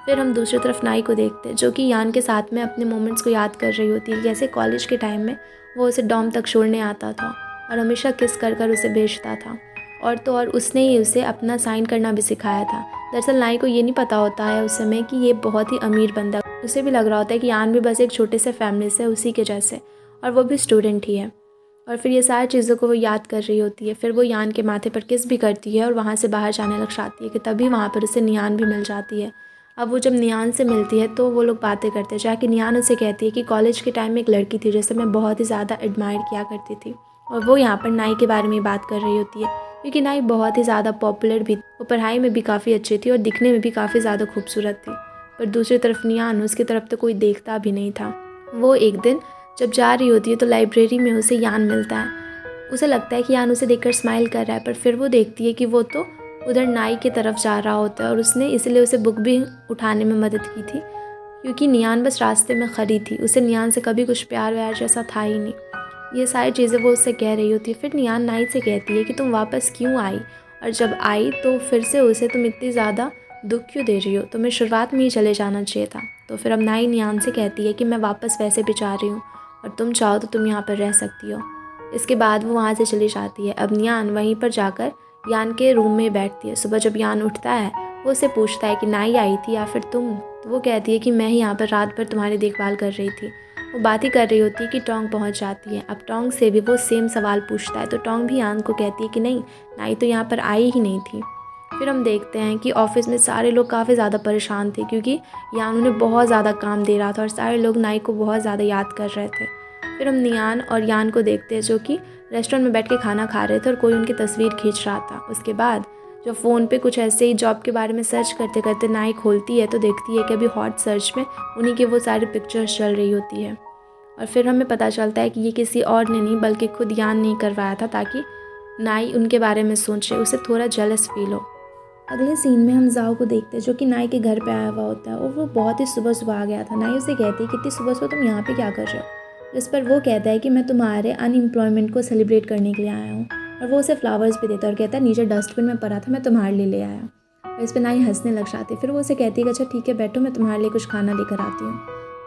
फिर हम दूसरी तरफ नाई को देखते हैं जो कि यान के साथ में अपने मोमेंट्स को याद कर रही होती है, जैसे कॉलेज के टाइम में वो उसे डॉम तक छोड़ने आता था और हमेशा किस कर कर उसे भेजता था, और तो और उसने ही उसे अपना साइन करना भी सिखाया था। दरअसल नाई को ये नहीं पता होता है उस समय कि ये बहुत ही अमीर बंदा, उसे भी लग रहा होता है कि यान भी बस एक छोटे से फैमिली से उसी के जैसे, और वो भी स्टूडेंट ही है। और फिर ये सारी चीज़ों को वो याद कर रही होती है। फिर वो यान के माथे पर किस भी करती है और वहाँ से बाहर जाने लग जाती है कि तभी वहाँ पर उसे नियान भी मिल जाती है। अब वो जब नियान से मिलती है तो वो लोग बातें करते हैं, जाके नियान उसे कहती है कि कॉलेज के टाइम में एक लड़की थी जिसे मैं बहुत ही ज़्यादा एडमायर किया करती थी, और वो यहाँ पर नाई के बारे में बात कर रही होती है, क्योंकि नाई बहुत ही ज़्यादा पॉपुलर भी, वो पढ़ाई में भी काफ़ी अच्छी थी और दिखने में भी काफ़ी ज़्यादा खूबसूरत थी। पर दूसरी तरफ नियान, उसकी तरफ तो कोई देखता भी नहीं था। वो एक दिन जब जा रही होती है तो लाइब्रेरी में उसे यान मिलता है। उसे लगता है कि यान उसे देखकर स्माइल कर रहा है, पर फिर वो देखती है कि वो तो उधर नाई की तरफ जा रहा होता है और उसने इसलिए उसे बुक भी उठाने में मदद की थी क्योंकि नियान बस रास्ते में खड़ी थी। उसे नियान से कभी कुछ प्यार व्यार जैसा था ही नहीं। ये सारी चीज़ें वो उससे कह रही होती है। फिर नियान नाई से कहती है कि तुम वापस क्यों आई, और जब आई तो फिर से उसे तुम इतनी ज़्यादा दुख क्यों दे रही हो, तुम्हें शुरुआत में ही चले जाना चाहिए था। तो फिर अब नाई नियान से कहती है कि मैं वापस वैसे भी चाह रही हूँ और तुम चाहो तो तुम यहाँ पर रह सकती हो। इसके बाद वो वहाँ से चली जाती है। अब नियान वहीं पर जाकर यान के रूम में बैठती है। सुबह जब यान उठता है वो उससे पूछता है कि नाई आई थी या फिर तुम। तो वो कहती है कि मैं ही यहाँ पर रात भर तुम्हारी देखभाल कर रही थी। वो बात ही कर रही होती है कि टोंग पहुँच जाती है। अब टोंग से भी वो सेम सवाल पूछता है तो टोंग भी यान को कहती है कि नहीं, नाई तो यहाँ पर आई ही नहीं थी। फिर हम देखते हैं कि ऑफिस में सारे लोग काफ़ी ज़्यादा परेशान थे क्योंकि यान उन्हें बहुत ज़्यादा काम दे रहा था और सारे लोग नाई को बहुत ज़्यादा याद कर रहे थे। फिर हम नियान और यान को देखते हैं जो कि रेस्टोरेंट में बैठ के खाना खा रहे थे और कोई उनकी तस्वीर खींच रहा था। उसके बाद जो फ़ोन पे कुछ ऐसे ही जॉब के बारे में सर्च करते करते नाई खोलती है तो देखती है कि अभी हॉट सर्च में उन्हीं की वो सारी पिक्चर्स चल रही होती है। और फिर हमें पता चलता है कि ये किसी और ने नहीं बल्कि खुद यान ने करवाया था ताकि नाई उनके बारे में सोचे, उसे थोड़ा जेलस फील हो। अगले सीन में हम जाओ को देखते हैं जो कि नाई के घर पे आया हुआ होता है और वो बहुत ही सुबह सुबह आ गया था। नाई उसे कहती है कितनी सुबह सुबह तुम यहाँ पे क्या कर रहे हो, जिस पर वो कहता है कि मैं तुम्हारे अनएम्प्लॉयमेंट को सेलिब्रेट करने के लिए आया हूँ। और वो उसे फ्लावर्स भी देता है और कहता है नीचे डस्टबिन में पड़ा था, मैं तुम्हारे लिए ले आया। और इस पर नाई हंसने लग जाती है। फिर वो उसे कहती है कि अच्छा ठीक है बैठो, मैं तुम्हारे लिए कुछ खाना लेकर आती हूँ।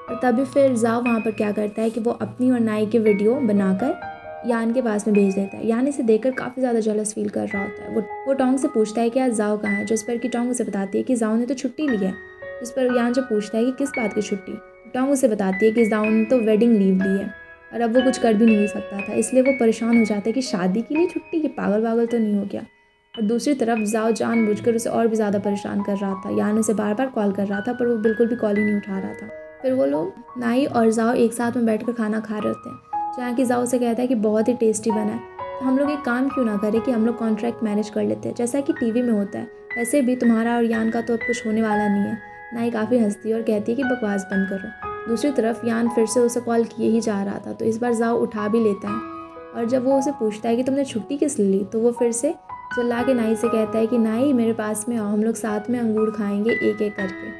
और तभी फिर जाओ वहाँ पर क्या करता है कि वो अपनी और नाई की वीडियो बनाकर यान के पास में भेज देता है। यान इसे देखकर काफ़ी ज़्यादा जेलस फील कर रहा होता है। वो टोंग से पूछता है कि आज जाओ कहाँ है, जिस पर कि टोंग उसे बताती है कि जाओ ने तो छुट्टी ली है। जिस पर यान जब पूछता है कि किस बात की छुट्टी, टोंग उसे बताती है कि जाओ ने तो वेडिंग लीव ली है और अब वो कुछ कर भी नहीं सकता था। इसलिए वो परेशान हो जाता है कि शादी के लिए छुट्टी, ये पागल पागल तो नहीं हो गया। और दूसरी तरफ जाओ जानबूझकर उसे और भी ज़्यादा परेशान कर रहा था। यान उसे बार बार कॉल कर रहा था पर वो बिल्कुल भी कॉल ही नहीं उठा रहा था। फिर वो लोग नाई और जाओ एक साथ में बैठकर खाना खा रहे होते हैं जहाँ की जाओ से कहता है कि बहुत ही टेस्टी बना है, तो हम लोग एक काम क्यों ना करें कि हम लोग कॉन्ट्रैक्ट मैनेज कर लेते हैं जैसा कि टीवी में होता है। वैसे भी तुम्हारा और यान का तो अब कुछ होने वाला नहीं है। नाई काफ़ी हंसती है और कहती है कि बकवास बंद करो। दूसरी तरफ यान फिर से उसे कॉल किए ही जा रहा था तो इस बार जाओ उठा भी लेता है। और जब वो उसे पूछता है कि तुमने छुट्टी किस लिए ली तो वो फिर से चिल्ला के नाई से कहता है कि नाई मेरे पास में आओ, हम लोग साथ में अंगूर खाएंगे एक एक करके।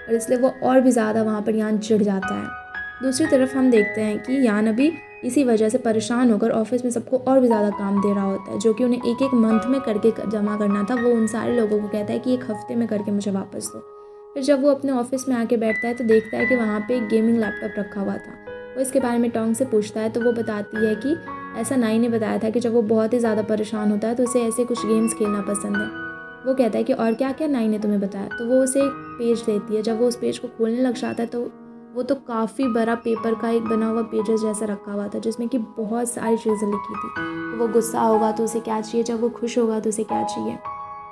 और इसलिए वो और भी ज़्यादा वहाँ पर यान चिढ़ जाता है। दूसरी तरफ हम देखते हैं कि यान अभी इसी वजह से परेशान होकर ऑफिस में सबको और भी ज़्यादा काम दे रहा होता है जो कि उन्हें एक एक मंथ में करके जमा करना था। वो उन सारे लोगों को कहता है कि एक हफ्ते में करके मुझे वापस दो। फिर जब वो अपने ऑफिस में आके बैठता है तो देखता है कि वहाँ पे एक गेमिंग लैपटॉप रखा हुआ था। वो इसके बारे में टोंग से पूछता है तो वो बताती है कि ऐसा नाई ने बताया था कि जब वो बहुत ही ज़्यादा परेशान होता है तो उसे ऐसे कुछ गेम्स खेलना पसंद है। वो कहता है कि और क्या क्या नाई ने तुम्हें बताया, तो वो उसे एक पेज देती है। जब वो उस पेज को खोलने लग जाता है तो वो तो काफ़ी बड़ा पेपर का एक बना हुआ पेजेस जैसा रखा हुआ था जिसमें कि बहुत सारी चीज़ें लिखी थी। तो वो गुस्सा होगा तो उसे क्या चाहिए, जब वो खुश होगा तो उसे क्या चाहिए।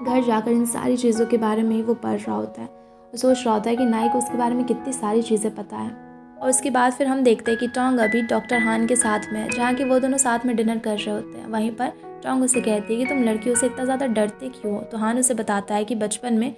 घर जाकर इन सारी चीज़ों के बारे में ही वो पढ़ रहा होता है और सोच रहा होता है कि नाई को उसके बारे में कितनी सारी चीज़ें पता है। और उसके बाद फिर हम देखते हैं कि टोंग अभी डॉक्टर हान के साथ में है जहाँ कि वो दोनों साथ में डिनर कर रहे होते हैं। वहीं पर टोंग उसे कहती है कि तुम लड़कियों से इतना ज़्यादा डरते क्यों हो। तो हान उसे बताता है कि बचपन में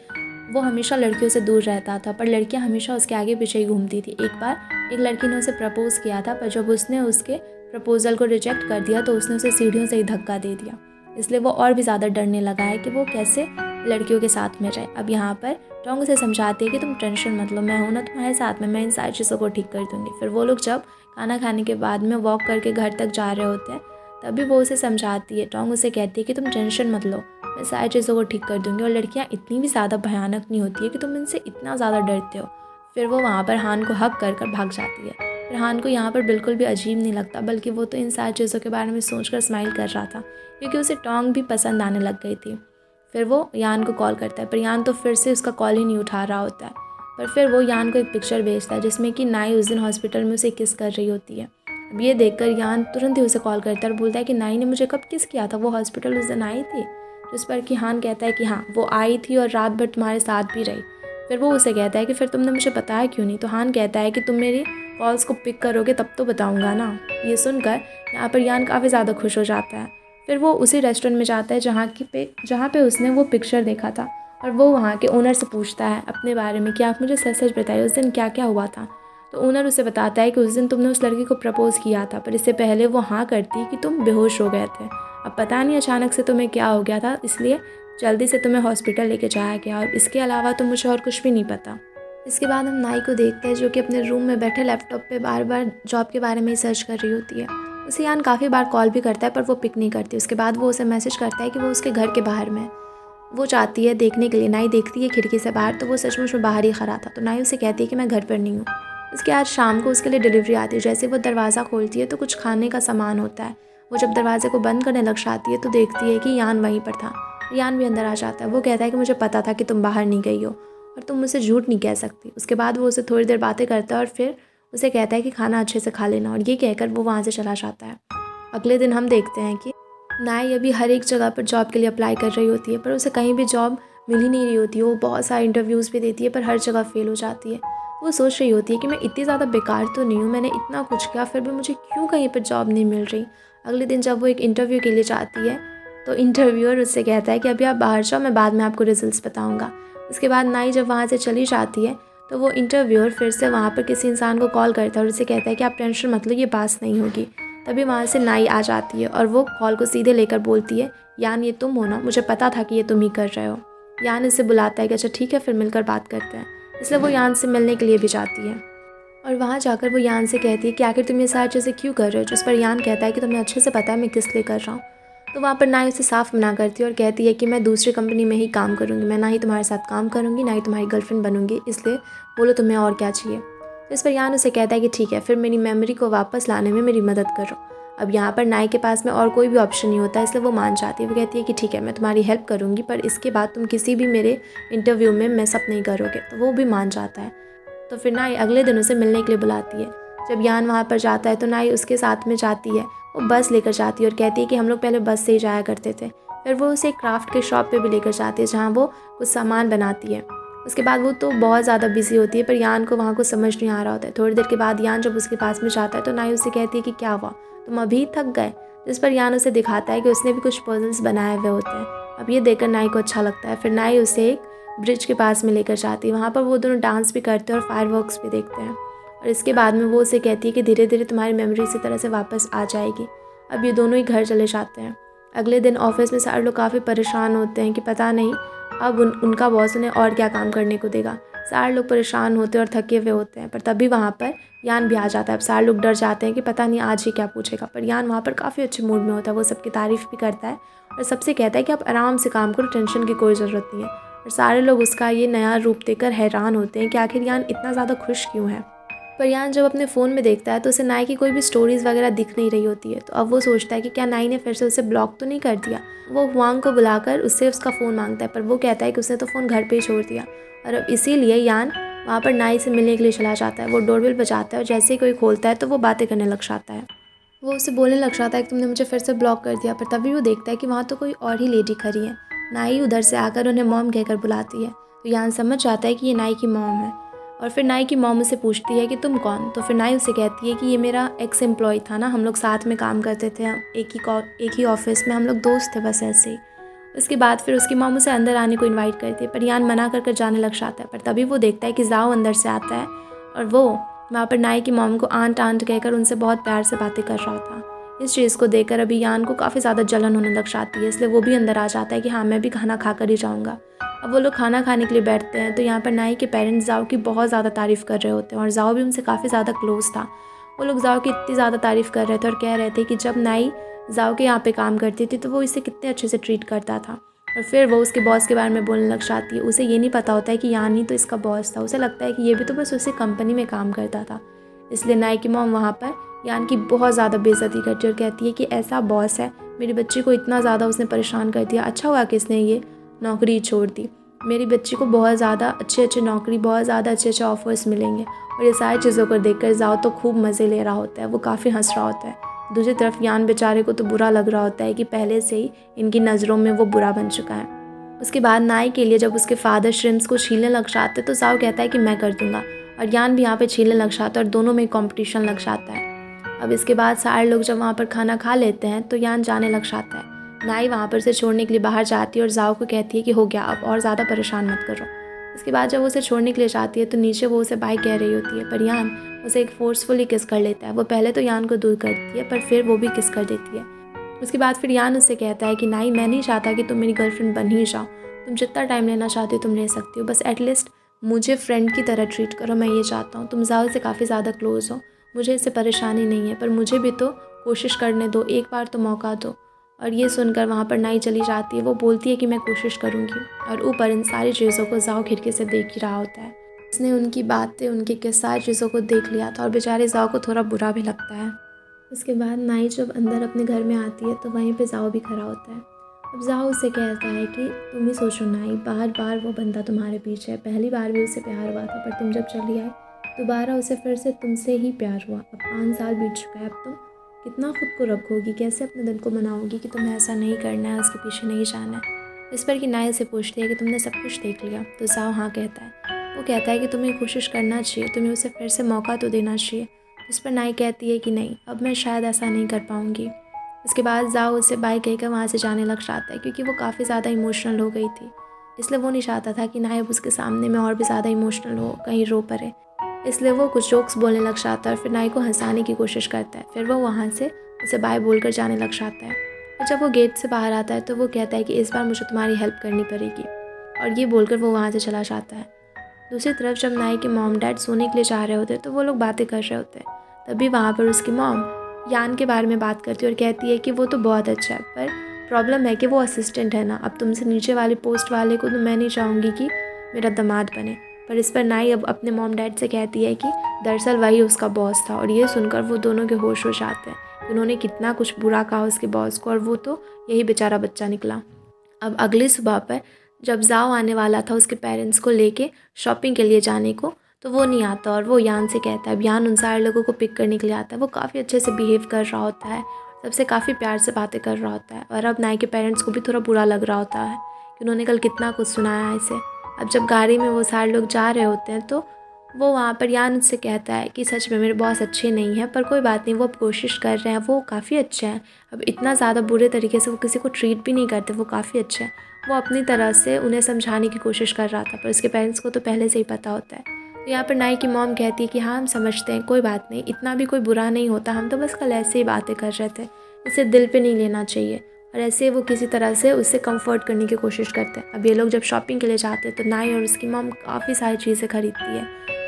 वो हमेशा लड़कियों से दूर रहता था पर लड़कियां हमेशा उसके आगे पीछे ही घूमती थी। एक बार एक लड़की ने उसे प्रपोज़ किया था पर जब उसने उसके प्रपोज़ल को रिजेक्ट कर दिया तो उसने उसे सीढ़ियों से ही धक्का दे दिया। इसलिए वो और भी ज़्यादा डरने लगा है कि वो कैसे लड़कियों के साथ में रहे। अब यहाँ पर टोंग उसे समझाती है कि तुम टेंशन मत लो, मैं हूँ ना तुम्हारे साथ में, मैं इन सारी चीज़ों को ठीक कर दूँगी। फिर वो लोग जब खाना खाने के बाद में वॉक करके घर तक जा रहे होते हैं तभी वो उसे समझाती है। टोंग उसे कहती है कि तुम टेंशन मत लो, मैं सारी चीज़ों को ठीक कर दूँगी और लड़कियाँ इतनी भी ज़्यादा भयानक नहीं होती है कि तुम इनसे इतना ज़्यादा डरते हो। फिर वो वहाँ पर हान को हक कर कर भाग जाती है। फिर हान को यहाँ पर बिल्कुल भी अजीब नहीं लगता बल्कि वो तो इन सारी चीज़ों के बारे में सोचकर स्माइल कर रहा था क्योंकि उसे टोंग भी पसंद आने लग गई थी। फिर वो यान को कॉल करता है पर यान तो फिर से उसका कॉल ही नहीं उठा रहा होता है। पर फिर वो यान को एक पिक्चर भेजता है जिसमें कि नाई उस दिन हॉस्पिटल में उसे किस कर रही होती है। अब ये देखकर यान तुरंत ही उसे कॉल करता है और बोलता है कि नाई ने मुझे कब किस किया था, वो हॉस्पिटल उस दिन आई थी। जिस पर कि हान कहता है कि हाँ वो आई थी और रात भर तुम्हारे साथ भी रही। फिर वो उसे कहता है कि फिर तुमने मुझे बताया क्यों नहीं। तो हान कहता है कि तुम मेरी कॉल्स को पिक करोगे तब तो बताऊंगा ना। ये सुनकर यहाँ पर यान काफ़ी ज़्यादा खुश हो जाता है। फिर वो उसी रेस्टोरेंट में जाता है जहाँ पे उसने वो पिक्चर देखा था और वो वहाँ के ओनर से पूछता है अपने बारे में कि आप मुझे सच सच बताइए उस दिन क्या क्या हुआ था। तो ओनर उसे बताता है कि उस दिन तुमने उस लड़की को प्रपोज़ किया था पर इससे पहले वो हाँ करती कि तुम बेहोश हो गए थे। अब पता नहीं अचानक से तुम्हें क्या हो गया था, इसलिए जल्दी से तुम्हें हॉस्पिटल लेके जाया गया और इसके अलावा तो मुझे और कुछ भी नहीं पता। इसके बाद हम नाई को देखते हैं जो कि अपने रूम में बैठे लैपटॉप पे बार बार जॉब के बारे में ही सर्च कर रही होती है। उसे यान काफ़ी बार कॉल भी करता है पर वो पिक नहीं करती। उसके बाद वो उसे मैसेज करता है कि वो उसके घर के बाहर में है। वो चाहती है देखने के लिए। नाई देखती है खिड़की से बाहर तो वो सचमुच में बाहर ही खड़ा था। तो नाई उसे कहती है कि मैं घर पर नहीं हूँ। उसके आज शाम को उसके लिए डिलीवरी आती है। जैसे वो दरवाज़ा खोलती है तो कुछ खाने का सामान होता है। वो जब दरवाजे को बंद करने लग जाती है तो देखती है कि यान वहीं पर था। यान भी अंदर आ जाता है। वो कहता है कि मुझे पता था कि तुम बाहर नहीं गई हो और तुम मुझसे झूठ नहीं कह सकती। उसके बाद वो उसे थोड़ी देर बातें करता है और फिर उसे कहता है कि खाना अच्छे से खा लेना, और ये कहकर वो वहाँ से चला जाता है। अगले दिन हम देखते हैं कि नाई अभी हर एक जगह पर जॉब के लिए अप्लाई कर रही होती है पर उसे कहीं भी जॉब मिल ही नहीं रही होती है। वो बहुत सारे इंटरव्यूज़ भी देती है पर हर जगह फेल हो जाती है। वो सोच रही होती है कि मैं इतनी ज़्यादा बेकार तो नहीं हूँ, मैंने इतना कुछ किया फिर भी मुझे क्यों कहीं पर जॉब नहीं मिल रही। अगले दिन जब वो एक इंटरव्यू के लिए जाती है तो इंटरव्यूअर उससे कहता है कि अभी आप बाहर जाओ, मैं बाद में आपको रिजल्ट्स बताऊँगा। उसके बाद नाई जब वहाँ से चली जाती है तो वो इंटरव्यूअर फिर से वहाँ पर किसी इंसान को कॉल करता है और उसे कहता है कि आप टेंशन मत लो, ये पास नहीं होगी। तभी वहाँ से नाई आ जाती है और वो कॉल को सीधे लेकर बोलती है, यान ये तुम हो ना, मुझे पता था कि ये तुम ही कर रहे हो। यान इसे बुलाता है कि अच्छा ठीक है फिर मिलकर बात करते हैं। इसलिए वो यान से मिलने के लिए भी जाती है और वहाँ जाकर वो यान से कहती है कि आखिर तुम ये सारी चीज़ें क्यों कर रहे हो। जिस पर यान कहता है कि तुम्हें अच्छे से पता है मैं किस लिए कर रहा हूँ। तो वहाँ पर नाई उसे साफ मना करती है और कहती है कि मैं दूसरी कंपनी में ही काम करूँगी, मैं ना ही तुम्हारे साथ काम करूँगी ना ही तुम्हारी गर्लफ्रेंड बनूँगी, इसलिए बोलो तुम्हें और क्या चाहिए। तो इस पर यान उसे कहता है कि ठीक है फिर मेरी मेमोरी को वापस लाने में मेरी मदद करो। अब यहाँ पर नाई के पास में और कोई भी ऑप्शन नहीं होता, इसलिए वो मान जाती है। वो कहती है कि ठीक है मैं तुम्हारी हेल्प करूँगी पर इसके बाद तुम किसी भी मेरे इंटरव्यू में मेसअप नहीं करोगे। तो वो भी मान जाता है। तो फिर नाई अगले दिन उसे मिलने के लिए बुलाती है। जब यान वहाँ पर जाता है तो नाई उसके साथ में जाती है। वो बस लेकर जाती है और कहती है कि हम लोग पहले बस से ही जाया करते थे। फिर वो उसे क्राफ्ट के शॉप पे भी लेकर जाती है जहाँ वो कुछ सामान बनाती है। उसके बाद वो तो बहुत ज़्यादा बिजी होती है पर यान को वहाँ कुछ समझ नहीं आ रहा होता है। थोड़ी देर के बाद यान जब उसके पास में जाता है तो नाई उसे कहती है कि क्या हुआ, तुम अभी थक गए। जिस पर यान उसे दिखाता है कि उसने भी कुछ पजल्स बनाए हुए होते हैं। अब ये देखकर नाई को अच्छा लगता है। फिर नाई उसे एक ब्रिज के पास में लेकर जाती है। वहाँ पर वो दोनों डांस भी करते हैं और फायरवर्क्स भी देखते हैं। और इसके बाद में वो उसे कहती है कि धीरे धीरे तुम्हारी मेमोरी इसी तरह से वापस आ जाएगी। अब ये दोनों ही घर चले जाते हैं। अगले दिन ऑफिस में सारे लोग काफ़ी परेशान होते हैं कि पता नहीं अब उनका बॉस उन्हें और क्या काम करने को देगा। सारे लोग परेशान होते हैं और थके हुए होते हैं पर तभी वहाँ पर यान भी आ जाता है। अब सारे लोग डर जाते हैं कि पता नहीं आज ही क्या पूछेगा, पर यान वहाँ पर काफ़ी अच्छे मूड में होता है। वो सबकी तारीफ़ भी करता है और सबसे कहता है कि आप आराम से काम करो, टेंशन की कोई ज़रूरत नहीं है। और सारे लोग उसका ये नया रूप देखकर हैरान होते हैं कि आखिर यान इतना ज़्यादा खुश क्यों है। पर यान जब अपने फ़ोन में देखता है तो उसे नाई की कोई भी स्टोरीज़ वगैरह दिख नहीं रही होती है। तो अब वो सोचता है कि क्या नाई ने फिर से उसे ब्लॉक तो नहीं कर दिया। वो हुआंग को बुलाकर उससे उसका फ़ोन मांगता है पर वो कहता है कि उसने तो फ़ोन घर पे ही छोड़ दिया। और अब इसीलिए यान वहाँ पर नाई से मिलने के लिए चला जाता है। वो डोरबेल बजाता है और जैसे ही कोई खोलता है तो वो बातें करने लग जाता है। वो उसे बोलने लग जाता है कि तुमने मुझे फिर से ब्लॉक कर दिया। पर तभी वो देखता है कि वहाँ तो कोई और ही लेडी खड़ी है। नाई उधर से आकर उन्हें मॉम कहकर बुलाती है। तो यान समझ जाता है कि ये नाई की मॉम है। और फिर नाई की मॉम उसे पूछती है कि तुम कौन। तो फिर नाई उसे कहती है कि ये मेरा एक्स एम्प्लॉय था ना, हम लोग साथ में काम करते थे, एक ही ऑफिस में, हम लोग दोस्त थे बस ऐसे ही। उसके बाद फिर उसकी मॉम उसे अंदर आने को इनवाइट करती है पर यान मना कर जाने लग जाता है। पर तभी वो देखता है कि जाओ अंदर से आता है और वो वहाँ पर नाई की मॉम को आंट आंट कहकर उनसे बहुत प्यार से बातें कर रहा था। इस चीज़ को देखकर अभी यान को काफ़ी ज़्यादा जलन होने लग जाती है, इसलिए वो भी अंदर आ जाता है कि हाँ मैं भी खाना खा कर ही जाऊँगा। अब वो लोग खाना खाने के लिए बैठते हैं तो यहाँ पर नाई के पेरेंट्स जाओ की बहुत ज़्यादा तारीफ़ कर रहे होते हैं और जाओ भी उनसे काफ़ी ज़्यादा क्लोज था। वो लोग जाओ की इतनी ज़्यादा तारीफ़ कर रहे थे और कह रहे थे कि जब नाई जाओ के यहाँ पे काम करती थी तो वो इसे कितने अच्छे से ट्रीट करता था। और फिर वो उसके बॉस के बारे में बोलने लग जाती है। उसे ये नहीं पता होता है कि यान ही तो इसका बॉस था। उसे लगता है कि ये भी तो बस उसी कंपनी में काम करता था। इसलिए नाई की मॉम वहाँ पर यान की बहुत ज़्यादा बेइज्जती करती है और कहती है कि ऐसा बॉस है, मेरी बच्ची को इतना ज़्यादा उसने परेशान कर दिया, अच्छा हुआ कि इसने ये नौकरी छोड़ दी। मेरी बच्ची को बहुत ज़्यादा अच्छे नौकरी, बहुत ज़्यादा अच्छे ऑफर्स मिलेंगे। और ये सारी चीज़ों को देखकर जाओ तो खूब मज़े ले रहा होता है, वो काफ़ी हंस रहा होता है। दूसरी तरफ यान बेचारे को तो बुरा लग रहा होता है कि पहले से ही इनकी नज़रों में वो बुरा बन चुका है। उसके बाद नाई के लिए जब उसके फादर श्रिम्प्स को छीलने लग जाते तो जाओ कहता है कि मैं कर दूंगा और यान भी यहाँ पे छीलने लग जाता है और दोनों में कंपटीशन लग जाता है। अब इसके बाद सारे लोग जब वहाँ पर खाना खा लेते हैं तो यान जाने लग जाता है। नाई वहाँ पर से छोड़ने के लिए बाहर जाती है और जाओ को कहती है कि हो गया, अब और ज़्यादा परेशान मत करो। इसके बाद जब वो उसे छोड़ने के लिए जाती है तो नीचे वो उसे बाय कह रही होती है पर यान उसे एक फोर्सफुली किस कर लेता है। वो पहले तो यान को दूर करती है पर फिर वो भी किस कर देती है। उसके बाद फिर यान उससे कहता है कि नाई, मैं नहीं चाहता कि तुम मेरी गर्लफ्रेंड बन ही जाओ, तुम जितना टाइम लेना चाहती हो तुम ले सकती हो, बस एटलीस्ट मुझे फ्रेंड की तरह ट्रीट करो, मैं ये चाहता हूँ। तुम जाओ से काफ़ी ज़्यादा क्लोज़ हो, मुझे इससे परेशानी नहीं है, पर मुझे भी तो कोशिश करने दो, एक बार तो मौका दो। और ये सुनकर वहाँ पर नाई चली जाती है। वो बोलती है कि मैं कोशिश करूँगी, और ऊपर इन सारी चीज़ों को जाओ खिड़की से देख ही रहा होता है। उसने उनकी बातें, उनकी सारी चीज़ों को देख लिया था, और बेचारे जाओ को थोड़ा बुरा भी लगता है। उसके बाद नाई जब अंदर अपने घर में आती है तो वहीं पे जाओ भी खड़ा होता है। अब जाओ उससे कहता है कि तुम ही सोचो नाई, बार बार वो बंदा तुम्हारे पीछे है, पहली बार भी उसे प्यार हुआ था, पर तुम जब चली आए दोबारा उसे फिर से तुमसे ही प्यार हुआ। अब 5 साल बीत चुका है, अब तुम कितना खुद को रखोगी, कैसे अपने दिल को मनाओगी कि तुम्हें ऐसा नहीं करना है, उसके पीछे नहीं जाना है। इस पर कि नाई से पूछती है कि तुमने सब कुछ देख लिया, तो जाओ हाँ कहता है। वो कहता है कि तुम्हें कोशिश करना चाहिए, तुम्हें उसे फिर से मौका तो देना चाहिए। उस पर नाई कहती है कि नहीं, अब मैं शायद ऐसा नहीं कर पाऊँगी। उसके बाद जाओ उसे बाय कहकर वहाँ से जाने लग जाता है, क्योंकि वो काफ़ी ज़्यादा इमोशनल हो गई थी। इसलिए वो नहीं चाहता था कि नाई अब उसके सामने में और भी ज़्यादा इमोशनल हो, कहीं रो पड़े। इसलिए वो कुछ जोक्स बोलने लग जाता है और फिर नाई को हंसाने की कोशिश करता है। फिर वो वहाँ से उसे बाय बोलकर जाने लग जाता है। और जब वो गेट से बाहर आता है तो वो कहता है कि इस बार मुझे तुम्हारी हेल्प करनी पड़ेगी, और ये बोलकर वो वहाँ से चला जाता है। दूसरी तरफ जब नाई के मॉम डैड सोने के लिए जा रहे होते हैं तो वो लोग बातें कर रहे होते हैं। तभी वहाँ पर उसकी मॉम यान के बारे में बात करती है और कहती है कि वो तो बहुत अच्छा है, पर प्रॉब्लम है कि वो असिस्टेंट है ना, अब तुमसे नीचे वाले पोस्ट वाले को तो मैं नहीं चाहूँगी कि मेरा दामाद बने। पर इस पर नाई अब अपने मॉम डैड से कहती है कि दरअसल वही उसका बॉस था, और ये सुनकर वो दोनों के होश हो जाते हैं कि उन्होंने कितना कुछ बुरा कहा उसके बॉस को, और वो तो यही बेचारा बच्चा निकला। अब अगली सुबह पर जब जाओ आने वाला था उसके पेरेंट्स को लेके शॉपिंग के लिए जाने को, तो वो नहीं आता और वो यान से कहता है। अब यान उन सारे लोगों को पिक करने के लिए आता है। वो काफ़ी अच्छे से बिहेव कर रहा होता है, सबसे काफ़ी प्यार से बातें कर रहा होता है, और अब नाई के पेरेंट्स को भी थोड़ा बुरा लग रहा होता है कि उन्होंने कल कितना कुछ सुनाया है इसे। अब जब गाड़ी में वो सारे लोग जा रहे होते हैं तो वो वहाँ पर यान उससे कहता है कि सच में मेरे बॉस अच्छे नहीं हैं, पर कोई बात नहीं, वो अब कोशिश कर रहे हैं, वो काफ़ी अच्छे हैं। अब इतना ज़्यादा बुरे तरीके से वो किसी को ट्रीट भी नहीं करते, वो काफ़ी अच्छे हैं। वो अपनी तरह से उन्हें समझाने की कोशिश कर रहा था, पर उसके पेरेंट्स को तो पहले से ही पता होता है। तो यहाँ पर नाई की मॉम कहती है कि हाँ हम समझते हैं, कोई बात नहीं, इतना भी कोई बुरा नहीं होता, हम तो बस कल ऐसे ही बातें कर रहे थे, इसे दिल पे नहीं लेना चाहिए। और ऐसे वो किसी तरह से उससे कंफर्ट करने की कोशिश करते हैं। अब ये लोग जब शॉपिंग के लिए जाते हैं तो नाई और उसकी मॉम काफ़ी सारी चीज़ें खरीदती है,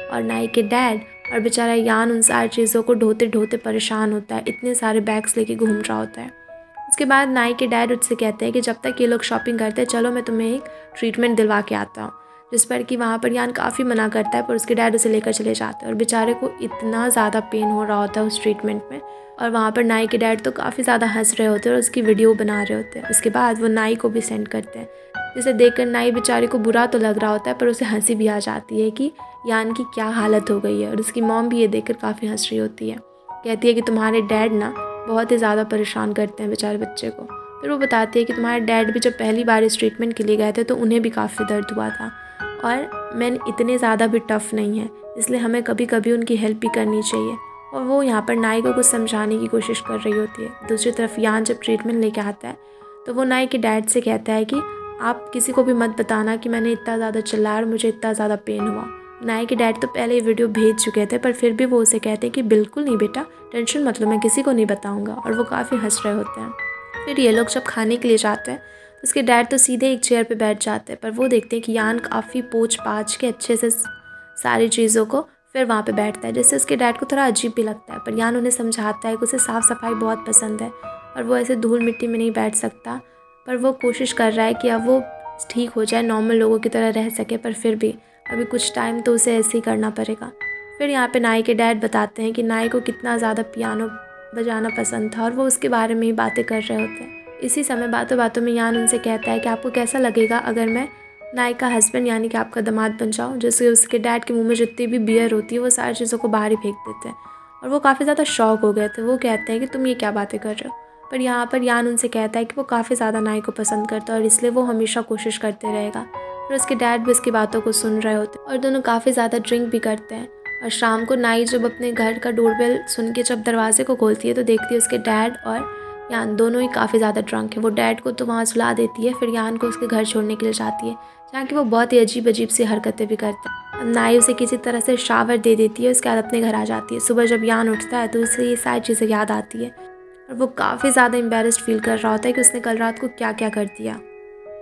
और नाई के डैड और बेचारा यान उन सारी चीज़ों को ढोते ढोते परेशान होता है, इतने सारे बैग्स लेके घूम रहा होता है। उसके बाद नाई के डैड उससे कहते हैं कि जब तक ये लोग शॉपिंग करते हैं चलो मैं तुम्हें एक ट्रीटमेंट दिलवा के आता हूँ, जिस पर कि वहाँ पर यान काफ़ी मना करता है, पर उसके डैड उसे लेकर चले जाते हैं, और बेचारे को इतना ज़्यादा पेन हो रहा होता है उस ट्रीटमेंट में। और वहाँ पर नाई के डैड तो काफ़ी ज़्यादा हंस रहे होते हैं और उसकी वीडियो बना रहे होते हैं। उसके बाद वो नाई को भी सेंड करते हैं, जिसे देखकर नाई बेचारे को बुरा तो लग रहा होता है, पर उसे हंसी भी आ जाती है कि यान की क्या हालत हो गई है। और उसकी मॉम भी ये देखकर काफ़ी हंस रही होती है, कहती है कि तुम्हारे डैड ना बहुत ही ज़्यादा परेशान करते हैं बेचारे बच्चे को। फिर वो बताती है कि तुम्हारे डैड भी जब पहली बार इस ट्रीटमेंट के लिए गए थे तो उन्हें भी काफ़ी दर्द हुआ था, और मैन इतने ज़्यादा भी टफ़ नहीं है, इसलिए हमें कभी कभी उनकी हेल्प भी करनी चाहिए। और वो यहाँ पर नाई को कुछ समझाने की कोशिश कर रही होती है। दूसरी तरफ यान जब ट्रीटमेंट लेके आता है तो वो नाई के डैड से कहता है कि आप किसी को भी मत बताना कि मैंने इतना ज़्यादा चिल्लाया और मुझे इतना ज़्यादा पेन हुआ। नाई के डैड तो पहले ही वीडियो भेज चुके थे, पर फिर भी वो उसे कहते हैं कि बिल्कुल नहीं बेटा, टेंशन मत लो, मैं किसी को नहीं बताऊंगा। और वो काफ़ी हंस रहे होते हैं। फिर ये लोग जब खाने के लिए जाते हैं तो उसके डैड तो सीधे एक चेयर पे बैठ जाते हैं, पर वो देखते हैं कि यान काफ़ी पोंछ पाछ के अच्छे से सारी चीज़ों को फिर वहाँ पे बैठता है, जिससे उसके डैड को थोड़ा अजीब भी लगता है। पर यान उन्हें समझाता है कि उसे साफ़ सफाई बहुत पसंद है और वो ऐसे धूल मिट्टी में नहीं बैठ सकता, पर वो कोशिश कर रहा है कि अब वो ठीक हो जाए, नॉर्मल लोगों की तरह रह सके, पर फिर भी अभी कुछ टाइम तो उसे ऐसे ही करना पड़ेगा। फिर यहाँ पे नाई के डैड बताते हैं कि नाई को कितना ज़्यादा पियानो बजाना पसंद था और वो उसके बारे में ही बातें कर रहे होते हैं। इसी समय बातों बातों में यान उनसे कहता है कि आपको कैसा लगेगा अगर मैं नाई का हस्बैंड यानी कि आपका दामाद बन जाऊँ। जैसे उसके डैड के मुंह में जितनी भी बियर होती है वो सारी चीज़ों को बाहर ही फेंक देते हैं, और वो काफ़ी ज़्यादा शॉक हो गए थे। वो कहते हैं कि तुम ये क्या बातें कर रहे हो। पर यहाँ पर यान उनसे कहता है कि वो काफ़ी ज़्यादा नाई को पसंद करता है और इसलिए वो हमेशा कोशिश करते रहेगा। फिर उसके डैड भी उसकी बातों को सुन रहे होते हैं और दोनों काफ़ी ज़्यादा ड्रिंक भी करते हैं। और शाम को नाई जब अपने घर का डोरबेल सुन के जब दरवाजे को खोलती है तो देखती है उसके डैड और यान दोनों ही काफ़ी ज़्यादा ड्रंक है। वो डैड को तो वहाँ सुला देती है, फिर यान को उसके घर छोड़ने के लिए जाती है, जहाँ कि वो बहुत ही अजीब अजीब सी हरकतें भी करता है। अब नाई उसे किसी तरह से शावर दे देती है, उसके बाद अपने घर आ जाती है। सुबह जब यान उठता है तो उसे ये सारी चीज़ें याद आती है और वो काफ़ी ज़्यादा एम्बेरस्ड फील कर रहा होता है कि उसने कल रात को क्या क्या कर दिया।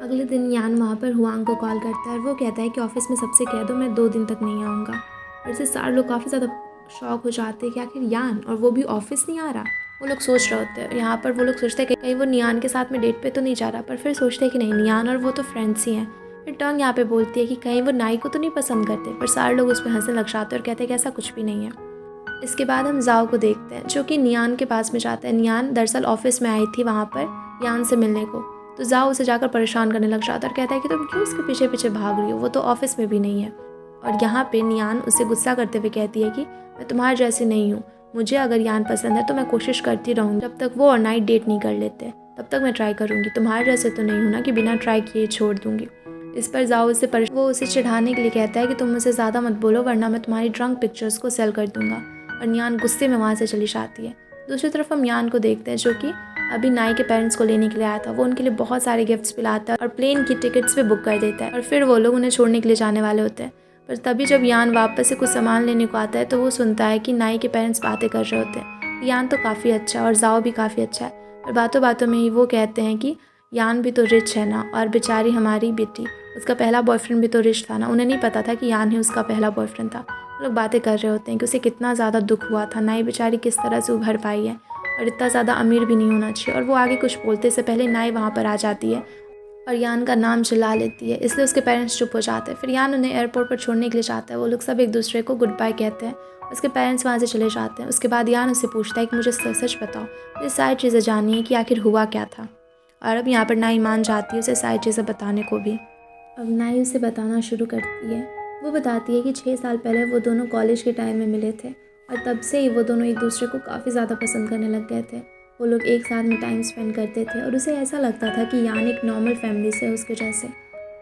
अगले दिन यान वहाँ पर हुआंग को कॉल करता है और वो कहता है कि ऑफिस में सबसे कह दो मैं 2 दिन तक नहीं आऊँगा। और इससे सारे लोग काफ़ी ज़्यादा शॉक हो जाते हैं कि आखिर यान और वो भी ऑफिस नहीं आ रहा। वो लोग सोच रहे होते हैं, यहाँ पर वो लोग सोचते हैं कि कहीं वो नियान के साथ में डेट पे तो नहीं जा रहा, पर फिर सोचते हैं कि नहीं, नियान और वो तो फ्रेंड्स ही हैं। फिर टंग यहाँ पे बोलती है कि कहीं वो नाई को तो नहीं पसंद करते, पर सारे लोग उस पर हंसने लग जाते हैं और कहते हैं कि ऐसा कुछ भी नहीं है। इसके बाद हम जाओ को देखते हैं जो कि नियान के पास में जाता है। नियान दरअसल ऑफिस में आई थी वहाँ पर यान से मिलने को, तो जाओ उसे जाकर परेशान करने लग जाता है और कहता है कि तुम क्यों उसके पीछे पीछे भाग रही हो, वो तो ऑफिस में भी नहीं है। और यहाँ पे नियान उसे गुस्सा करते हुए कहती है कि मैं तुम्हारे जैसी नहीं हूँ, मुझे अगर यान पसंद है तो मैं कोशिश करती रहूँगी, जब तक वो और नाइट डेट नहीं कर लेते तब तक मैं ट्राई करूँगी, तुम्हारे जैसे तो नहीं हूँ ना कि बिना ट्राई किए छोड़ दूँगी। इस पर जाओ वो उसे चिढ़ाने के लिए कहता है कि तुम मुझसे ज़्यादा मत बोलो वरना मैं तुम्हारी ड्रंक पिक्चर्स को सेल कर दूँगा। और नियान गुस्से में वहाँ से चली जाती है। दूसरी तरफ हम यान को देखते हैं जो कि अभी नाई के पेरेंट्स को लेने के लिए आया था। वो उनके लिए बहुत सारे गिफ्ट्स भी लाता है और प्लेन की टिकट्स भी बुक कर देता है और फिर वो लोग उन्हें छोड़ने के लिए जाने वाले होते हैं। पर तभी जब यान वापस से कुछ सामान लेने को आता है तो वो सुनता है कि नाई के पेरेंट्स बातें कर रहे होते हैं। यान तो काफ़ी अच्छा है और जाओ भी काफ़ी अच्छा है, पर बातों बातों में ही वो कहते हैं कि यान भी तो रिच है ना, और बेचारी हमारी बेटी, उसका पहला बॉयफ्रेंड भी तो रिच था ना। उन्हें नहीं पता था कि यान ही उसका पहला बॉयफ्रेंड था। लोग बातें कर रहे होते हैं कि उसे कितना ज़्यादा दुख हुआ था, नाई बेचारी किस तरह से उभर पाई है और इतना ज़्यादा अमीर भी नहीं होना चाहिए। और वो आगे कुछ बोलते से पहले नाई वहाँ पर आ जाती है और यान का नाम चिल्ला लेती है, इसलिए उसके पेरेंट्स चुप हो जाते हैं। फिर यान उन्हें एयरपोर्ट पर छोड़ने के लिए जाता है। वो लोग सब एक दूसरे को गुड बाय कहते हैं, उसके पेरेंट्स वहाँ से चले जाते हैं। उसके बाद यान उससे पूछता है कि मुझे सच सच बताओ, मुझे सारी चीज़ें जाननी है कि आखिर हुआ क्या था। और अब यहाँ पर नाई मान जाती है उसे सारी चीज़ें बताने को भी। अब नाई उसे बताना शुरू करती है। वो बताती है कि 6 साल पहले वो दोनों कॉलेज के टाइम में मिले थे और तब से ही वो दोनों एक दूसरे को काफ़ी ज़्यादा पसंद करने लग गए थे। वो लोग एक साथ में टाइम स्पेंड करते थे और उसे ऐसा लगता था कि यान एक नॉर्मल फैमिली से है उसके जैसे,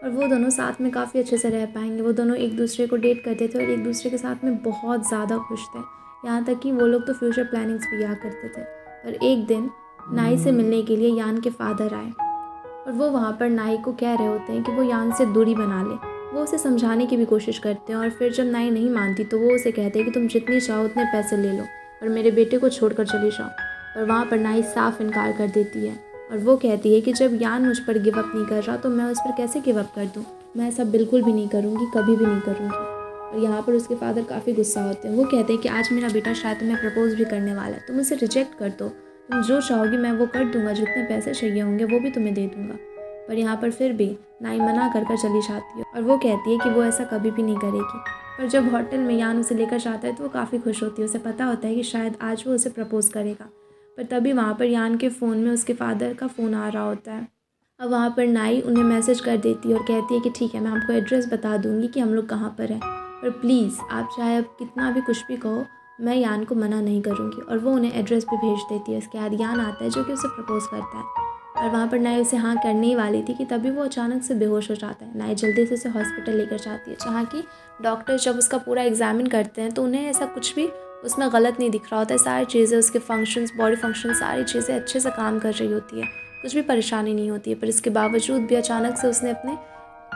और वो दोनों साथ में काफ़ी अच्छे से रह पाएंगे। वो दोनों एक दूसरे को डेट करते थे और एक दूसरे के साथ में बहुत ज़्यादा खुश थे। यहाँ तक कि वो लोग तो फ्यूचर प्लानिंग्स भी किया करते थे। पर एक दिन नाई से मिलने के लिए यान के फादर आए और वो वहाँ पर नाई को कह रहे होते हैं कि वो यान से दूरी बना ले। वो उसे समझाने की भी कोशिश करते हैं और फिर जब नाई नहीं मानती तो वो उसे कहते हैं कि तुम जितनी चाहो उतने पैसे ले लो और मेरे बेटे को छोड़कर चली जाओ। पर वहाँ पर नाई साफ इनकार कर देती है और वो कहती है कि जब यान मुझ पर गिव अप नहीं कर रहा तो मैं उस पर कैसे गिव अप कर दूँ, मैं ऐसा बिल्कुल भी नहीं करूँगी, कभी भी नहीं करूँगी। और यहाँ पर उसके फादर काफ़ी गुस्सा होते हैं। वो कहते हैं कि आज मेरा बेटा शायद तुम्हें प्रपोज भी करने वाला है, तुम उसे रिजेक्ट कर दो, तुम जो चाहोगी मैं वो कर दूंगा, जितने पैसे चाहिए होंगे वो भी तुम्हें दे दूंगा। पर यहाँ पर फिर भी नाई मना कर चली जाती है और वो कहती है कि वो ऐसा कभी भी नहीं करेगी। पर जब होटल में यान उसे लेकर जाता है तो वो काफ़ी खुश होती है। उसे पता होता है कि शायद आज वो उसे प्रपोज करेगा। पर तभी वहाँ पर यान के फ़ोन में उसके फादर का फ़ोन आ रहा होता है। अब वहाँ पर नाई उन्हें मैसेज कर देती है और कहती है कि ठीक है, मैं आपको एड्रेस बता दूँगी कि हम लोग कहाँ पर हैं, पर प्लीज़ आप चाहे अब कितना भी कुछ भी कहो मैं यान को मना नहीं करूँगी। और वो उन्हें एड्रेस भी भेज देती है। इसके बाद यान आता है जो कि उसे प्रपोज़ करता है और वहाँ पर नाई उसे हाँ करने ही वाली थी कि तभी वो अचानक से बेहोश हो जाता है। नाई जल्दी से उसे हॉस्पिटल लेकर जाती है जहाँ की डॉक्टर जब उसका पूरा एग्जामिन करते हैं तो उन्हें ऐसा कुछ भी उसमें गलत नहीं दिख रहा होता है। सारी चीज़ें उसके फंक्शंस, बॉडी फंक्शन, सारी चीज़ें अच्छे से काम कर रही होती है, कुछ भी परेशानी नहीं होती है। पर इसके बावजूद भी अचानक से उसने अपने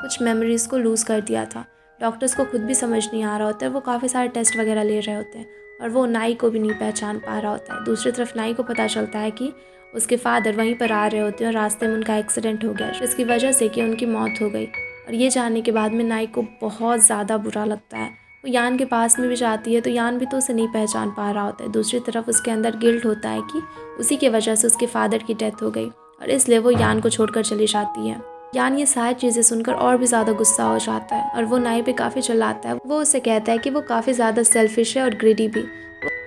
कुछ मेमोरीज़ को लूज़ कर दिया था। डॉक्टर्स को खुद भी समझ नहीं आ रहा होता है। वो काफ़ी सारे टेस्ट वगैरह ले रहे होते हैं और वो नाई को भी नहीं पहचान पा रहा होता है। दूसरी तरफ नाई को पता चलता है कि उसके फादर वहीं पर आ रहे होते हैं और रास्ते में उनका एक्सीडेंट हो गया जिसकी वजह से कि उनकी मौत हो गई। और ये जानने के बाद में नाई को बहुत ज़्यादा बुरा लगता है। वो यान के पास में भी जाती है तो यान भी तो उसे नहीं पहचान पा रहा होता है। दूसरी तरफ उसके अंदर गिल्ट होता है कि उसी की वजह से उसके फादर की डेथ हो गई और इसलिए वो यान को छोड़कर चली जाती है। यान ये सारी चीज़ें सुनकर और भी ज़्यादा गुस्सा हो जाता है और वो नाई पे काफ़ी चिल्लाता है। वो उसे कहता है कि वो काफ़ी ज़्यादा सेल्फिश है और ग्रीडी भी।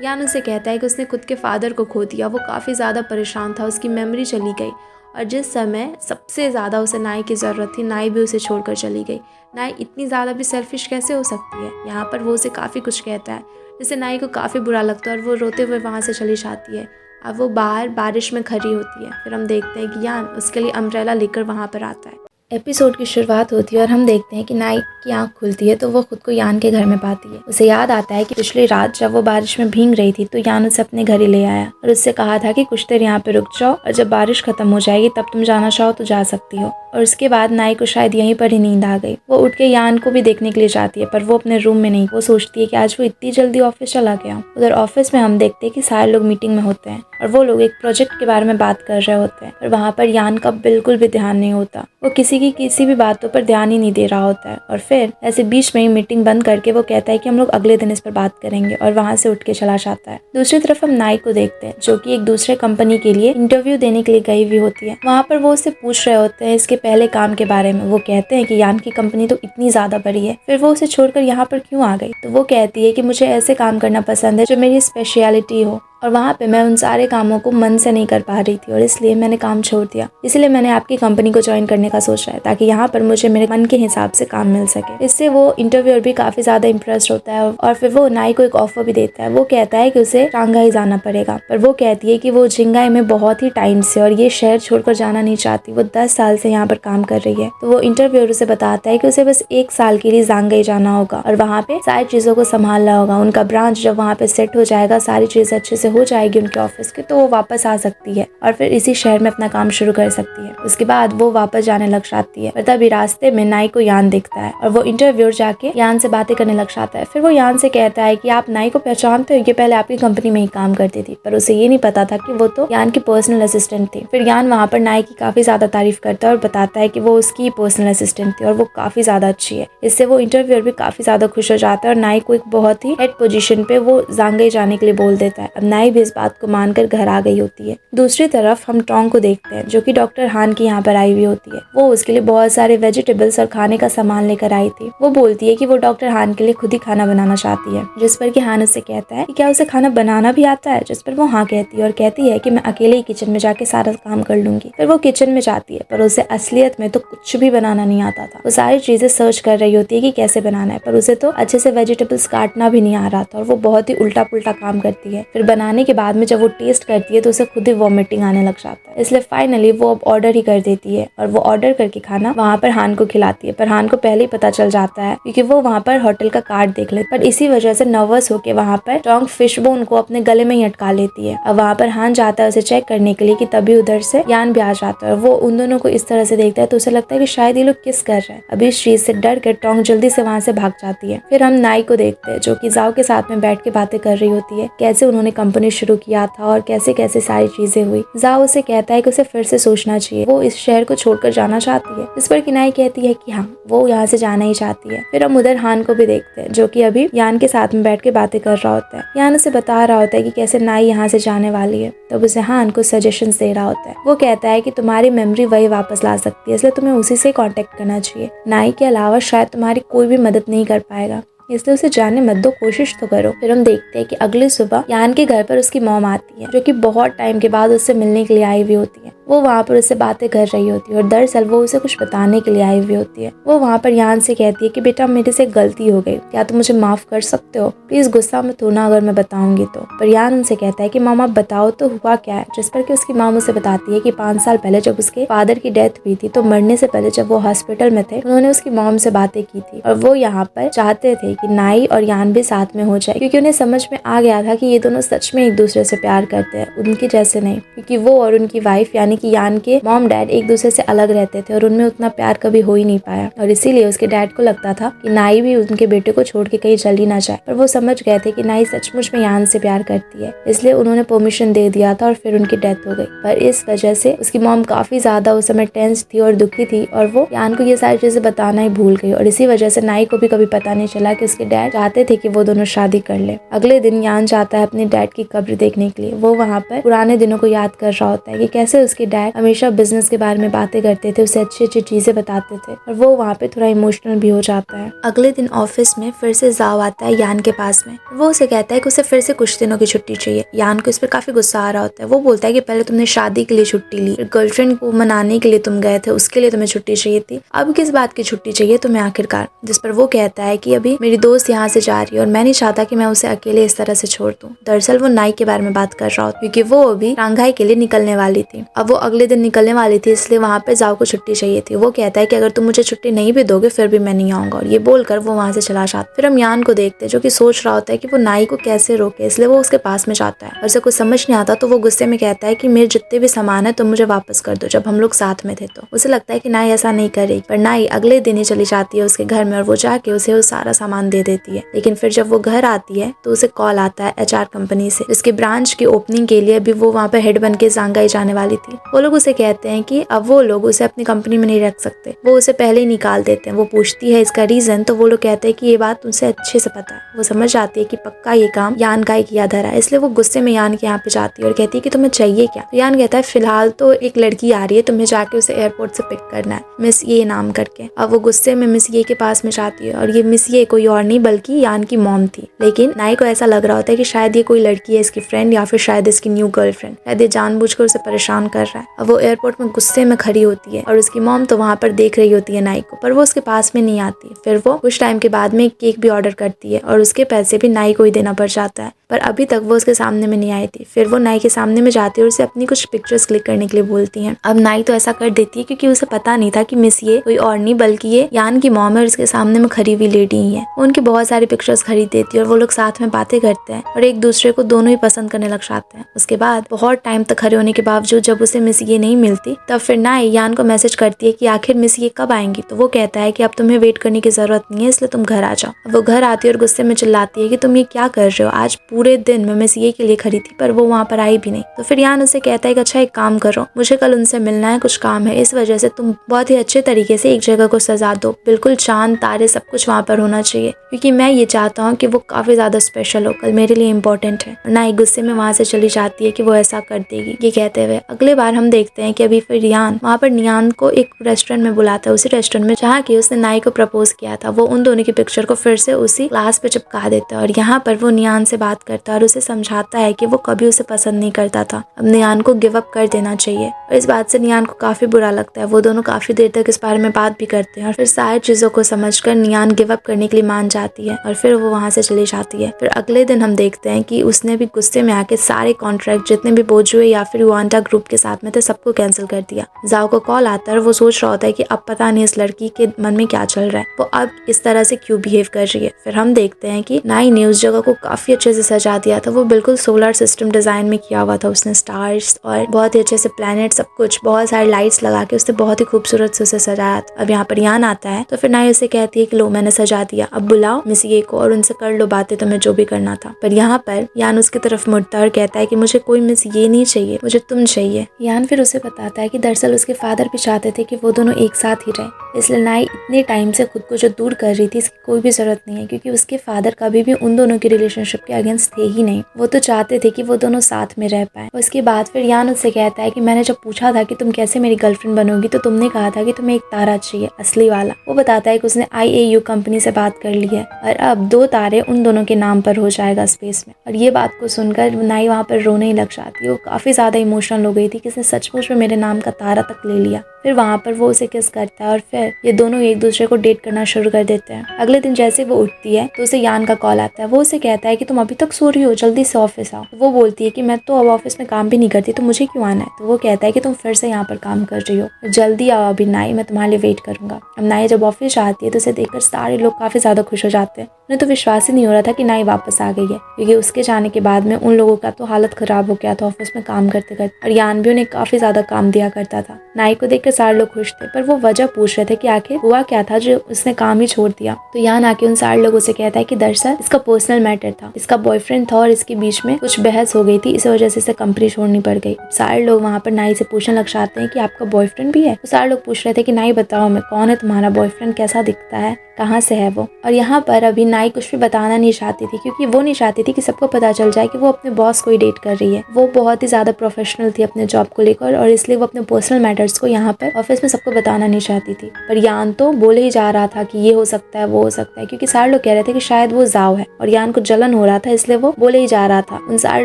यान उसे कहता है कि उसने खुद के फादर को खो दिया, वो काफ़ी ज़्यादा परेशान था, उसकी मेमोरी चली गई और जिस समय सबसे ज़्यादा उसे नाई की ज़रूरत थी नाई भी उसे छोड़कर चली गई। नाई इतनी ज़्यादा भी सेल्फिश कैसे हो सकती है। यहाँ पर वो उसे काफ़ी कुछ कहता है जिससे नाई को काफ़ी बुरा लगता है और वो रोते हुए वहाँ से चली जाती है। अब वो बाहर बारिश में खड़ी होती है। फिर हम देखते हैं कि यान उसके लिए अम्ब्रेला लेकर वहाँ पर आता है। एपिसोड की शुरुआत होती है और हम देखते हैं कि नाई की आंख खुलती है तो वो खुद को यान के घर में पाती है। उसे याद आता है कि पिछली रात जब वो बारिश में भीग रही थी तो यान उसे अपने घर ही ले आया और उससे कहा था कि कुछ देर यहाँ पे रुक जाओ और जब बारिश खत्म हो जाएगी तब तुम जाना चाहो तो जा सकती हो। और उसके बाद नाई को शायद यहीं पर ही नींद आ गई। वो उठ के यान को भी देखने के लिए जाती है पर वो अपने रूम में नहीं। वो सोचती है कि आज वो इतनी जल्दी ऑफिस चला गया। उधर ऑफिस में हम देखते हैं कि सारे लोग मीटिंग में होते हैं और वो लोग एक प्रोजेक्ट के बारे में बात कर रहे होते हैं और वहाँ पर यान का बिल्कुल भी ध्यान नहीं होता। वो किसी भी बातों पर ध्यान ही नहीं दे रहा होता है और फिर ऐसे बीच में ही मीटिंग बंद करके वो कहता है कि हम लोग अगले दिन इस पर बात करेंगे और वहाँ से उठ के चला जाता है। दूसरी तरफ हम नाई को देखते हैं जो कि एक दूसरे कंपनी के लिए इंटरव्यू देने के लिए गई हुई होती है। वहाँ पर वो उससे पूछ रहे होते हैं इसके पहले काम के बारे में। वो कहते हैं कि यान की कंपनी तो इतनी ज्यादा बड़ी है, फिर वो उसे छोड़कर यहाँ पर क्यों आ गई। तो वो कहती है कि मुझे ऐसे काम करना पसंद है जो मेरी स्पेशलिटी हो और वहाँ पे मैं उन सारे कामों को मन से नहीं कर पा रही थी और इसलिए मैंने काम छोड़ दिया। इसलिए मैंने आपकी कंपनी को ज्वाइन करने का सोचा है ताकि यहाँ पर मुझे मेरे मन के हिसाब से काम मिल सके। इससे वो इंटरव्यूअर भी काफी ज्यादा इम्प्रेस्ड होता है और फिर वो नाई को एक ऑफर भी देता है। वो कहता है कि उसे शांघाई जाना पड़ेगा, पर वो कहती है कि वो जिंगाई में बहुत ही टाइम से और ये शहर छोड़कर जाना नहीं चाहती। वो 10 साल से यहाँ पर काम कर रही है। तो वो इंटरव्यूअर उसे बताता है कि उसे बस 1 साल के लिए जांघाई जाना होगा और वहाँ पे सारी चीजों को संभालना होगा। उनका ब्रांच जब वहाँ पे सेट हो जाएगा, सारी चीजें अच्छे से हो जाएगी उनके ऑफिस के, तो वो वापस आ सकती है और फिर इसी शहर में अपना काम शुरू कर सकती है। उसके बाद वो वापस जाने लग जाती है पर तभी रास्ते में नाई को यान दिखता है और वो इंटरव्यूअर जाके यान से बातें करने लग जाता है। फिर वो यान से कहता है कि आप नाई को पहचानते हो, ये पहले आपकी कंपनी में ही काम करती थी। पर उसे ये नहीं पता था कि वो तो यान की पर्सनल असिस्टेंट थी। फिर यान वहाँ पर नाई की काफी ज्यादा तारीफ करता है और बताता है कि वो उसकी पर्सनल असिस्टेंट थी और वो काफी ज्यादा अच्छी है। इससे वो इंटरव्यूअर भी काफी ज्यादा खुश हो जाता है और नाई को एक बहुत ही हेड पोजीशन पे वो जांघाई जाने के लिए बोल देता है। अब नाई भी इस बात को मानकर घर आ गई होती है। दूसरी तरफ हम टोंग को देखते हैं जो कि डॉक्टर हान की यहाँ पर आई हुई होती है। वो उसके लिए बहुत सारे वेजिटेबल्स और खाने का सामान लेकर आई थी। वो बोलती है कि वो डॉक्टर हान के लिए खुद ही खाना बनाना चाहती है, जिस पर कि हान उससे कहता है कि क्या उसे खाना बनाना भी आता है, जिस पर वो हाँ कहती है और कहती है कि मैं अकेले ही किचन में जाके सारा काम कर लूंगी। फिर वो किचन में जाती है पर उसे असलियत में तो कुछ भी बनाना नहीं आता था। वो सारी चीजें सर्च कर रही होती है कि कैसे बनाना है, पर उसे तो अच्छे से वेजिटेबल्स काटना भी नहीं आ रहा था और वो बहुत ही उल्टा पुल्टा काम करती है। फिर बनाने के बाद में जब वो टेस्ट करती है तो उसे खुद ही वॉमिटिंग आने लग जाता है। इसलिए फाइनली वो अब ऑर्डर ही कर देती है और वो ऑर्डर करके खाना वहाँ पर हान को खिलाती है। पर हान को पहले ही पता चल जाता है क्योंकि वो वहाँ पर होटल का कार्ड देख ले, पर इसी वजह से नर्वस होके वहाँ पर टोंग फिश बोन को अपने गले में ही अटका लेती है। अब वहाँ पर हान जाता है उसे चेक करने के लिए कि तभी उधर से यान भी आ जाता है और वो उन दोनों को इस तरह से देखता है तो उसे लगता है कि शायद ये लोग किस कर रहे हैं। अभी इस चीज से डर कर टोंग जल्दी से वहाँ से भाग जाती है। फिर हम नाई को देखते हैं जो कि जाओ के साथ में बैठ के बातें कर रही होती है, कैसे उन्होंने कंपनी शुरू किया था और कैसे कैसे सारी चीजें हुई। जाओ उसे कहता है कि उसे फिर से सोचना चाहिए, वो इस शहर को छोड़कर जाना चाहती है। इस पर किनाई कहती है कि हाँ वो यहाँ से जाना ही चाहती है। फिर हम उधर हान को भी देखते हैं जो कि अभी यान के साथ में बैठ के बातें कर रहा होता है। यान उसे बता रहा होता है कि कैसे नाई यहाँ से जाने वाली है, तब उसे हान को सजेशंस दे रहा होता है। वो कहता है कि तुम्हारी मेमोरी वही वापस ला सकती है, इसलिए तुम्हें उसी से कांटेक्ट करना चाहिए। नाई के अलावा शायद तुम्हारी कोई भी मदद नहीं कर पाएगा, इसलिए उसे जाने मत दो, कोशिश तो करो। फिर हम देखते हैं कि अगली सुबह यान के घर पर उसकी मॉम आती है जो कि बहुत टाइम के बाद उससे मिलने के लिए आई हुई होती है। वो वहाँ पर उससे बातें कर रही होती है और दरअसल वो उसे कुछ बताने के लिए आई हुई होती है। वो वहाँ पर यान से कहती है कि बेटा मेरे से गलती हो गई, क्या तुम मुझे माफ कर सकते हो, प्लीज गुस्सा मत होना अगर मैं बताऊंगी तो। पर यान उनसे कहता है कि मामा बताओ तो हुआ क्या है, जिस पर कि उसकी माम उसे बताती है कि 5 साल पहले जब उसके फादर की डेथ हुई थी तो मरने से पहले जब वो हॉस्पिटल में थे उन्होंने उसकी मॉम से बातें की थी और वो यहाँ पर चाहते थे कि नाई और यान भी साथ में हो जाए, क्योंकि उन्हें समझ में आ गया था कि ये दोनों सच में एक दूसरे से प्यार करते हैं, उनके जैसे नहीं। क्योंकि वो और उनकी वाइफ यानी कि यान के मॉम डैड एक दूसरे से अलग रहते थे और उनमें उतना प्यार कभी हो ही नहीं पाया और इसीलिए उसके डैड को लगता था कि नाई भी उनके बेटे को छोड़ के कहीं चल ही ना जाए। पर वो समझ गए थे कि नाई सचमुच में यान से प्यार करती है, इसलिए उन्होंने परमिशन दे दिया था और फिर उनकी डेथ हो गई। पर इस वजह से उसकी मॉम काफी ज्यादा उस समय टेंस थी और दुखी थी और वो यान को ये सारी चीजें बताना ही भूल गई और इसी वजह से नाई को भी कभी पता नहीं चला कि उसके डैड चाहते थे कि वो दोनों शादी कर ले। अगले दिन यान जाता है अपने डैड की कब्र देखने के लिए। वो वहाँ पर पुराने दिनों को याद कर रहा होता है कि कैसे उसके डैड हमेशा बिजनेस के बारे में बातें करते थे, उसे अच्छी अच्छी चीजें बताते थे और वो वहाँ पे थोड़ा इमोशनल भी हो जाता है। अगले दिन ऑफिस में फिर से जाओ आता है यान के पास में। वो उसे कहता है कि उसे फिर से कुछ दिनों की छुट्टी चाहिए। यान को इस पर काफी गुस्सा आ रहा होता है। वो बोलता है कि पहले तुमने शादी के लिए छुट्टी ली, गर्लफ्रेंड को मनाने के लिए तुम गए थे, उसके लिए तुम्हें छुट्टी चाहिए थी, अब किस बात की छुट्टी चाहिए तुम्हें आखिरकार। जिस पर वो कहता है कि अभी मेरी दोस्त यहाँ से जा रही है और मैं नहीं चाहता कि मैं उसे अकेले इस तरह से छोड़ दूं। दरअसल वो नाई के बारे में बात कर रहा होता क्योंकि वो अभी शांघाई के लिए निकलने वाली थी। अब वो अगले दिन निकलने वाली थी, इसलिए वहाँ पे जाओ को छुट्टी चाहिए थी। वो कहता है कि अगर तुम मुझे छुट्टी नहीं भी दोगे फिर भी मैं नहीं आऊंगा, और ये बोलकर वो वहाँ से चला जाता। फिर हम यान को देखते हैं जो कि सोच रहा होता है कि वो नाई को कैसे रोके, इसलिए वो उसके पास में जाता है और उसे कुछ समझ नहीं आता। तो वो गुस्से में कहता है कि मेरे जितने भी सामान है तुम मुझे वापस कर दो, जब हम लोग साथ में थे। तो उसे लगता है कि नाई ऐसा नहीं करेगी, पर नाई अगले दिन ही चली जाती है उसके घर में और वो जाके उसे वो सारा सामान दे देती है। लेकिन फिर जब वो घर आती है तो उसे कॉल आता है HR कंपनी से, जिसके ब्रांच की ओपनिंग के लिए अभी वो वहाँ पे हेड बन के शांघाई जाने वाली थी। वो लोग उसे कहते हैं कि अब वो लोग उसे अपनी कंपनी में नहीं रख सकते, वो उसे पहले ही निकाल देते हैं। वो पूछती है इसका रीजन, तो वो लोग कहते हैं कि ये बात उसे अच्छे से पता है। वो समझ जाती है कि पक्का ये काम यान का ही किया धरा है, इसलिए वो गुस्से में यान के यहाँ पे जाती है और कहती है कि तुम्हें चाहिए क्या। तो यान कहता है फिलहाल तो एक लड़की आ रही है, तुम्हें जाके उसे एयरपोर्ट से पिक करना है, मिस ये नाम करके। अब वो गुस्से में मिस ये के पास में जाती है और ये मिस ये कोई और नहीं बल्कि यान की मॉम थी। लेकिन नाई को ऐसा लग रहा होता है कि शायद ये कोई लड़की है इसकी फ्रेंड, या फिर शायद इसकी न्यू गर्लफ्रेंड, शायद ये जानबूझकर उसे परेशान कर रहा है। अब वो एयरपोर्ट में गुस्से में खड़ी होती है और उसकी मॉम तो वहाँ पर देख रही होती है नाई को, पर वो उसके पास में नहीं आती। फिर वो कुछ टाइम के बाद में केक भी ऑर्डर करती है और उसके पैसे भी नाई को ही देना पड़ जाता है, पर अभी तक वो उसके सामने में नहीं आई थी। फिर वो नाई के सामने में जाती है और उसे अपनी कुछ पिक्चर्स क्लिक करने के लिए बोलती है। अब नाई तो ऐसा कर देती है क्योंकि उसे पता नहीं था कि मिस ये कोई और नहीं बल्कि ये यान की मॉम है और उसके सामने में खड़ी हुई लेडी ही है। वो उनकी बहुत सारी पिक्चर्स खरीद देती है और वो लोग साथ में बातें करते हैं और एक दूसरे को दोनों ही पसंद करने लग जाते हैं। उसके बाद बहुत टाइम तक खड़े होने के बावजूद जब उसे मिस ये नहीं मिलती, तब फिर नाई यान को मैसेज करती है कि आखिर मिस ये कब आएंगी। तो वो कहता है कि अब तुम्हें वेट करने की जरूरत नहीं है, इसलिए तुम घर आ जाओ। वो घर आती है और गुस्से में चिल्लाती है कि तुम ये क्या कर रहे हो, आज पूरे दिन मैं मिस ये के लिए खड़ी थी पर वो वहाँ पर आई भी नहीं। तो फिर यान उसे कहता है कि अच्छा एक काम करो, मुझे कल उनसे मिलना है, कुछ काम है, इस वजह से तुम बहुत ही अच्छे तरीके से एक जगह को सजा दो, बिल्कुल चांद तारे सब कुछ वहाँ पर होना चाहिए, क्योंकि मैं ये चाहता हूँ कि वो काफी ज्यादा स्पेशल हो, कल मेरे लिए इम्पोर्टेंट है। ना एक गुस्से में वहाँ से चली जाती है कि वो ऐसा कर देगी। ये कहते हुए अगले बार हम देखते हैं कि अभी फिर यान वहाँ पर नियान को एक रेस्टोरेंट में बुलाता है, उसी रेस्टोरेंट में जहाँ की उसने नाई को प्रपोज किया था। वो उन दोनों की पिक्चर को फिर से उसी ग्लास पे चिपका देता है और यहाँ पर वो नियान से बात करता है और उसे समझाता है कि वो कभी उसे पसंद नहीं करता था, अब नियान को गिव अप कर देना चाहिए। और इस बात से नियान को काफी बुरा लगता है। वो दोनों काफी देर तक इस बारे में बात भी करते हैं और फिर सारी चीजों को समझकर नियान गिव अप करने के लिए मान जाती है और फिर वो वहाँ से चली जाती है। फिर अगले दिन हम देखते हैं कि उसने भी गुस्से में आके सारे कॉन्ट्रैक्ट जितने भी बोजुए या फिर युआंटा ग्रुप के साथ में थे सबको कैंसिल कर दिया। जाओ को कॉल आता है और वो सोच रहा होता है कि अब पता नहीं इस लड़की के मन में क्या चल रहा है, वो अब इस तरह से क्यों बिहेव कर रही है। फिर हम देखते हैं कि नाई ने उस जगह को काफी अच्छे से सजा दिया था, वो बिल्कुल सोलर सिस्टम डिजाइन में किया हुआ था। उसने स्टार्स और बहुत ही अच्छे से प्लैनेट सब कुछ बहुत सारे लाइट्स लगा के उसने बहुत ही खूबसूरत से उसे सजाया था। अब यहाँ पर यान आता है तो फिर नाई उसे कहती है कि लो मैंने सजा दिया, अब बुलाओ मिस ये को और उनसे कर लो बातें, तुम्हें जो भी करना था। पर यहाँ पर यान उसकी तरफ मुड़ता है और कहता है कि मुझे कोई मिस ये नहीं चाहिए, मुझे तुम चाहिए। यान फिर उसे बताता है कि दरअसल उसके फादर भी चाहते थे कि वो दोनों एक साथ ही रहे, इसलिए नाई इतने टाइम से खुद को जो दूर कर रही थी इसकी कोई भी जरूरत नहीं है, क्योंकि उसके फादर कभी भी उन दोनों की रिलेशनशिप के अगेंस्ट थे ही नहीं। वो तो चाहते थे कि वो दोनों साथ में रह पाए। उसके बाद फिर यान उससे कहता है कि मैंने जब पूछा था कि तुम कैसे मेरी गर्लफ्रेंड बनोगी तो तुमने कहा था कि तुम्हें एक तारा चाहिए, असली वाला। वो बताता है कि उसने IAU कंपनी से बात कर ली है और अब 2 तारे उन दोनों के नाम पर हो जाएगा स्पेस में। और ये बात को सुनकर नाई वहाँ पर रोने ही लग जाती है। वो काफी ज्यादा इमोशनल हो गई थी कि इसने सचमुच में मेरे नाम का तारा तक ले लिया। फिर वहाँ पर वो उसे किस करता है और फिर ये दोनों एक दूसरे को डेट करना शुरू कर देते हैं। अगले दिन जैसे वो उठती है तो उसे यान का कॉल आता है। वो उसे कहता है कि तुम अभी तक सो रही हो, जल्दी से ऑफिस आओ। वो बोलती है कि मैं तो अब ऑफिस में काम भी नहीं करती तो मुझे क्यों आना है। तो वो कहता है कि तुम फिर से यहाँ पर काम कर रही हो, जल्दी आओ अभी नाई, मैं तुम्हारे लिए वेट करूंगा। अब नाई जब ऑफिस आती है तो उसे देखकर सारे लोग काफी ज्यादा खुश हो जाते हैं। उन्हें तो विश्वास ही नहीं हो रहा था कि नाई वापस आ गई है, क्योंकि उसके जाने के बाद में उन लोगों का तो हालत खराब हो गया था ऑफिस में काम करते करते, और यान भी उन्हें काफी ज्यादा काम दिया करता था। नाई को देखकर सारे लोग खुश थे, पर वो वजह पूछ रहे थे कि आखिर हुआ क्या था जो उसने काम ही छोड़ दिया। तो यान आके उन सारे लोगों से कहता है कि दरअसल इसका पर्सनल मैटर था, इसका बॉयफ्रेंड था और इसके बीच में कुछ बहस हो गई थी, इस वजह से इसे कंपनी छोड़नी पड़ गई। सारे लोग वहाँ पर नाई से पूछने लग जाते हैं कि आपका बॉयफ्रेंड भी है। तो सारे लोग पूछ रहे थे कि नाई बताओ हमें, कौन है तुम्हारा बॉयफ्रेंड, कैसा दिखता है, कहाँ से है वो। और यहाँ पर अभी नाई कुछ भी बताना नहीं चाहती थी, क्योंकि वो नहीं चाहती थी कि सबको पता चल जाए कि वो अपने बॉस को ही डेट कर रही है। वो बहुत ही ज्यादा प्रोफेशनल थी अपने जॉब को लेकर और इसलिए वो अपने पर्सनल मैटर्स को यहाँ पर ऑफिस में सबको बताना नहीं चाहती थी। पर यान तो बोले ही जा रहा था कि ये हो सकता है, वो हो सकता है, क्योंकि सारे लोग कह रहे थे कि शायद वो जाओ है और यान को जलन हो रहा था, इसलिए वो बोले ही जा रहा था उन सारे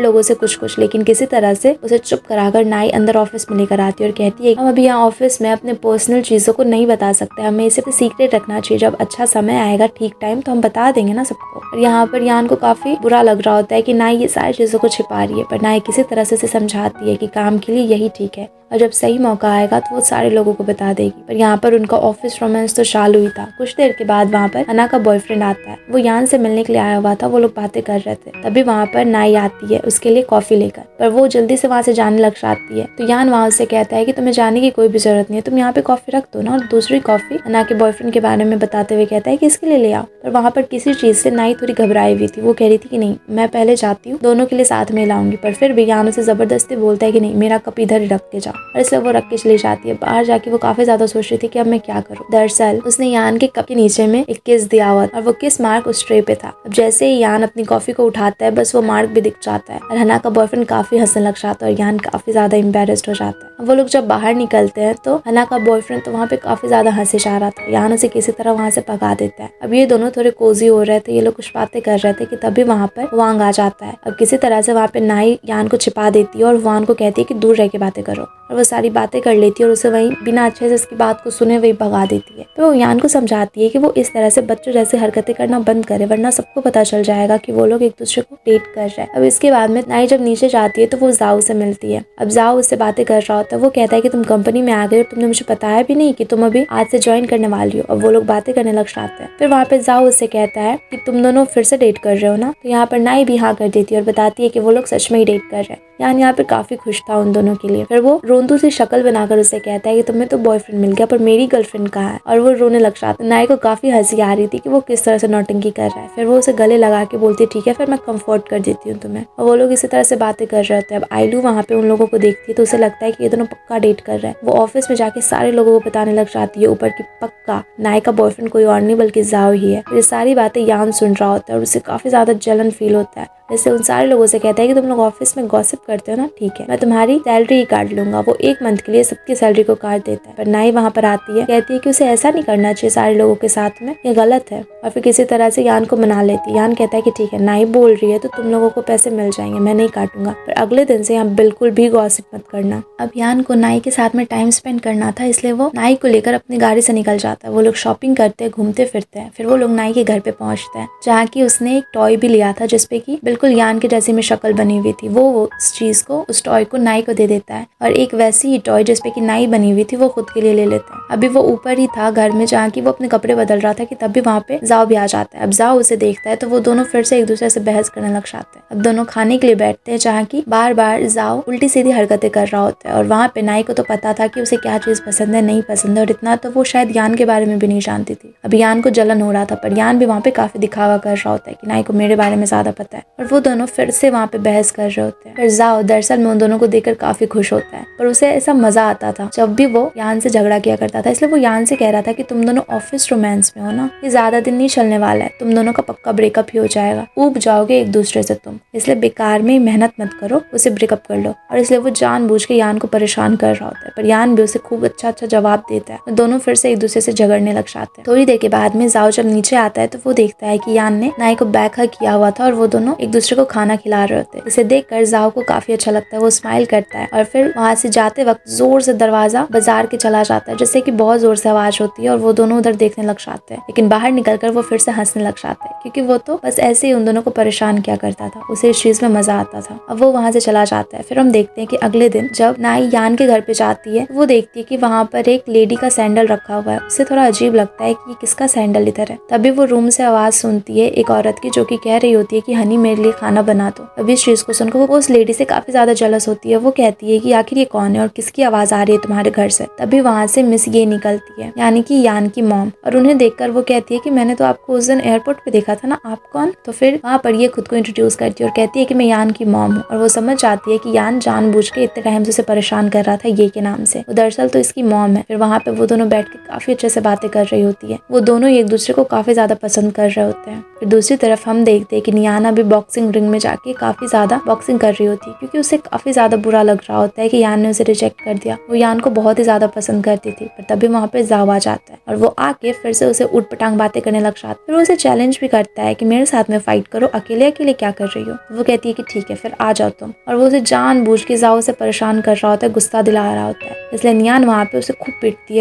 लोगों से कुछ। लेकिन किसी तरह से उसे चुप कराकर नाई अंदर ऑफिस में लेकर आती है और कहती है हम अभी यहाँ ऑफिस में अपने पर्सनल चीजों को नहीं बता सकते, हमें इसे सीक्रेट रखना चाहिए, जब अच्छा समय आएगा ठीक टाइम तो हम बता देंगे ना सबको। और यहाँ पर यान को काफी बुरा लग रहा होता है कि नाई ये सारी चीजों को छिपा रही है, पर नाई किसी तरह से समझाती है कि काम के लिए यही ठीक है। और जब सही मौका आएगा तो वो सारे लोगों को बता देगी। पर यहाँ पर उनका ऑफिस रोमांस तो चालू ही था। कुछ देर के बाद वहाँ पर हना का बॉयफ्रेंड आता है। वो यान से मिलने के लिए आया हुआ था। वो लोग बातें कर रहे थे। तभी वहाँ पर नाई आती है उसके लिए कॉफी लेकर, पर वो जल्दी से वहाँ से जाने लग जाती है। तो यान वहाँ से कहता है कि तुम्हें जाने की कोई भी जरूरत नहीं है, तुम यहाँ पे कॉफी रख दो ना। और दूसरी कॉफी हना के बॉयफ्रेंड के बारे में बताते हुए कहता है कि इसके लिए ले आओ। पर वहाँ पर किसी चीज से नाई थोड़ी घबराई हुई थी। वो कह रही थी कि नहीं, मैं पहले जाती हूँ, दोनों के लिए साथ में लाऊंगी। पर फिर भी यान उसे जबरदस्ती बोलता है कि नहीं, मेरा कप इधर ही रख के जाओ। और इसलिए वो रख के चली जाती है। बाहर जाके वो काफी ज्यादा सोच रही थी कि अब मैं क्या करूँ। दरअसल उसने यान के कप के नीचे में एक किस दिया हुआ और वो किस मार्क उस ट्रे पे था। अब जैसे ही यान अपनी कॉफी को उठाता है, बस वो मार्क भी दिख जाता है और हना का बॉयफ्रेंड काफी हंसने लग जाता है और यान काफी ज्यादा एम्बेरेस्ड हो जाता है। वो लोग जब बाहर निकलते हैं तो हना का बॉयफ्रेंड तो वहाँ पे काफी ज्यादा हंसे जा रहा था। यान उसे किसी तरह वहाँ से भगा देता है। अब ये दोनों थोड़े कोजी हो रहे थे, ये लोग कुछ बातें कर रहे थे कि तभी वहाँ पर वांग आ जाता है। अब किसी तरह से वहाँ पे नाई यान को छिपा देती है और वांग को कहती है कि दूर रह के बातें करो। और वो सारी बातें कर लेती है और उसे वहीं बिना अच्छे से इसकी बात को सुने वही भगा देती है। तो वो यान को समझाती है कि वो इस तरह से बच्चों जैसे हरकतें करना बंद करे, वरना सबको पता चल जाएगा कि वो लोग एक दूसरे को डेट कर रहे हैं। अब इसके बाद में नाई जब नीचे जाती है तो वो जाओ से मिलती है। अब जाओ उससे बातें कर रहा होता है। वो कहता है कि तुम कंपनी में आ गए और तुमने मुझे बताया भी नहीं कि तुम अभी आज से ज्वाइन करने वाली हो। अब वो लोग बातें करने लग जाते हैं। फिर वहाँ पे जाओ उससे कहता है कि तुम दोनों फिर से डेट कर रहे हो ना। तो यहाँ पर नाई भी हाँ कर देती है और बताती है कि वो लोग सच में ही डेट कर रहे हैं। यान यहाँ पे काफी खुश था उन दोनों के लिए। फिर वो रोंदू सी शक्ल बनाकर उसे कहता है कि तुम्हें तो बॉयफ्रेंड मिल गया, पर मेरी गर्लफ्रेंड कहाँ है। और वो रोने लग जाता है। नाई को काफी हंसी आ रही थी कि वो किस तरह से नौटंकी कर रहा है। फिर वो उसे गले लगा के बोलती है ठीक है, फिर मैं कंफर्ट कर देती हूँ तुम्हें। और वो लोग इसी तरह से बातें कर रहे होते हैं। अब आइलू वहाँ पे उन लोगों को देखती है तो उसे लगता है कि ये दोनों पक्का डेट कर रहे हैं। वो ऑफिस में जाके सारे लोगों को बताने लग जाती है ऊपर की पक्का नाई का बॉयफ्रेंड कोई और नहीं बल्कि जाओ ही है। ये सारी बातें यान सुन रहा होता है और उसे काफी ज्यादा जलन फील होता है। जैसे उन सारे लोगों से कहता है कि तुम लोग ऑफिस में गॉसिप करते हो ना, ठीक है, मैं तुम्हारी सैलरी ही काट लूंगा। वो 1 मंथ के लिए सबकी सैलरी को काट देता है। पर नाई वहाँ पर आती है, कहती है कि उसे ऐसा नहीं करना चाहिए सारे लोगों के साथ में, ये गलत है। और फिर किसी तरह से यान को मना लेती है। यान कहता है कि ठीक है, नाई बोल रही है तो तुम लोगों को पैसे मिल जाएंगे, मैं नहीं काटूंगा, पर अगले दिन से यहाँ बिल्कुल भी गॉसिप मत करना। अब यान को नाई के साथ में टाइम स्पेंड करना था, इसलिए वो नाई को लेकर अपनी गाड़ी से निकल जाता है। वो लोग शॉपिंग करते हैं, घूमते फिरते हैं। फिर वो लोग नाई के घर पे पहुंचते हैं, जहाँ की उसने एक टॉय भी लिया था जिसपे की बिल्कुल यान के जैसी में शक्ल बनी हुई थी। वो उस चीज को, उस टॉय को नाई को दे देता है और एक वैसी ही टॉय जिसपे की नाई बनी हुई थी वो खुद के लिए ले लेता है। अभी वो ऊपर ही था घर में, जहाँ की वो अपने कपड़े बदल रहा था कि तभी वहाँ पे जाओ भी आ जाता है। अब जाओ उसे देखता है तो वो दोनों फिर से एक दूसरे से बहस करने लग जाते हैं। अब दोनों खाने के लिए बैठते हैं, जहाँ की बार बार जाओ उल्टी सीधी हरकतें कर रहा होता है। और वहाँ पे नाई को तो पता था कि उसे क्या चीज पसंद है, नहीं पसंद है, और इतना तो वो शायद यान के बारे में भी नहीं जानती थी। अब यान को जलन हो रहा था, पर यान भी वहाँ पे काफी दिखावा कर रहा होता है कि नाई को मेरे बारे में ज्यादा पता है। और वो दोनों फिर से वहाँ पे बहस कर रहे होते हैं। फिर जाओ दरअसल में उन दोनों को देखकर काफी खुश होता है, पर उसे ऐसा मजा आता था जब भी वो यान से झगड़ा किया करता था। इसलिए वो यान से कह रहा था कि तुम दोनों ऑफिस रोमांस में हो ना, ये ज्यादा दिन नहीं चलने वाला है, तुम दोनों का पक्का ब्रेकअप ही हो जाएगा, ऊब जाओगे एक दूसरे से तुम, इसलिए बेकार में मेहनत मत करो, उसे ब्रेकअप कर लो। और इसलिए वो जानबूझ के यान को परेशान कर रहा होता है, पर यान भी उसे खूब अच्छा अच्छा जवाब देता है। दोनों फिर से एक दूसरे से झगड़ने लग जाते हैं। थोड़ी देर के बाद में जाओ जब नीचे आता है तो वो देखता है कि यान ने नाई को बैक हग किया हुआ था और वो दोनों एक दूसरे को खाना खिला रहे होते हैं। इसे देखकर जाओ को काफी अच्छा लगता है। वो स्माइल करता है और फिर वहाँ से जाते वक्त जोर से दरवाजा बाजार के चला जाता है, जिससे कि बहुत जोर से आवाज होती है और वो दोनों उधर देखने लग जाते हैं। लेकिन बाहर निकलकर वो फिर से हंसने लग जाते हैं, क्योंकि वो तो बस ऐसे ही उन दोनों को परेशान किया करता था, उसे इस चीज में मजा आता था। अब वो वहाँ से चला जाता है। फिर हम देखते हैं कि अगले दिन जब नाई यान के घर पे जाती है, वो देखती है कि वहाँ पर एक लेडी का सैंडल रखा हुआ है। उसे थोड़ा अजीब लगता है कि किसका सैंडल इधर है। तभी वो रूम से आवाज सुनती है एक औरत की, जो कि कह रही होती है कि हनी मेरे लिए खाना बना दो। अब इस चीज को सुनकर वो उस लेडी से काफी ज्यादा जेलस होती है। वो कहती है कि आखिर ये कौन है और किसकी आवाज आ रही है तुम्हारे घर से। तभी वहाँ से मिस ये निकलती है, यानी कि यान की मॉम, और उन्हें देखकर वो कहती है कि मैंने तो आपको उस दिन एयरपोर्ट पे देखा था ना, आप कौन। तो फिर वहाँ पर ये खुद को इंट्रोड्यूस करती है और कहती है कि मैं यान की मॉम हूँ। और वो समझ जाती है कि यान जानबूझ के इतने टाइम से उसे परेशान कर रहा था ये के नाम से, दरअसल तो इसकी मॉम है। फिर वहाँ पे वो दोनों बैठ के काफी अच्छे से बातें कर रही होती है। वो दोनों एक दूसरे को काफी ज्यादा पसंद कर रहे होते हैं। फिर दूसरी तरफ हम देखते हैं कि नियाना भी बॉक्सिंग रिंग में जाके काफी ज्यादा बॉक्सिंग कर रही होती है, क्योंकि उसे काफी ज्यादा बुरा लग रहा होता है कि यान ने उसे रिजेक्ट कर दिया। वो यान को बहुत ही ज्यादा पसंद करती थी, पर तभी वहाँ पे जावा आ जाता है और वो आके फिर से उसे उठ पटांग बातें करने लग जाता है। फिर उसे चैलेंज भी करता है कि मेरे साथ में फाइट करो, अकेले अकेले क्या कर रही हो। वो कहती है कि ठीक है फिर आ जाओ तुम। और वो उसे जानबूझ के जाओ से परेशान कर रहा होता है, गुस्सा दिला रहा होता है। इसलिए नियान वहाँ पे उसे खूब पीटती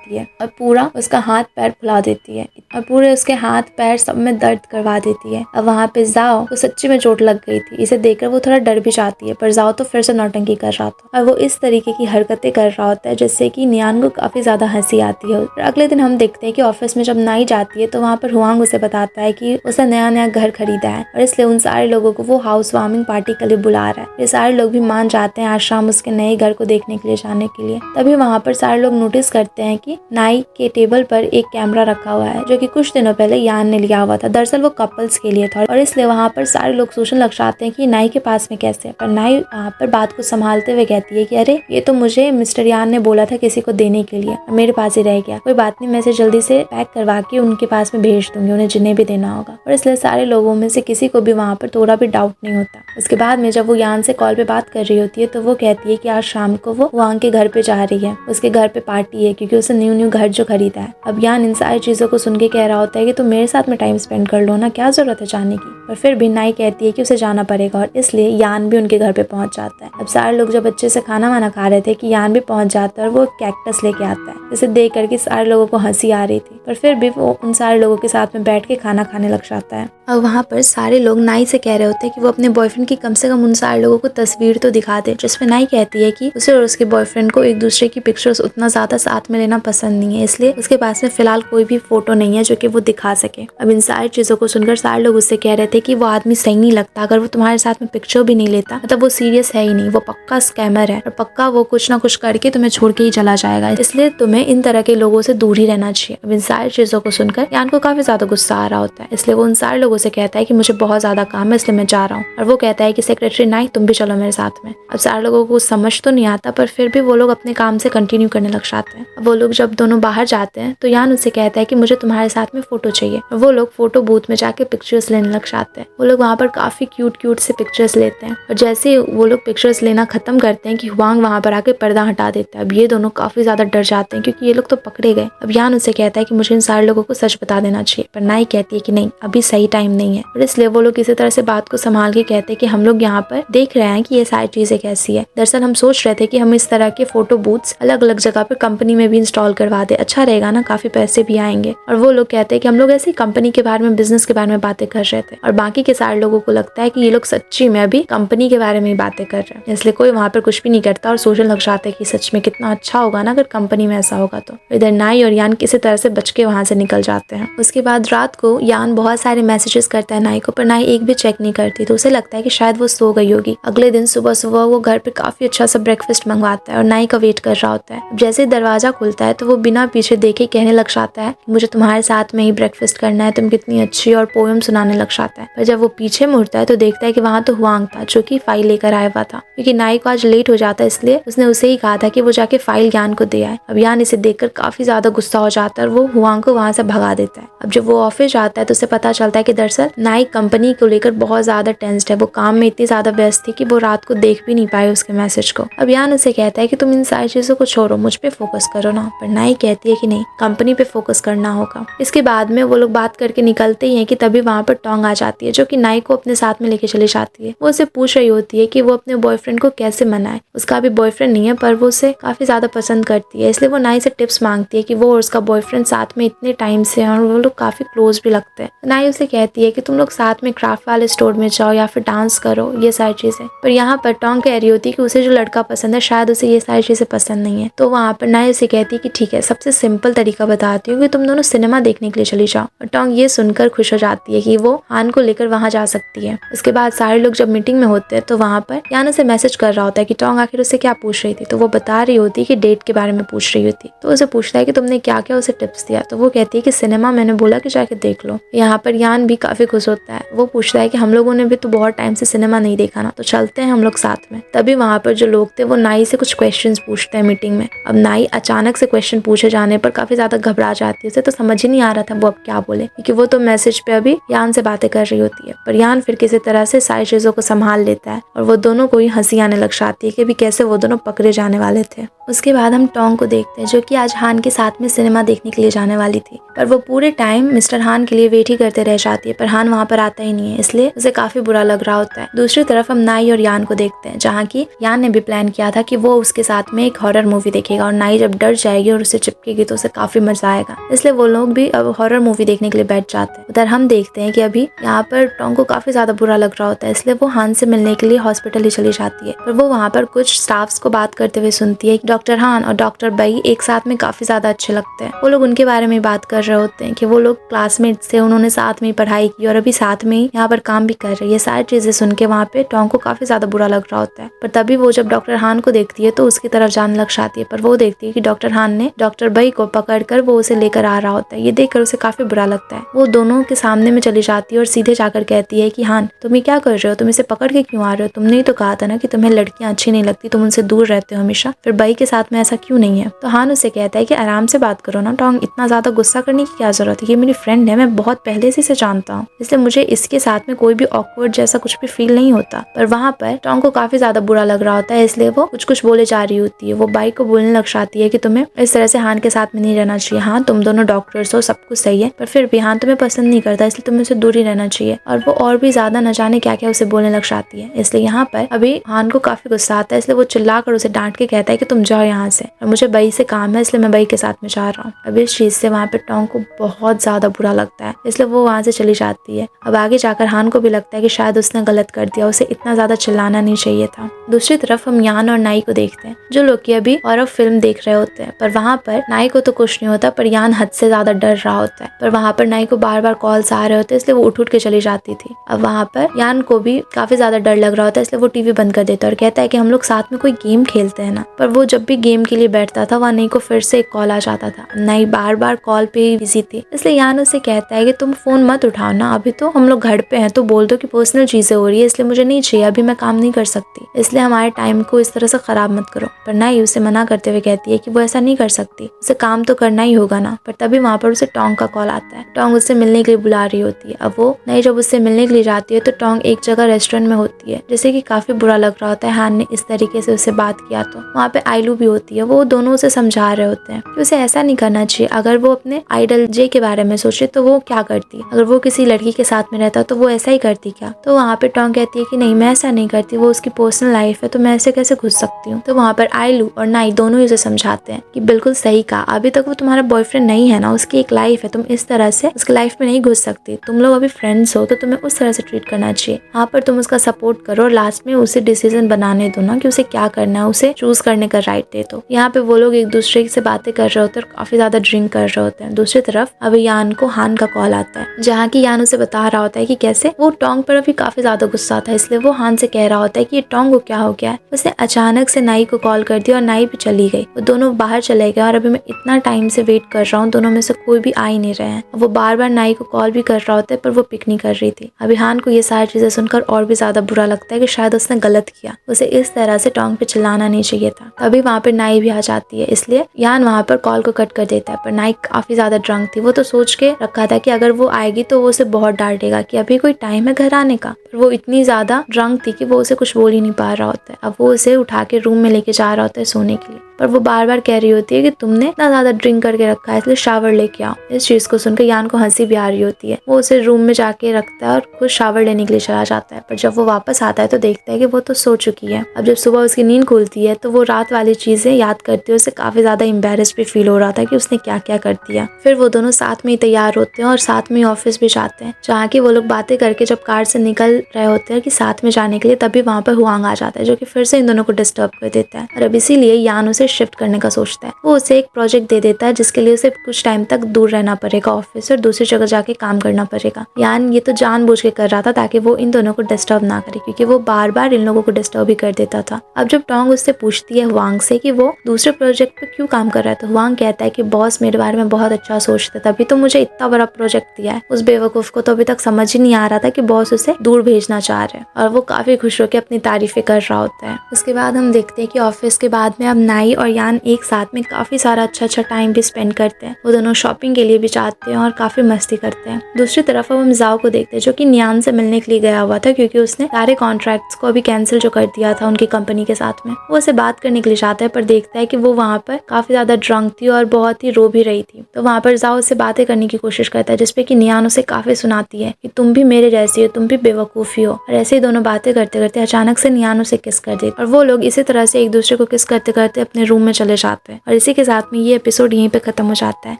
है और पूरा उसका हाथ पैर फुला देती है और पूरे उसके हाथ पैर सब में दर्द करवा देती है। अब वहाँ पे जाओ उसे सच्ची में चोट लग गई थी। इसे देखकर वो थोड़ा डर भी जाती है, पर जाओ तो फिर से नौटंकी कर रहा था और वो इस तरीके की हरकतें कर रहा होता है जिससे कि नियान को काफी ज्यादा हंसी आती है। और अगले दिन हम देखते हैं कि ऑफिस में जब नाई जाती है तो वहाँ पर हुआंग उसे बताता है कि उसने नया नया घर खरीदा है और इसलिए उन सारे लोगों को वो हाउस वार्मिंग पार्टी के लिए बुला रहा है। ये सारे लोग भी मान जाते हैं आज शाम उसके नए घर को देखने के लिए जाने के लिए। तभी वहाँ पर सारे लोग नोटिस करते हैं कि नाई के टेबल पर एक कैमरा रखा हुआ है जो कि कुछ दिनों पहले यान ने लिया हुआ था। दरअसल वो कपल्स के लिए था और इसलिए वहाँ पर सारे लोग सोचने लग जाते हैं कि नाई के पास में कैसे, पर नाई वहाँ पर बात को संभालते हुए कहती है कि अरे ये तो मुझे मिस्टर यान ने बोला था किसी को देने के लिए और मेरे पास ही रह गया। कोई बात नहीं, मैं इसे जल्दी से पैक करवा के उनके पास में भेज दूंगी, उन्हें जिन्हें भी देना होगा। और इसलिए सारे लोगों में से किसी को भी वहाँ पर थोड़ा भी डाउट नहीं होता। उसके बाद में जब वो यान से कॉल पे बात कर रही होती है तो वो कहती है कि आज शाम को वो वांग के घर पे जा रही है, उसके घर पे पार्टी है क्योंकि उसने न्यू घर जो खरीदा है। अब यान इन सारी चीजों को सुन के कह रहा होता है कि तुम मेरे साथ में टाइम स्पेंड कर लो ना, क्या जरूरत है जाने की। पर फिर भी नाई कहती है कि उसे जाना पड़ेगा और इसलिए यान भी उनके घर पे पहुंच जाता है। अब सारे लोग जब अच्छे से खाना वाना खा रहे थे कि यान भी पहुंच जाता है और वो कैक्टस लेके आता है। इसे देख करके सारे लोगों को हंसी आ रही थी, पर फिर भी वो उन सारे लोगों के साथ में बैठ के खाना खाने लग जाता है। और वहाँ पर सारे लोग नाई से कह रहे होते हैं कि वो अपने बॉयफ्रेंड की कम से कम उन सारे लोगों को तस्वीर तो दिखा दे, जिसमें नाई कहती है कि उसे और उसके बॉयफ्रेंड को एक दूसरे की पिक्चर्स उतना ज्यादा साथ में लेना पसंद नहीं है, इसलिए उसके पास में फिलहाल कोई भी फोटो नहीं है जो कि वो दिखा सके। अब इन सारी चीजों को सुनकर सारे लोग उससे कह रहे थे कि वो आदमी सही नहीं लगता, अगर वो तुम्हारे साथ में पिक्चर भी नहीं लेता मतलब वो सीरियस है ही नहीं, वो पक्का स्कैमर है और पक्का वो कुछ ना कुछ करके तुम्हें छोड़ के ही चला जाएगा, इसलिए तुम्हें इन तरह के लोगों से दूर ही रहना चाहिए। अब इन सारी चीजों को सुनकर यान को काफी ज्यादा गुस्सा आ रहा होता है, इसलिए वो उन सारे लोगों से कहता है कि मुझे बहुत ज्यादा काम है इसलिए मैं जा रहा हूँ। और वो कहता है कि सेक्रेटरी नाई तुम भी चलो मेरे साथ में। अब सारे लोगों को समझ तो नहीं आता पर फिर भी वो लोग अपने काम से कंटिन्यू करने लग जाते हैं। अब वो लोग जब दोनों बाहर जाते हैं तो यान उससे कहता है कि मुझे तुम्हारे साथ में फोटो चाहिए और वो लोग फोटो बूथ में जाके पिक्चर्स लेने लग जाते हैं। वो लोग वहाँ पर काफी क्यूट से पिक्चर्स लेते हैं और जैसे वो लोग पिक्चर्स लेना खत्म करते हैं कि हुआंग वहाँ पर आके पर्दा हटा देता है। अब ये दोनों काफी ज्यादा डर जाते हैं क्योंकि ये लोग तो पकड़े गए। अब यान उसे कहता है कि मुझे इन सारे लोगों को सच बता देना चाहिए, पर नाई कहती है कि नहीं अभी सही टाइम नहीं है। और इसलिए वो लोग किसी तरह से बात को संभाल के कहते हैं कि हम लोग यहाँ पर देख रहे हैं कि ये सारी चीजें कैसी है। दरअसल हम सोच रहे थे कि हम इस तरह के फोटो बूथ्स अलग अलग जगह पर कंपनी में भी इंस्टॉल करवा दे, अच्छा रहेगा ना, काफी पैसे भी आएंगे। और वो लोग कहते हैं कि हम लोग ऐसी कंपनी के बारे में, बिजनेस के बारे में बातें कर रहे थे और बाकी के सारे लोगों को लगता है कि ये लोग सच्ची में अभी कंपनी के बारे में ही बातें कर रहे हैं, इसलिए कोई वहाँ पर कुछ भी नहीं करता और सोचने लग जाता है कि सच में कितना अच्छा होगा ना अगर कंपनी में ऐसा होगा। तो इधर नाई और यान किसी तरह से बच के वहाँ से निकल जाते हैं। उसके बाद रात को यान बहुत सारे मैसेजेस करता है नाई को, पर नाई एक भी चेक नहीं करती, तो उसे लगता है कि शायद वो सो गई होगी। अगले दिन सुबह सुबह वो घर पे काफी अच्छा सा ब्रेकफास्ट मंगवाता है और नाई का वेट कर रहा होता है। जैसे ही दरवाजा खुलता है तो वो बिना पीछे देखे कहने लग जाता है मुझे तुम्हारे साथ में ही ब्रेकफास्ट करना है, तुम कितनी अच्छी, और पोएम सुनाने लग जाता है। पर जब वो पीछे मुड़ता है तो देखता है कि वहाँ तो हुआंग था जो कि फाइल लेकर आया हुआ था, क्योंकि नाई को आज लेट हो जाता है इसलिए उसने उसे ही कहा था कि वो जाके फाइल यान को दे आए। अब यान इसे देखकर काफी ज्यादा गुस्सा हो जाता है और वो हुआंग को वहाँ से भगा देता है। अब जब वो ऑफिस जाता है तो उसे पता चलता है कि दरअसल नाई कंपनी को लेकर बहुत ज्यादा टेंस्ड है, वो काम में इतनी ज्यादा व्यस्त थी कि वो रात को देख भी नहीं पाए उसके मैसेज को। अब यान उसे कहता है कि तुम इन सारी चीजों को छोड़ो, मुझ पे फोकस करो ना, पर नाई कहती है कि नहीं, कंपनी पे फोकस करना होगा। इसके बाद में वो लोग बात करके निकलते ही हैं कि तभी वहाँ पर टोंग आ जाती है जो कि नाई को अपने साथ में लेके चली जाती है। वो उसे पूछ रही होती है कि वो अपने बॉयफ्रेंड को कैसे मनाए। उसका अभी बॉयफ्रेंड नहीं है पर वो उसे काफी ज्यादा पसंद करती है, इसलिए वो नाई से टिप्स मांगती है कि वो और उसका बॉयफ्रेंड साथ में इतने टाइम से हैं और वो लोग काफी क्लोज भी लगते हैं। नाई उसे कहती है कि तुम लोग साथ में क्राफ्ट वाले स्टोर में जाओ या फिर डांस करो, ये सारी चीजें। पर यहाँ पर टोंग कह रही होती है कि उसे जो लड़का पसंद है शायद उसे ये सारी चीजें पसंद नहीं है। तो वहाँ पर नाई उसे कहती है कि ठीक है, सबसे सिंपल तरीका बताती हूँ कि तुम दोनों सिनेमा देखने के लिए चली जाओ। और टोंग ये सुनकर खुश हो जाती है कि वो हान को लेकर वहाँ जा सकती है। उसके बाद सारे लोग जब मीटिंग में होते हैं तो वहाँ पर यान उसे मैसेज कर रहा होता है कि टोंग आखिर उससे क्या पूछ रही थी, तो वो बता रही होती है कि डेट के बारे में पूछ रही होती। तो उसे पूछता है कि तुमने क्या क्या उसे टिप्स दिया, तो वो कहती है कि सिनेमा मैंने बोला कि जाके देख लो। यहाँ पर यान भी काफी खुश होता है, वो पूछता है कि हम लोगों ने भी तो बहुत टाइम से सिनेमा नहीं देखा ना, तो चलते हैं हम लोग साथ में। तभी वहाँ पर जो लोग थे वो नाई से कुछ क्वेश्चंस पूछते हैं मीटिंग में। अब नाई अचानक से क्वेश्चन पूछे जाने पर काफी ज्यादा घबरा जाती है, उसे तो समझ ही नहीं आ रहा था वो अब क्या बोले, क्योंकि वो तो मैसेज पे अभी यान से बातें कर रही होती है। पर यान फिर किसी तरह से सारी चीजों को संभाल लेता है और वो दोनों को ही हंसी आने लग जाती है कि भी कैसे वो दोनों पकड़े जाने वाले थे। उसके बाद हम टोंग को देखते हैं जो कि आज हान के साथ में सिनेमा देखने के लिए जाने वाली थी, पर वो पूरे टाइम मिस्टर हान के लिए वेट ही करते रह जाती है, पर हान वहाँ पर आता ही नहीं है, इसलिए उसे काफी बुरा लग रहा होता है। दूसरी तरफ हम नाई और यान को देखते हैं, जहाँ की यान ने भी प्लान किया था कि वो उसके साथ में एक हॉरर मूवी देखेगा और नाई जब डर जाएगी और उसे चिपकेगी तो उसे काफी मजा आएगा, इसलिए वो लोग भी अब हॉरर मूवी देखने के लिए बैठ जाते हैं। उधर हम देखते हैं कि अभी यहाँ पर टोंग को काफी ज्यादा बुरा लग रहा होता है, इसलिए वो हान से मिलने के लिए हॉस्पिटल ही चली जाती है। पर वो वहाँ पर कुछ स्टाफ्स को बात करते हुए सुनती है कि डॉक्टर हान और डॉक्टर बई एक साथ में काफी ज्यादा अच्छे लगते हैं। वो लोग उनके बारे में बात कर रहे होते हैं कि वो लोग क्लासमेट्स थे, उन्होंने साथ में पढ़ाई की और अभी साथ में यहाँ पर काम भी कर रहे हैं। ये सारी चीजें सुन के वहाँ पे टोंग को काफी ज्यादा बुरा लग रहा होता है। पर तभी वो जब डॉक्टर हान को देखती है तो उसकी तरफ जाने लग जाती है, पर वो देखती है कि डॉक्टर हान ने डॉक्टर बई को पकड़कर वो उसे लेकर आ रहा होता है। ये देखकर उसे काफी बुरा लगता है। वो दोनों के सामने में चली जाती है और सीधे जाकर कहती है कि हान, तुम ये क्या कर रहे हो? तुम इसे पकड़ के क्यों आ रहे हो? तुमने ही तो कहा था ना कि तुम्हें लड़कियां अच्छी नहीं लगती, तुम उनसे दूर रहते हो हमेशा, फिर बई के साथ में ऐसा क्यों नहीं है? तो हान उसे कहता है कि आराम से बात करो ना टोंग, इतना ज्यादा गुस्सा करने की क्या जरूरत है? ये मेरी फ्रेंड है, मैं बहुत पहले से इसे जानता हूँ, इसलिए मुझे इसके साथ में कोई भी ऑकवर्ड जैसा कुछ भी फील नहीं होता। पर वहाँ पर टोंग को काफी ज्यादा बुरा लग रहा होता है, इसलिए वो कुछ बोले जा रही होती है। वो बाई को बोलने लग जाती है कि तुम्हें इस तरह से हान के साथ में नहीं रहना चाहिए। हाँ, तुम दोनों डॉक्टर्स हो, सब कुछ सही है, पर फिर भी हान तुम्हें पसंद नहीं करता, इसलिए तुम्हें उसे दूर ही रहना चाहिए। और वो और भी ज्यादा न जाने क्या क्या उसे बोलने लग जाती है। इसलिए यहाँ पर अभी हान को काफी गुस्सा आता है, इसलिए वो चिल्लाकर उसे डांट के कहता है कि तुम जाओ यहाँ से, और मुझे बई से काम है, इसलिए मैं बई के साथ में जा रहा हूँ। अब इस चीज से वहाँ पे टोंग को बहुत ज्यादा बुरा लगता है, इसलिए वो वहाँ से चली जाती है। अब आगे जाकर हान को भी लगता है कि शायद उसने गलत कर दिया, उसे इतना ज्यादा चिल्लाना नहीं चाहिए था। दूसरी तरफ हम यान और नाई को देखते हैं, जो लोग की अभी हॉरर फिल्म देख रहे होते हैं। पर वहाँ पर नाई को तो कुछ नहीं होता, पर यान हद से ज्यादा डर रहा होता है। पर वहाँ पर नाई को बार बार कॉल्स आ रहे होते हैं, इसलिए वो उठ के चली जाती थी। अब वहाँ पर यान को भी काफी ज्यादा डर लग रहा होता है, इसलिए वो टीवी बंद कर देता है और कहता है कि हम लोग साथ में कोई गेम खेलते हैं ना। पर वो जब भी गेम के लिए बैठता था, वहाँ नाई को फिर से एक कॉल आ जाता था। नाई बार बार कॉल पे ही बिजी थी, इसलिए यान उसे कहता है कि तुम फोन मत उठाओ ना, अभी तो हम लोग घर पे हैं, तो बोल दो कि पर्सनल चीजें हो रही है, इसलिए मुझे नहीं चाहिए, अभी मैं काम नहीं कर सकती, इसलिए हमारे टाइम को इस तरह से खराब मत करो। पर नाई उसे मना करते हुए कहती है कि वो ऐसा नहीं कर सकती, उसे काम तो करना ही होगा ना। पर तभी वहाँ पर उसे टोंग का कॉल आता है। टोंग उससे मिलने के लिए बुला रही होती है। अब वो नाई जब उससे मिलने के लिए जाती है तो टोंग एक जगह रेस्टोरेंट में होती है, जैसे कि काफी बुरा लग रहा होता है हान ने इस तरीके से उससे बात किया। तो वहाँ पे आइलू भी होती है, वो दोनों उसे समझा रहे होते हैं कि उसे ऐसा नहीं करना चाहिए। अगर वो अपने आइडल जे के बारे में सोचे तो वो क्या करती, अगर वो किसी लड़की के साथ में रहता तो वो ऐसा ही करती क्या? तो वहाँ पे टोंग कहती है कि नहीं, मैं ऐसा नहीं करती, वो उसकी पर्सनल लाइफ है, तो मैं ऐसे कैसे घुस सकती हूँ? तो वहाँ पर आइलू और नाई दोनों ही उसे समझाते हैं कि बिल्कुल सही कहा, अभी तक वो तुम्हारा बॉयफ्रेंड नहीं है ना, उसकी एक लाइफ है, तुम इस तरह से उसकी लाइफ में नहीं घुस सकती, तुम लोग अभी फ्रेंड्स हो, तो तुम्हें उस तरह से ट्रीट करना चाहिए। यहाँ पर तुम उसका सपोर्ट करो और लास्ट में उसे डिसीजन बनाने दो ना कि उसे क्या करना है, उसे चूज करने का राइट दे दो। यहाँ पे वो लोग एक दूसरे से बातें कर रहे होते हैं और काफी ज्यादा ड्रिंक कर रहे होते हैं। दूसरी तरफ अभी यान को हान का कॉल आता है, जहाँ की यान उसे बता रहा होता है कि कैसे वो टोंग पर अभी काफी ज्यादा गुस्सा था, इसलिए वो हान से कह रहा होता है कि ये टोंग को क्या हो गया है। उसने अचानक से नाई को कॉल कर दिया और नाई भी चली गई। वो दोनों बाहर चले गए और अभी मैं इतना टाइम से वेट कर रहा हूँ, दोनों में से कोई भी आ ही नहीं रहे हैं। वो बार बार नाई को कॉल भी कर रहा होता है, पर वो पिक नहीं कर रही थी। अभी हान को ये सारी चीजें सुनकर और भी ज्यादा बुरा लगता है कि शायद उसने गलत किया, उसे इस तरह से टोंग पे चिल्लाना नहीं चाहिए था। तभी वहाँ पे नाई भी आ जाती है, इसलिए यान वहाँ पर कॉल को कट कर देता है। पर नाई काफी ज्यादा ड्रंक थी, वो तो सोच के रखा था कि अगर वो आएगी तो वो उसे बहुत डांटेगा कि अभी कोई टाइम है घर आने का। पर वो इतनी ज्यादा ड्रंक थी कि वो उसे कुछ बोल ही नहीं पा रहा होता है। अब वो उसे उठा के रूम में लेके जा रहा होता है सोने के लिए, पर वो बार बार कह रही होती है कि तुमने इतना ज्यादा ड्रिंक करके रखा है, इसलिए शावर लेके आओ। इस चीज को सुनकर यान को हंसी भी आ रही होती है। वो उसे रूम में जाके रखता है और खुद शावर लेने के लिए चला जाता है। पर जब वो वापस आता है तो देखता है कि वो तो सो चुकी है। अब जब सुबह उसकी नींद खुलती है तो वो रात वाली चीजें याद करती है। उसे काफी ज्यादा एम्बेरस भी फील हो रहा था कि उसने क्या क्या कर दिया। फिर वो दोनों साथ में ही तैयार होते हैं और साथ में ही ऑफिस भी जाते हैं, जहाँ की वो लोग बातें करके जब कार से निकल रहे होते हैं कि साथ में जाने के लिए, तभी वहाँ पर हुआंग आ जाता है, जो कि फिर से इन दोनों को डिस्टर्ब कर देता है। और अब इसीलिए यान उसे शिफ्ट करने का सोचता है। वो उसे एक प्रोजेक्ट दे देता है जिसके लिए उसे कुछ टाइम तक दूर रहना पड़ेगा ऑफिस से और दूसरी जगह जाके काम करना पड़ेगा। यान ये तो जानबूझ के कर रहा था ताकि वो इन दोनों को डिस्टर्ब ना करे, क्योंकि वो बार बार इन लोगों को डिस्टर्ब ही कर देता था। अब जब टोंग उससे पूछती है हुआंग से कि वो दूसरे प्रोजेक्ट पे क्यों काम कर रहा है, तो हुआंग कहता है कि बॉस मेरे बारे में बहुत अच्छा सोचता, तभी तो मुझे इतना बड़ा प्रोजेक्ट दिया है। उस बेवकूफ को तो अभी तक समझ ही नहीं आ रहा था कि बॉस उसे दूर भेजना चाह रहे हैं, और वो काफी खुश होकर अपनी तारीफें कर रहा होता है। उसके बाद हम देखते हैं कि ऑफिस के बाद में अब नाई और यान एक साथ में काफी सारा अच्छा टाइम भी स्पेंड करते हैं। वो दोनों शॉपिंग के लिए भी जाते हैं और काफी मस्ती करते हैं। दूसरी तरफ अब हम जाओ को देखते हैं, जो कि नियान से मिलने के लिए गया हुआ था, क्योंकि उसने सारे कॉन्ट्रैक्ट्स को अभी कैंसिल जो कर दिया था उनकी कंपनी के साथ में। वो उसे बात करने के लिए जाता है, पर देखता है कि वो वहाँ पर काफी ज्यादा ड्रंक थी और बहुत ही रो भी रही थी। तो वहाँ पर जाओ उससे बातें करने की कोशिश करता है, जिसपे कि नियान उसे काफी सुनाती है कि तुम भी मेरे जैसी हो, तुम भी बेवकूफी हो। और ऐसे ही दोनों बातें करते करते अचानक से नियान उसे किस कर देती, और वो लोग इसी तरह से एक दूसरे को किस करते करते अपने रूम में चले जाते हैं। और इसी के साथ में ये एपिसोड यहीं पे खत्म हो जाता है।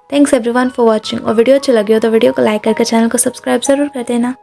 Thanks everyone for watching. और वीडियो अच्छी लगी हो तो वीडियो को लाइक करके चैनल को सब्सक्राइब जरूर कर देना।